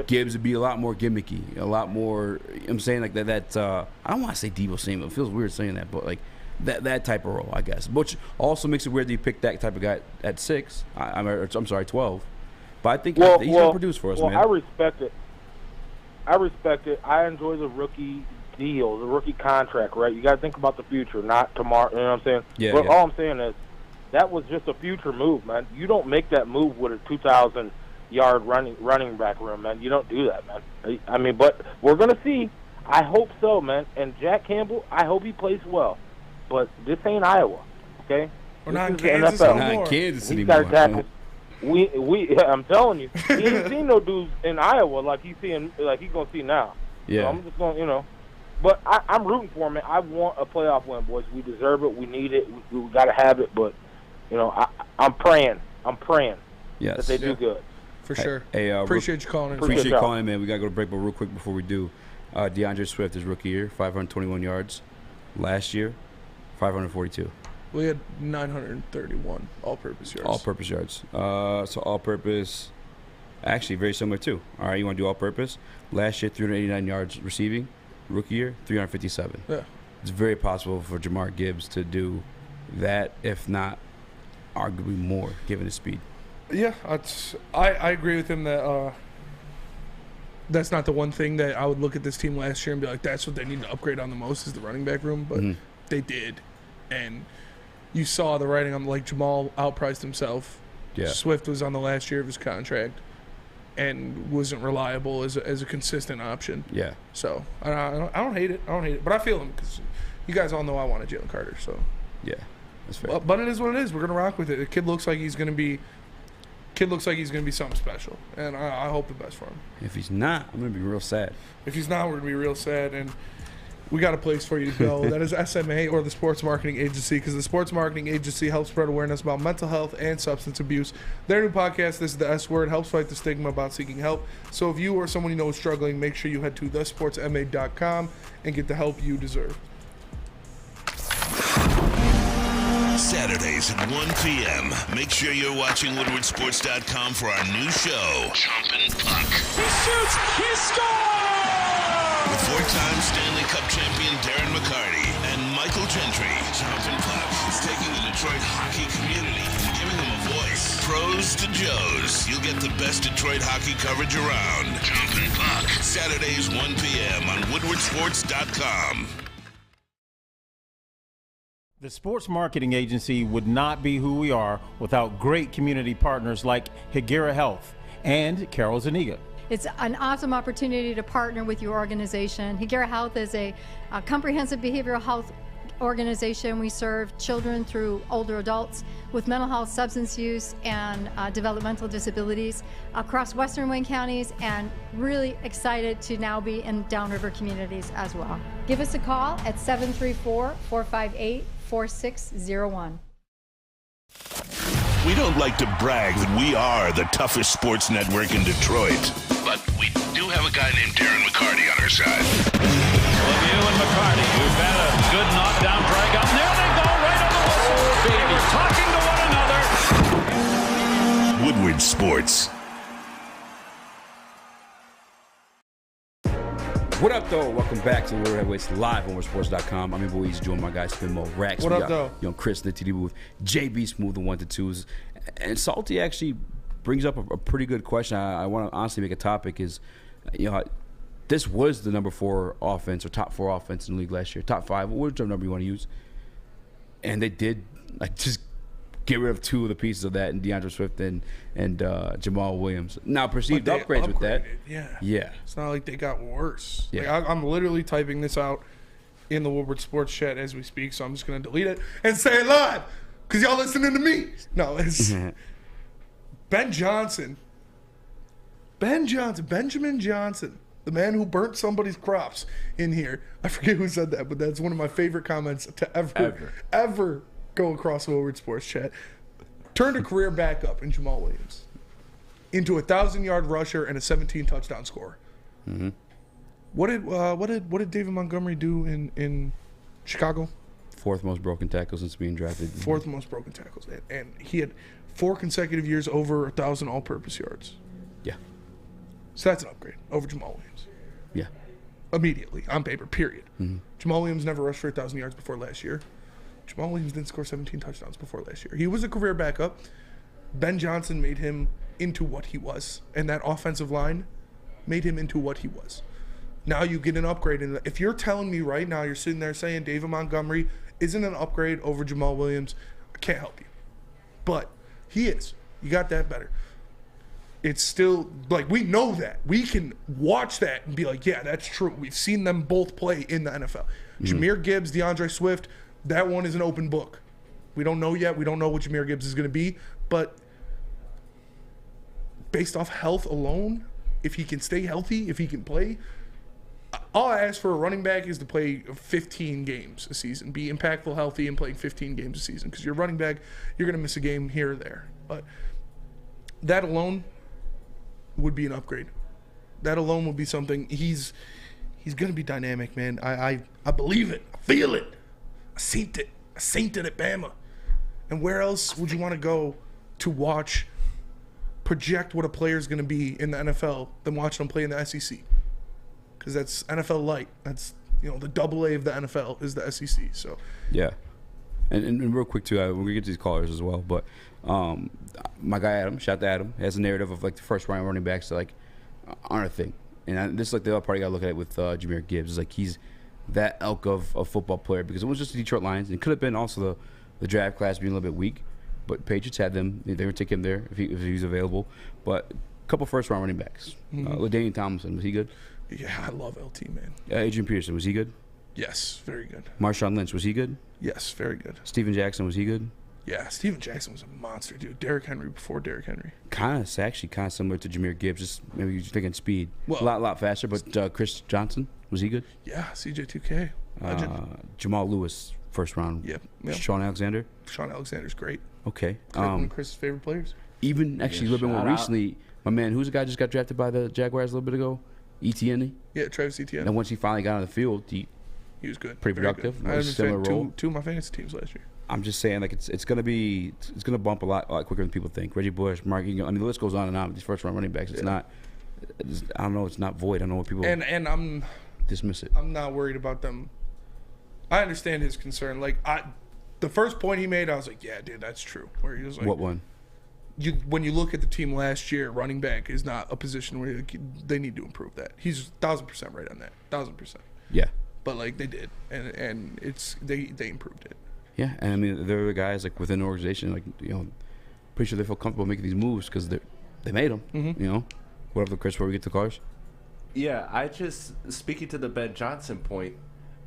Gibbs to be a lot more gimmicky, a lot more. I'm saying like that. I don't want to say Deebo Samuel. It feels weird saying that, but like that type of role, I guess. Which also makes it weird that you pick that type of guy at 6. I'm sorry, 12. But I think he's going to produce for us, man. I respect it. I enjoy the rookie deal, the rookie contract, right? You got to think about the future, not tomorrow. You know what I'm saying? Yeah. But all I'm saying is that was just a future move, man. You don't make that move with a 2,000-yard running back room, man. You don't do that, man. I mean, but we're going to see. I hope so, man. And Jack Campbell, I hope he plays well. But this ain't Iowa, okay? We're not in This is Kansas NFL. anymore. Not in Kansas We anymore. gotta tackle. I'm telling you, he ain't seen no dudes in Iowa like he's gonna see now. Yeah. So I'm just gonna, But I'm rooting for him, man. I want a playoff win, boys. We deserve it. We need it. We gotta have it. But I'm praying. Yes. That they do good. For sure. Hey, appreciate you calling in. Appreciate you calling in, man. We gotta go to break, but real quick before we do, DeAndre Swift, his rookie year, 521 yards. Last year, 542. We had 931 all-purpose yards. All-purpose yards. So all-purpose, actually very similar too. All right, you want to do all-purpose? Last year, 389 yards receiving. Rookie year, 357. Yeah. It's very possible for Jamar Gibbs to do that, if not arguably more, given his speed. Yeah, I agree with him that that's not the one thing that I would look at this team last year and be like, that's what they need to upgrade on the most is the running back room. But they did. And you saw the writing on, like, Jamal outpriced himself. Yeah. Swift was on the last year of his contract and wasn't reliable as a consistent option. Yeah. So I don't hate it. But I feel him because you guys all know I wanted Jalen Carter. So yeah, that's fair. But it is what it is. We're gonna rock with it. The kid looks like he's gonna be something special, and I hope the best for him. If he's not, I'm gonna be real sad. If he's not, we're gonna be real sad. And we got a place for you to go. That is SMA, or the Sports Marketing Agency, because the Sports Marketing Agency helps spread awareness about mental health and substance abuse. Their new podcast, This is the S Word, helps fight the stigma about seeking help. So if you or someone you know is struggling, make sure you head to thesportsma.com and get the help you deserve. Saturdays at 1 p.m. Make sure you're watching WoodwardSports.com for our new show, Chompin' Puck. He shoots, he scores! With four-time Stanley Cup champion Darren McCarty and Michael Gentry. Chompin' Puck is taking the Detroit hockey community and giving them a voice. Pros to Joes. You'll get the best Detroit hockey coverage around. Chompin' Puck. Saturdays, 1 p.m. on WoodwardSports.com. The sports marketing agency would not be who we are without great community partners like Higuera Health and Carol Zuniga. It's an awesome opportunity to partner with your organization. Higuera Health is a comprehensive behavioral health organization. We serve children through older adults with mental health, substance use, and developmental disabilities across Western Wayne counties, and really excited to now be in downriver communities as well. Give us a call at 734-458-4601. We don't like to brag that we are the toughest sports network in Detroit, but we do have a guy named Darren McCarty on our side. Lemieux and McCarty, who've had a good knockdown drag up. There they go, right on the whistle. They were talking to one another. Woodward Sports. What up, though? Welcome back to Woodward Heavyweights live on WoodwardSports.com. I'm your boy Eazy, joined my guy Spinmo Rax. What up, though? Young Chris in the TD booth, JB Smooth, the 1-2s, and Salty actually brings up a pretty good question. I want to honestly make a topic is, this was the number 4 offense or top 4 offense in the league last year, top 5, whichever number you want to use, and they did just get rid of 2 of the pieces of that, and DeAndre Swift and Jamal Williams. Now perceived upgrades with that. Yeah. It's not like they got worse. Yeah. Like, I'm literally typing this out in the Woodward Sports chat as we speak, so I'm just going to delete it and say it live because y'all listening to me. No, it's Benjamin Johnson, the man who burnt somebody's crops in here. I forget who said that, but that's one of my favorite comments to ever go across the Woodward Sports chat. Turned a career backup in Jamal Williams into a 1,000-yard rusher and a 17 touchdown scorer. Mm-hmm. What did David Montgomery do in Chicago? 4th most broken tackles since being drafted. 4th most broken tackles, and he had 4 consecutive years over 1,000 all-purpose yards. Yeah. So that's an upgrade over Jamal Williams. Yeah. Immediately on paper. Period. Mm-hmm. Jamal Williams never rushed for 1,000 yards before last year. Jamal Williams didn't score 17 touchdowns before last year. He was a career backup. Ben Johnson made him into what he was, and that offensive line made him into what he was. Now you get an upgrade. And if you're telling me right now, you're sitting there saying David Montgomery isn't an upgrade over Jamal Williams, I can't help you. But he is. You got that better. It's still, like, we know that. We can watch that and be like, yeah, that's true. We've seen them both play in the NFL. Mm-hmm. Jahmyr Gibbs, DeAndre Swift, that one is an open book. We don't know yet. We don't know what Jahmyr Gibbs is going to be. But based off health alone, if he can stay healthy, if he can play, all I ask for a running back is to play 15 games a season, be impactful, healthy, and playing 15 games a season. Because your running back, you're going to miss a game here or there. But that alone would be an upgrade. That alone would be something. He's going to be dynamic, man. I believe it. I feel it. I seen it. I seen it at Bama. And where else would you want to go to watch, project what a player is going to be in the NFL than watching them play in the SEC? Because that's NFL light. That's, the AA of the NFL is the SEC. So yeah. And real quick too, we're gonna get to these callers as well. But my guy Adam, shout out to Adam, has a narrative of like the first round running backs that aren't a thing. And this is like the other part you gotta look at it with Jahmyr Gibbs. Is like he's that elk of a football player because it was just the Detroit Lions. And it could have been also the draft class being a little bit weak, but Patriots had them. They would take him there if he was available. But a couple first round running backs. LaDainian Tomlinson, was he good? Yeah, I love LT, man. Adrian Peterson, was he good? Yes, very good. Marshawn Lynch, was he good? Yes, very good. Steven Jackson, was he good? Yeah, Steven Jackson was a monster, dude. Derrick Henry before Derrick Henry. Actually kind of similar to Jahmyr Gibbs, just maybe you're thinking speed. Well, a lot faster, but Chris Johnson, was he good? Yeah, CJ2K. Legend. Jamal Lewis, first round. Yep. Sean Alexander? Sean Alexander's great. Okay. One of Chris's favorite players. Even actually a little bit more recently, my man, who's the guy just got drafted by the Jaguars a little bit ago? Etienne? Yeah, Travis Etienne. And once he finally got on the field, he was good. Pretty productive. Good. I had him two of my fantasy teams last year. I'm just saying, like it's gonna bump a lot quicker than people think. Reggie Bush, Mark, I mean, the list goes on and on. These first round running backs, I don't know, it's not void. I don't know what people and I'm dismiss it. I'm not worried about them. I understand his concern. Like the first point he made, I was like, yeah, dude, that's true. Where he was like, what one? When you look at the team last year, running back is not a position where they need to improve that. He's 1,000% right on that. 1,000%. Yeah. But like they did, and it's they improved it. Yeah, and I mean there are guys like within the organization, like pretty sure they feel comfortable making these moves because they made them. Mm-hmm. What up, Chris? Before we get to cars. Yeah, speaking to the Ben Johnson point,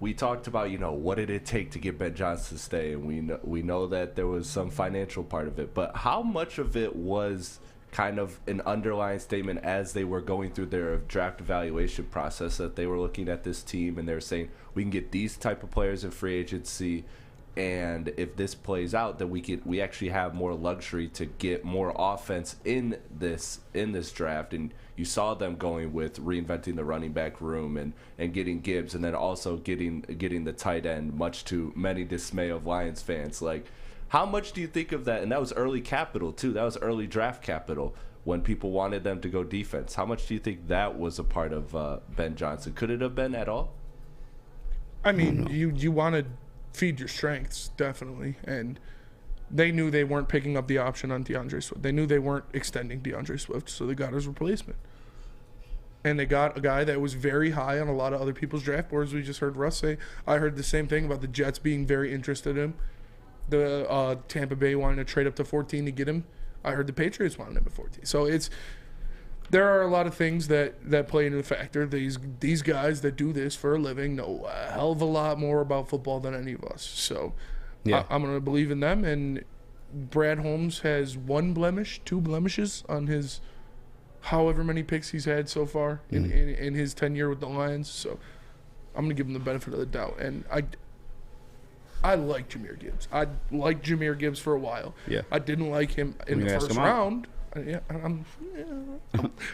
we talked about what did it take to get Ben Johnson to stay, and we know that there was some financial part of it, but how much of it was kind of an underlying statement as they were going through their draft evaluation process, that they were looking at this team and they were saying we can get these type of players in free agency, and if this plays out, then we actually have more luxury to get more offense in this draft. And you saw them going with reinventing the running back room and getting Gibbs, and then also getting the tight end, much to many dismay of Lions fans. Like, how much do you think of that? And that was early capital too. That was early draft capital when people wanted them to go defense. How much do you think that was a part of Ben Johnson? Could it have been at all? I mean, you want to feed your strengths, definitely. And they knew they weren't picking up the option on DeAndre Swift. They knew they weren't extending DeAndre Swift, so they got his replacement. And they got a guy that was very high on a lot of other people's draft boards. We just heard Russ say. I heard the same thing about the Jets being very interested in him. The Tampa Bay wanting to trade up to 14 to get him. I heard the Patriots wanted him at 14. So there are a lot of things that play into the factor. These guys that do this for a living know a hell of a lot more about football than any of us. So yeah. I'm going to believe in them. And Brad Holmes has 2 blemishes on his however many picks he's had so far in his tenure with the Lions. So I'm going to give him the benefit of the doubt. And I like Jahmyr Gibbs. I liked Jahmyr Gibbs for a while. Yeah. I didn't like him in the first round. Yeah, I'm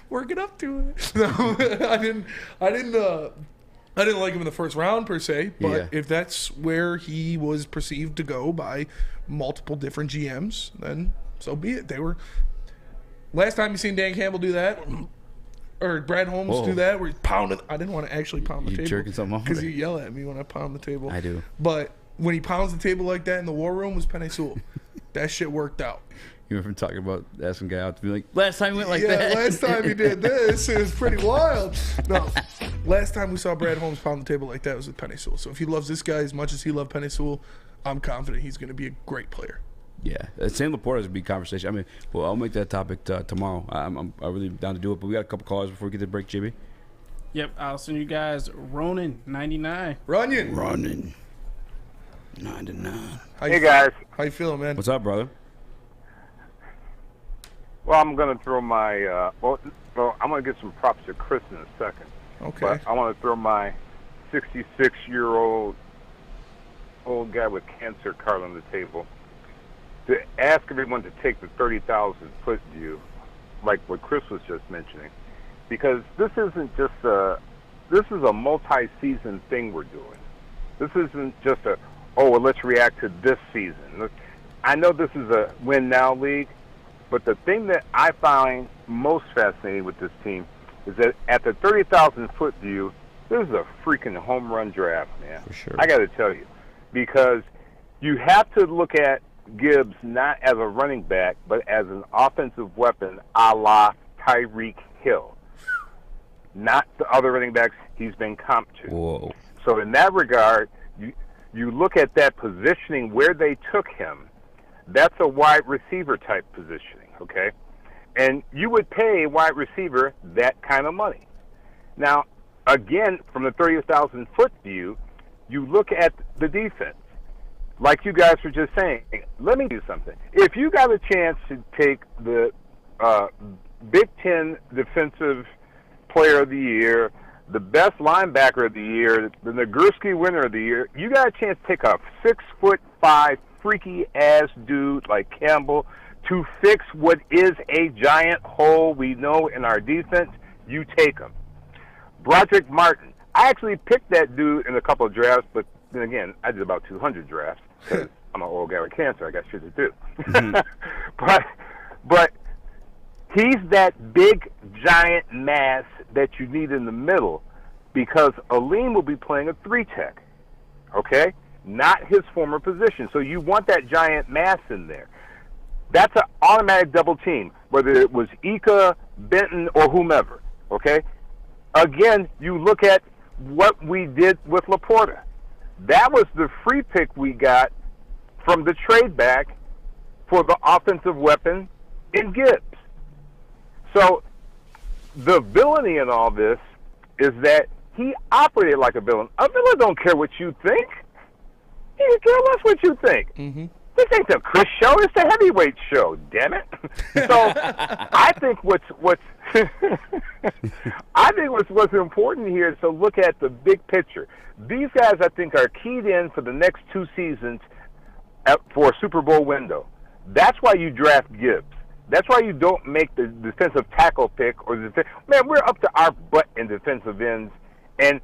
working up to it. No, I didn't like him in the first round per se. But if that's where he was perceived to go by multiple different GMs, then so be it. They were. Last time you seen Dan Campbell do that, or Brad Holmes do that, where he pounded. I didn't want to actually pound the table. Jerking something off because you yell at me when I pound the table. I do. But when he pounds the table like that in the war room was Penei Sewell. That shit worked out. You remember talking about asking a guy out to be like, last time he went like that. Yeah, last time he did this, it was pretty wild. No, last time we saw Brad Holmes pound the table like that was with Penei Sewell. So if he loves this guy as much as he loved Penei Sewell, I'm confident he's going to be a great player. Yeah, Sam Laporta is a big conversation. I mean, well, I'll make that topic tomorrow. I'm really down to do it, but we got a couple callers before we get to the break, Jimmy. Yep, I'll send you guys Ronan 99. Running 99. Hey guys, how you feeling, man? What's up, brother? Well, I'm gonna throw my I'm gonna get some props to Chris in a second. Okay. But I want to throw my 66-year-old old guy with cancer card on the table to ask everyone to take the 30,000-foot view, like what Chris was just mentioning, because this isn't just this is a multi-season thing we're doing. This isn't just let's react to this season. I know this is a win now league, but the thing that I find most fascinating with this team is that at the 30,000-foot view, this is a freaking home run draft, man. For sure. I got to tell you, because you have to look at Gibbs not as a running back, but as an offensive weapon a la Tyreek Hill. Not the other running backs he's been comped to. Whoa. So in that regard, you look at that positioning where they took him, that's a wide receiver type positioning, okay? And you would pay a wide receiver that kind of money. Now, again, from the 30,000-foot view, you look at the defense. Like you guys were just saying, let me do something. If you got a chance to take the Big Ten Defensive Player of the Year, the best linebacker of the year, the Nagurski winner of the year, you got a chance to take a 6'5" freaky-ass dude like Campbell to fix what is a giant hole we know in our defense, you take him. Broderick Martin. I actually picked that dude in a couple of drafts, but then again, I did about 200 drafts. I'm an old guy with cancer. I got shit to do. But he's that big, giant mass that you need in the middle, because Aleem will be playing a 3-tech, okay? Not his former position. So you want that giant mass in there. That's an automatic double team, whether it was Ika, Benton, or whomever, okay? Again, you look at what we did with Laporta. That was the free pick we got from the trade back for the offensive weapon in Gibbs. So the villainy in all this is that he operated like a villain. A villain don't care what you think. He don't care less what you think. Mm-hmm. This ain't the Chris show. It's the heavyweight show. Damn it! So I think what's important here is to look at the big picture. These guys, I think, are keyed in for the next 2 seasons for a Super Bowl window. That's why you draft Gibbs. That's why you don't make the defensive tackle pick or man. We're up to our butt in defensive ends, and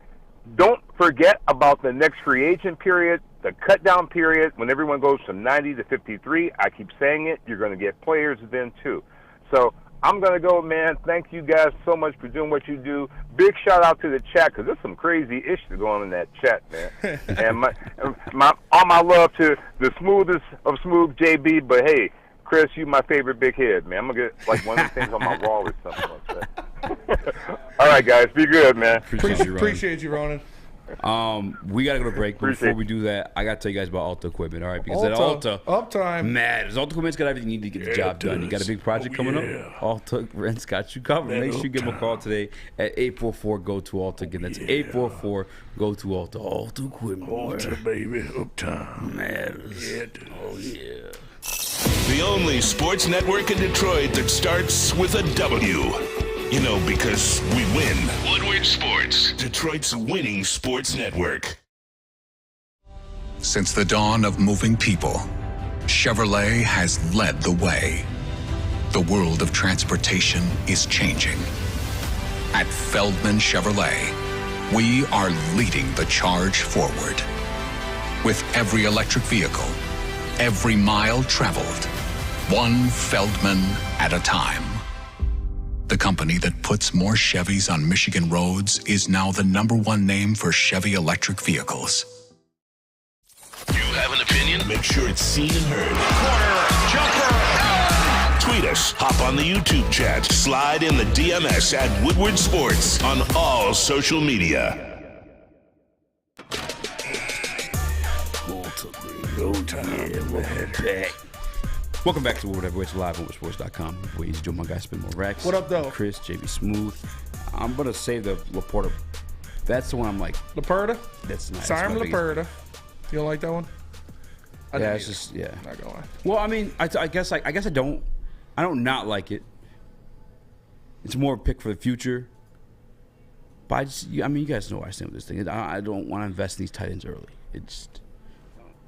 don't forget about the next free agent period, the cut down period when everyone goes from 90 to 53. I keep saying it. You're going to get players then too. So I'm going to go, man. Thank you guys so much for doing what you do. Big shout out to the chat, because there's some crazy issues going on in that chat, man. And all my love to the smoothest of smooth JB, but hey, Chris, you my favorite big head, man. I'm going to get like one of the things on my wall or something like that. All right, guys. Be good, man. Appreciate you, Ronan. We gotta go to break. But before we do that, I gotta tell you guys about Alta equipment. All right, because at Alta, uptime, man, Alta equipment's got everything you need to get the job done. You got a big project coming up. Alta Rent's got you covered. Make sure you give them a call today at 844-GO-TO-ALTA. Again, that's 844-GO-TO-ALTA. Alta equipment. Alta, baby, uptime. Matters. Oh yeah. The only sports network in Detroit that starts with a W. You know, because we win. Woodward Sports, Detroit's winning sports network. Since the dawn of moving people, Chevrolet has led the way. The world of transportation is changing. At Feldman Chevrolet, we are leading the charge forward. With every electric vehicle, every mile traveled, one Feldman at a time. The company that puts more Chevys on Michigan roads is now the #1 name for Chevy electric vehicles. You have an opinion? Make sure it's seen and heard. Corner, jumper, tweet us, hop on the YouTube chat, slide in the DMS at Woodward Sports on all social media. Welcome back to Whatever It's live on Woodsports.com. Eazy Joe, my guy, Spin More Rex. What up, though? Chris, JB Smooth. I'm gonna say the Laporta. That's the one I'm like. Laporta? That's nice. Simon Laporta. You don't like that one? Yeah, it's just Not gonna lie. Well, I mean, I guess I don't not like it. It's more a pick for the future. But I mean, you guys know where I stand with this thing. I don't want to invest in these tight ends early. It's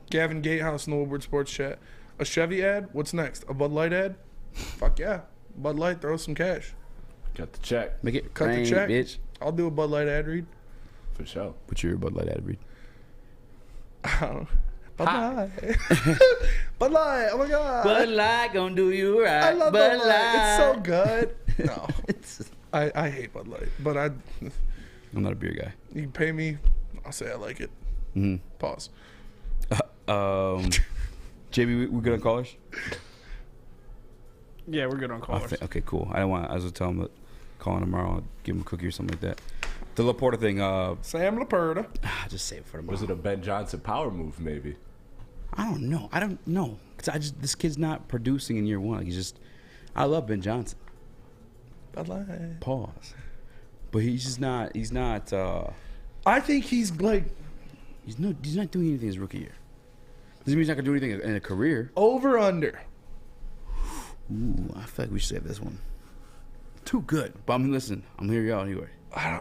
Gavin Gatehouse in the Woodward Sports chat. A Chevy ad? What's next? A Bud Light ad? Fuck yeah. Bud Light, throw some cash. Cut the check. Make it Cut rain, the check. bitch. I'll do a Bud Light ad read. For sure. What's your Bud Light ad read? Bud Light. Bud Light. Oh my God. Bud Light gonna do you right. I love Bud Light. It's so Light. good. No. I hate Bud Light, but I'm not a beer guy. You can pay me, I'll say I like it. Mm-hmm. Pause. JB, we good on callers? Yeah, we're good on callers. Okay, cool. I was gonna tell him that calling tomorrow, I'll give him a cookie or something like that. The Laporta thing. Sam Laporta. Just save it for tomorrow. Was it a Ben Johnson power move, maybe? I don't know. Cause this kid's not producing in year one. Like I love Ben Johnson. Bud Light. Pause. But he's just not. He's not. I think he's like. He's not doing anything his rookie year. Doesn't mean he's not gonna do anything in a career. Over under. Ooh, I feel like we should save this one. Too good. But I mean, listen, I'm here y'all anyway.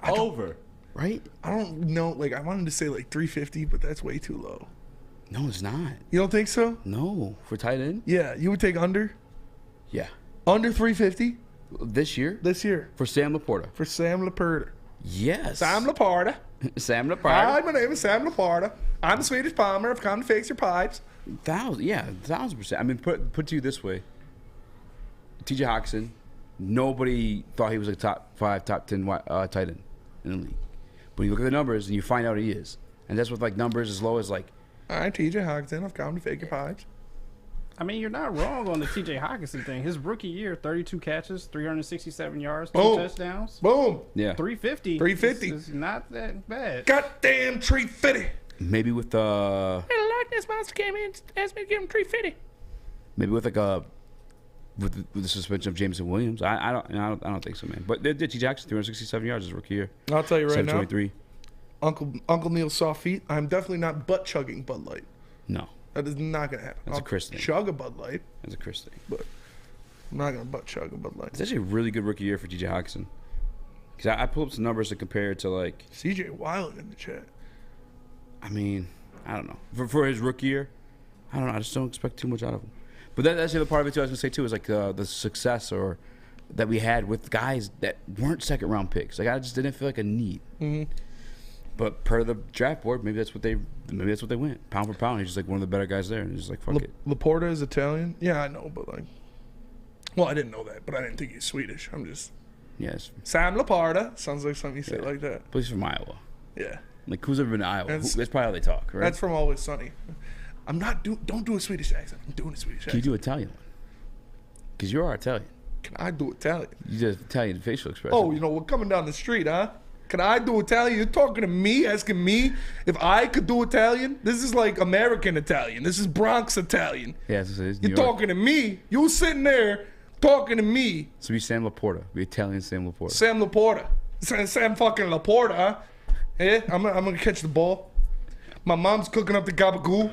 Over. Right? I don't know. Like, I wanted to say like 350, but that's way too low. No, it's not. You don't think so? No. For tight end? Yeah. You would take under? Yeah. Under 350? This year? This year. For Sam Laporta. For Sam Laporta. Yes. Sam Laporta. Sam Laporta. Hi, my name is Sam Laporta. I'm the Swedish Palmer. I've come to fix your pipes. 1,000%. I mean, put to you this way. T.J. Hawkinson, nobody thought he was a top 5, top 10 tight end in the league. But you look at the numbers and you find out he is. And that's with like numbers as low as like. All right, T.J. Hawkinson, I've come to fake your pipes. I mean, you're not wrong on the T.J. Hawkinson thing. His rookie year, 32 catches, 367 yards, 2 touchdowns. Boom. Yeah. 350. 350. It's not that bad. Goddamn 350. Maybe with This monster came in and asked me to give him 350. maybe with like a with the suspension of Jameson Williams. I don't think so, man. But they did. T. Jackson 367 yards his rookie year. I'll tell you right now. 723. Uncle Neil's soft feet. I'm definitely not butt chugging Bud Light. No. That is not gonna happen. That's I'll a Chris thing. chug a Bud Light. That's a Chris thing. But I'm not gonna butt chug a Bud Light. It's actually a really good rookie year for T.J. Hawkinson. Because I pulled up some numbers to compare it to like C.J. Wild in the chat. I mean, I don't know. For his rookie year, I don't know. I just don't expect too much out of him. But that's the other part of it too. I was gonna say too is like the success or that we had with guys that weren't second round picks. Like I just didn't feel like a need. Mm-hmm. But per the draft board, maybe that's what they went pound for pound. He's just like one of the better guys there, and he's just like fuck it. Laporta is Italian. Yeah, I know, but like, well, I didn't know that, but I didn't think he's Swedish. I'm just Yes. Sam Laporta sounds like something you say like that. But he's from Iowa. Yeah. Like who's ever been to Iowa? That's probably how they talk, right? That's from Always Sunny. I'm not don't do a Swedish accent. I'm doing a Swedish accent. Can you do Italian one? Because you are Italian. Can I do Italian? You did Italian facial expression. Oh, you know, we're coming down the street, huh? Can I do Italian? You're talking to me, asking me if I could do Italian? This is like American Italian. This is Bronx Italian. Yeah, it's New You're York. talking to me. You sitting there talking to me. So be Sam Laporta. Be Italian Sam Laporta. Sam Laporta. Sam fucking Laporta, huh? Yeah, I'm gonna catch the ball. My mom's cooking up the gabagool.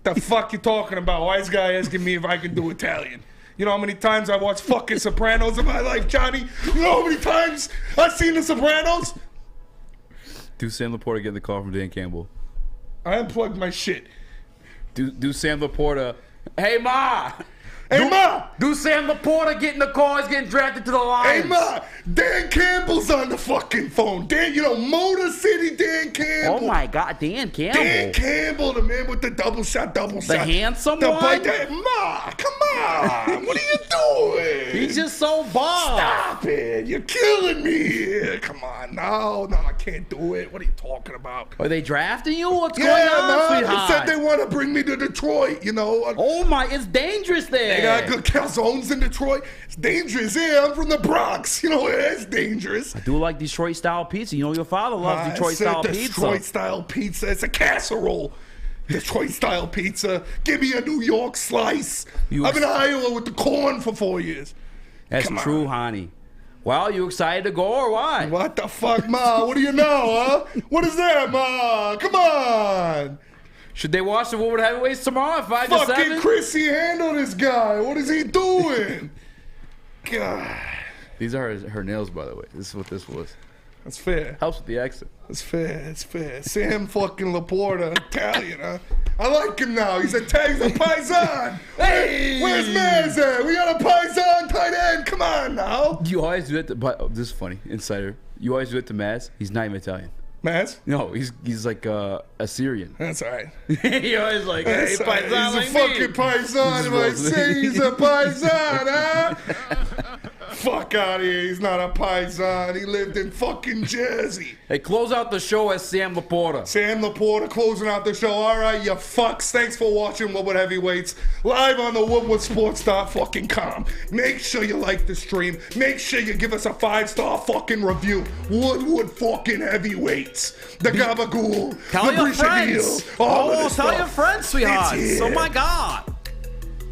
The fuck you talking about? Why is this guy asking me if I can do Italian? You know how many times I watched fucking Sopranos in my life, Johnny? You know how many times I've seen the Sopranos? Do Sam Laporta get the call from Dan Campbell? I unplugged my shit. Do Sam Laporta. Hey, Ma! Hey, Ma! Do Sam Laporta get in the call? He's getting drafted to the Lions. Hey, Ma! Dan Campbell's on the fucking phone. Dan, you know, Motor City Dan Campbell. Oh, my God. Dan Campbell. Dan Campbell, the man with the double shot. The handsome the one? Ma, come on. What are you doing? He's just so bald. Stop it. You're killing me here. Come on. No, I can't do it. What are you talking about? Are they drafting you? What's Yeah, going on, man. sweetheart? They said they want to bring me to Detroit, you know. Oh, my. It's dangerous there. They got good calzones in Detroit. It's dangerous. Yeah, I'm from the Bronx. You know, it's dangerous. I do like Detroit-style pizza. You know your father loves Detroit-style pizza. Detroit-style pizza. It's a casserole. Detroit-style pizza. Give me a New York slice. I've been in Iowa with the corn for 4 years. That's true, honey. Well, you excited to go or what? What the fuck, Ma? What do you know, huh? What is that, Ma? Come on. Should they watch the Woodward Heavyweights tomorrow at 5 to 7? Fucking Chrissy handle this guy. What is he doing? God. These are her nails, by the way. This is what this was. That's fair. Helps with the accent. That's fair. That's fair. Sam fucking Laporta, Italian, huh? I like him now. He's a paisan. Hey! Where's Maz at? We got a paisan tight end. Come on now. You always do it to, but this is funny, insider. You always do it to Maz. He's not even Italian. Maz? No, he's like Assyrian. That's all right. He always like, hey, That's all right. paisan He's like a fucking me. paisan. If I say he's a paisan, huh? Fuck out of here. He's not a paisan. He lived in fucking Jersey. Hey, close out the show as Sam Laporta. Sam Laporta closing out the show. All right, you fucks. Thanks for watching Woodward Heavyweights live on the WoodwardSports.com. Make sure you like the stream. Make sure you give us a 5-star fucking review. Woodward fucking Heavyweights. The Gabagool. Tell the your friends. Brishadil, all of this Tell stuff. your friends, sweethearts. It's here. Oh, my God.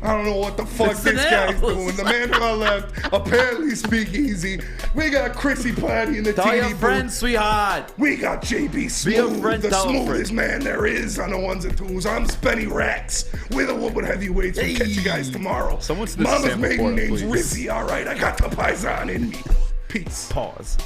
I don't know what the fuck It's the this guy's nails. doing. The man to my left apparently speak easy. We got Chrissy Platty in the Tell TD your booth. friends, sweetheart. We got JB Be a Smooth, friend, the tell a smoothest man there is on the ones and twos. I'm Spenny Rax. We're the Woodward Heavyweights. We'll catch you guys tomorrow. Someone said this is Mama's Sam maiden Laporta, name's please. Rizzy. All right, I got the paisan in me. Peace. Pause.